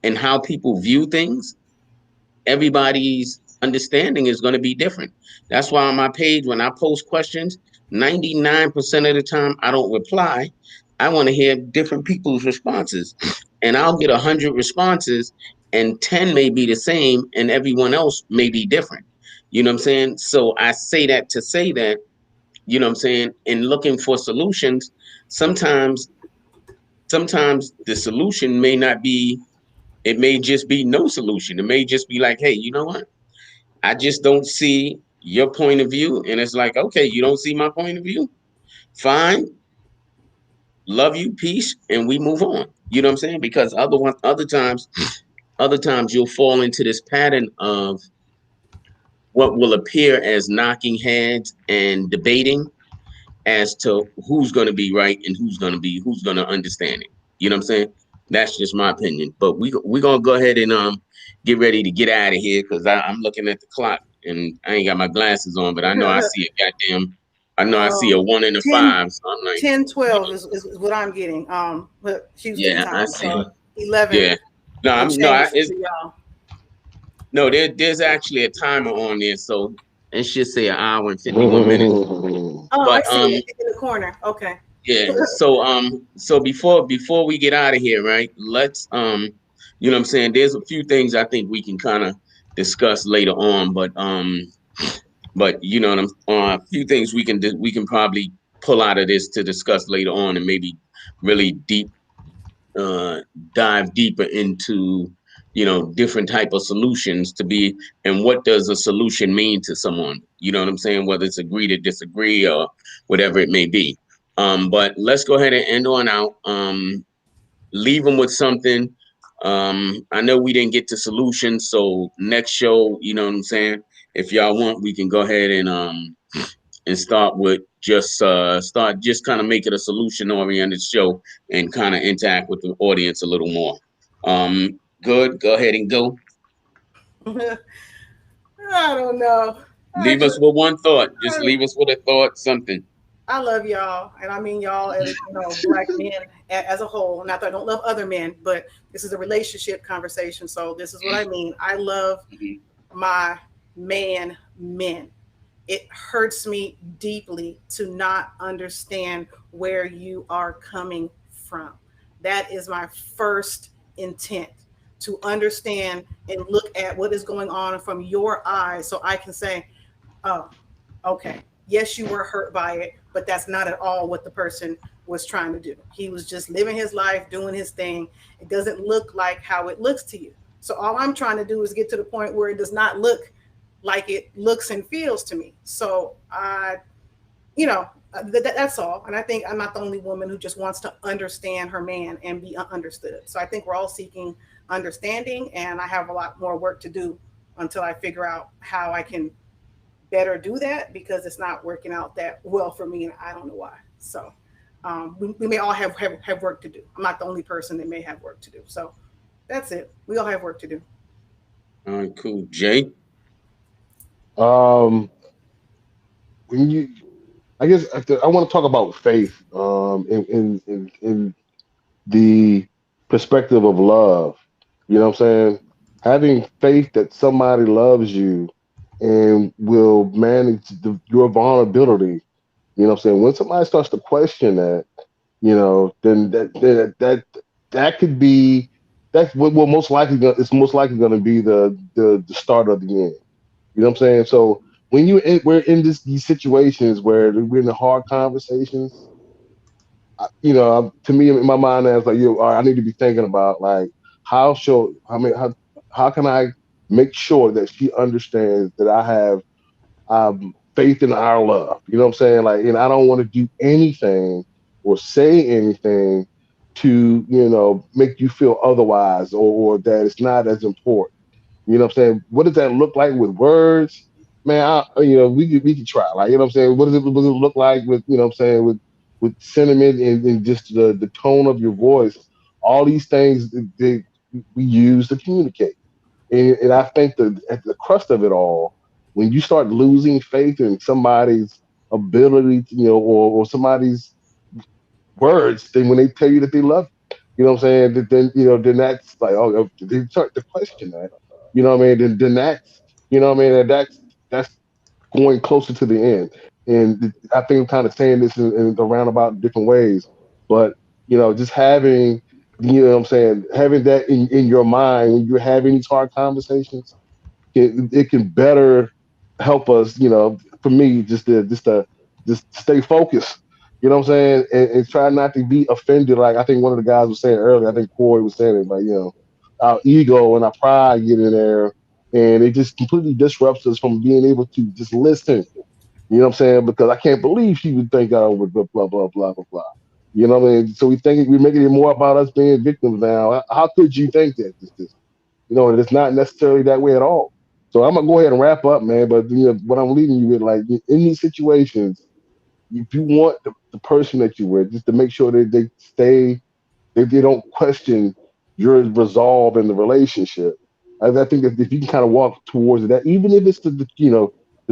and how people view things, everybody's understanding is going to be different. That's why on my page, when I post questions, 99% of the time I don't reply. I want to hear different people's responses. And I'll get 100 responses, and 10 may be the same, and everyone else may be different. You know what I'm saying? So I say that to say that, you know what I'm saying, in looking for solutions, sometimes sometimes the solution may not be, it may just be no solution. It may just be like, hey, you know what? I just don't see your point of view. And it's like, okay, you don't see my point of view? Fine. Love you, peace, and we move on. You know what I'm saying? Because other times you'll fall into this pattern of what will appear as knocking heads and debating as to who's going to be right and who's going to understand it. You know what I'm saying? That's just my opinion. But we gonna go ahead and get ready to get out of here because I'm looking at the clock and I ain't got my glasses on, but I know I see a goddamn. I know I see a um, 1 and a 10, 5. So I'm like, 10, you 12 know, is what I'm getting. But Houston yeah, I time. see. So 11 Yeah, no, and I'm no, change it's for y'all. no. There's actually a timer on there, so it should say an hour and 51 minutes. Oh, I But see it in the corner. Okay. yeah. So before we get out of here, right? Let's you know what I'm saying, there's a few things I think we can kind of discuss later on, but you know what I'm a few things we can probably pull out of this to discuss later on and maybe really uh dive deeper into, you know, different type of solutions to be, and what does a solution mean to someone, you know what I'm saying, whether it's agree to disagree or whatever it may be. But let's go ahead and end on out. Leave them with something. I know we didn't get to solutions, so next show, you know what I'm saying, if y'all want, we can go ahead and start with start just kind of make it a solution oriented show and kind of interact with the audience a little more. Good. Go ahead and go. I don't know. I Leave us just, with one thought. Just I, leave us with a thought, something. I love y'all, and I mean y'all as black men as a whole. Not that I don't love other men, but this is a relationship conversation. So this is what I mean. I love Mhm. my men. It hurts me deeply to not understand where you are coming from. That is my first intent, to understand and look at what is going on from your eyes so I can say, oh, okay, yes, you were hurt by it, but that's not at all what the person was trying to do. He was just living his life, doing his thing. It doesn't look like how it looks to you. So all I'm trying to do is get to the point where it does not look like it looks and feels to me. So you know, that's all. And I think I'm not the only woman who just wants to understand her man and be understood. So I think we're all seeking understanding, and I have a lot more work to do until I figure out how I can better do that, because it's not working out that well for me, and I don't know why. So we may all have work to do. I'm not the only person that may have work to do. So that's it. We all have work to do. All right, cool. Jay. um, when you, I guess I want to talk about faith, in the perspective of love. You know what I'm saying? Having faith that somebody loves you and will manage your vulnerability. You know what I'm saying? When somebody starts to question that, then that could be, that's what will most likely it's most likely going to be the start of the end. You know what I'm saying? So when we're in these situations where we're in the hard conversations, to me in my mind, I was like, all right, I need to be thinking about, like, how can I make sure that she understands that I have faith in our love. You know what I'm saying? Like, and I don't want to do anything or say anything to, make you feel otherwise, or that it's not as important. You know what I'm saying? What does that look like with words? Man, we could try. Like, you know what I'm saying? What does it look like with, what I'm saying, with sentiment and just the tone of your voice? All these things we use to communicate. And I think that at the crust of it all, when you start losing faith in somebody's ability, or somebody's words, then when they tell you that they love you know what I'm saying, then that's like, oh, they start to question that. You know what I mean? Then that's You know what I mean? And that's going closer to the end. And I think I'm kind of saying this in a roundabout different ways, but just having, what I'm saying, having that in your mind when you're having these hard conversations, it can better help us. For me, just stay focused. You know what I'm saying, and try not to be offended. Like I think one of the guys was saying earlier. I think Corey was saying it, but our ego and our pride get in there, and it just completely disrupts us from being able to just listen. You know what I'm saying? Because I can't believe she would think I would blah blah blah blah blah blah. You know what I mean? So we're making it more about us being victims now. How could you think that this? And it's not necessarily that way at all. So I'm gonna go ahead and wrap up, man. But what I'm leaving you with, like in these situations, if you want the person that you with, just to make sure that they don't question your resolve in the relationship. I think that if you can kind of walk towards that, even if it's the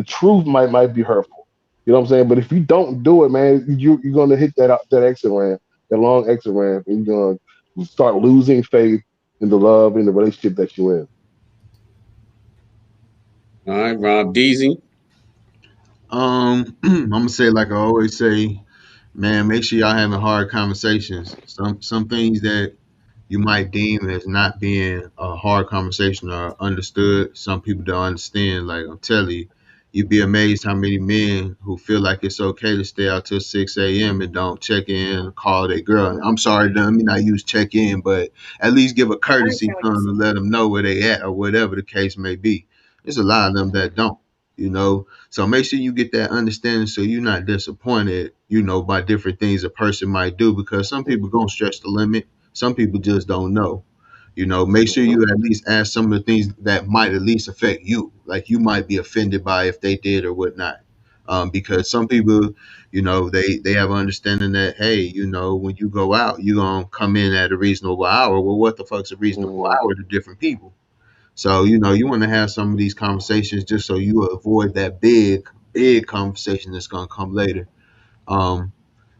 truth might be hurtful. You know what I'm saying? But if you don't do it, man, you're gonna hit that exit ramp, that long exit ramp, and you're gonna start losing faith in the love in the relationship that you're in. All right, Rob Deasy. I'm gonna say like I always say, man, make sure y'all having hard conversations. Some things that you might deem as not being a hard conversation or understood. Some people don't understand. Like I'm telling you, you'd be amazed how many men who feel like it's okay to stay out till 6 a.m. and don't check in, call their girl. I'm sorry, let me not use check in, but at least give a I courtesy understand what you're to saying. let them know where they at or whatever the case may be. There's a lot of them that don't. So make sure you get that understanding so you're not disappointed, by different things a person might do because some people gonna stretch the limit. Some people just don't know. Make sure Mhm. you at least ask some of the things that might at least affect you, like you might be offended by if they did or whatnot. Because some people, they have understanding that hey, when you go out, you're gonna come in at a reasonable hour. Well, what the fuck's a reasonable Mhm. hour to different people? So, you want to have some of these conversations just so you avoid that big conversation that's going to come later. Um,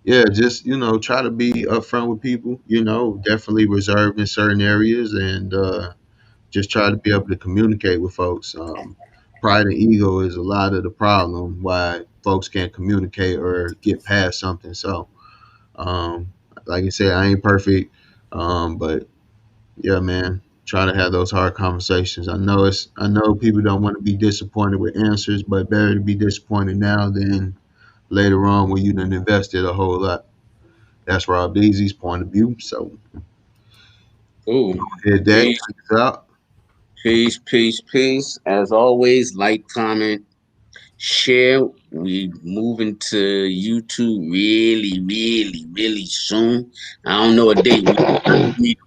yeah, just, try to be upfront with people, definitely reserved in certain areas and just try to be able to communicate with folks. Pride and ego is a lot of the problem why folks can't communicate or get past something. So, um, like I said, I ain't perfect, but yeah, man. Try to have those hard conversations. I know people don't want to be disappointed with answers, but better to be disappointed now than later on when you done invested a whole lot. That's Rob Deasy's point of view. So Cool. hit that, Peace, take us out. peace, peace, peace. As always, like, comment, share. We moving to YouTube really, really, really soon. I don't know a date.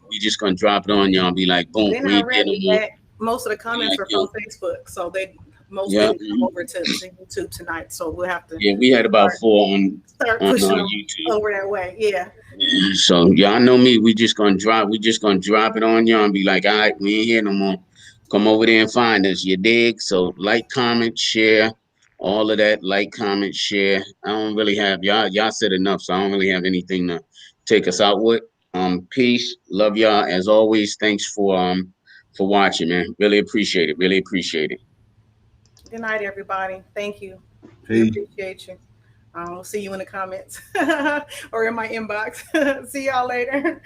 We just gonna drop it on y'all and be like, boom, They're we not ain't there no ready more. yet. Most of the Be comments like, were yo, from Facebook, so they most yeah, didn't come over to YouTube tonight. So we'll have to yeah. We had about start four on start on pushing them YouTube. over that way. Yeah. So y'all know me. We just gonna drop it on y'all and be like, all right, we ain't here no more. Come over there and find us. You dig? So like, comment, share, all of that. Like, comment, share. I don't really have y'all. Y'all said enough, so I don't really have anything to take us out with. Peace. Love y'all as always. Thanks for watching, man. Really appreciate it. Really appreciate it. Good night, everybody. Thank you. We Peace. appreciate you. We'll see you in the comments or in my inbox. See y'all later.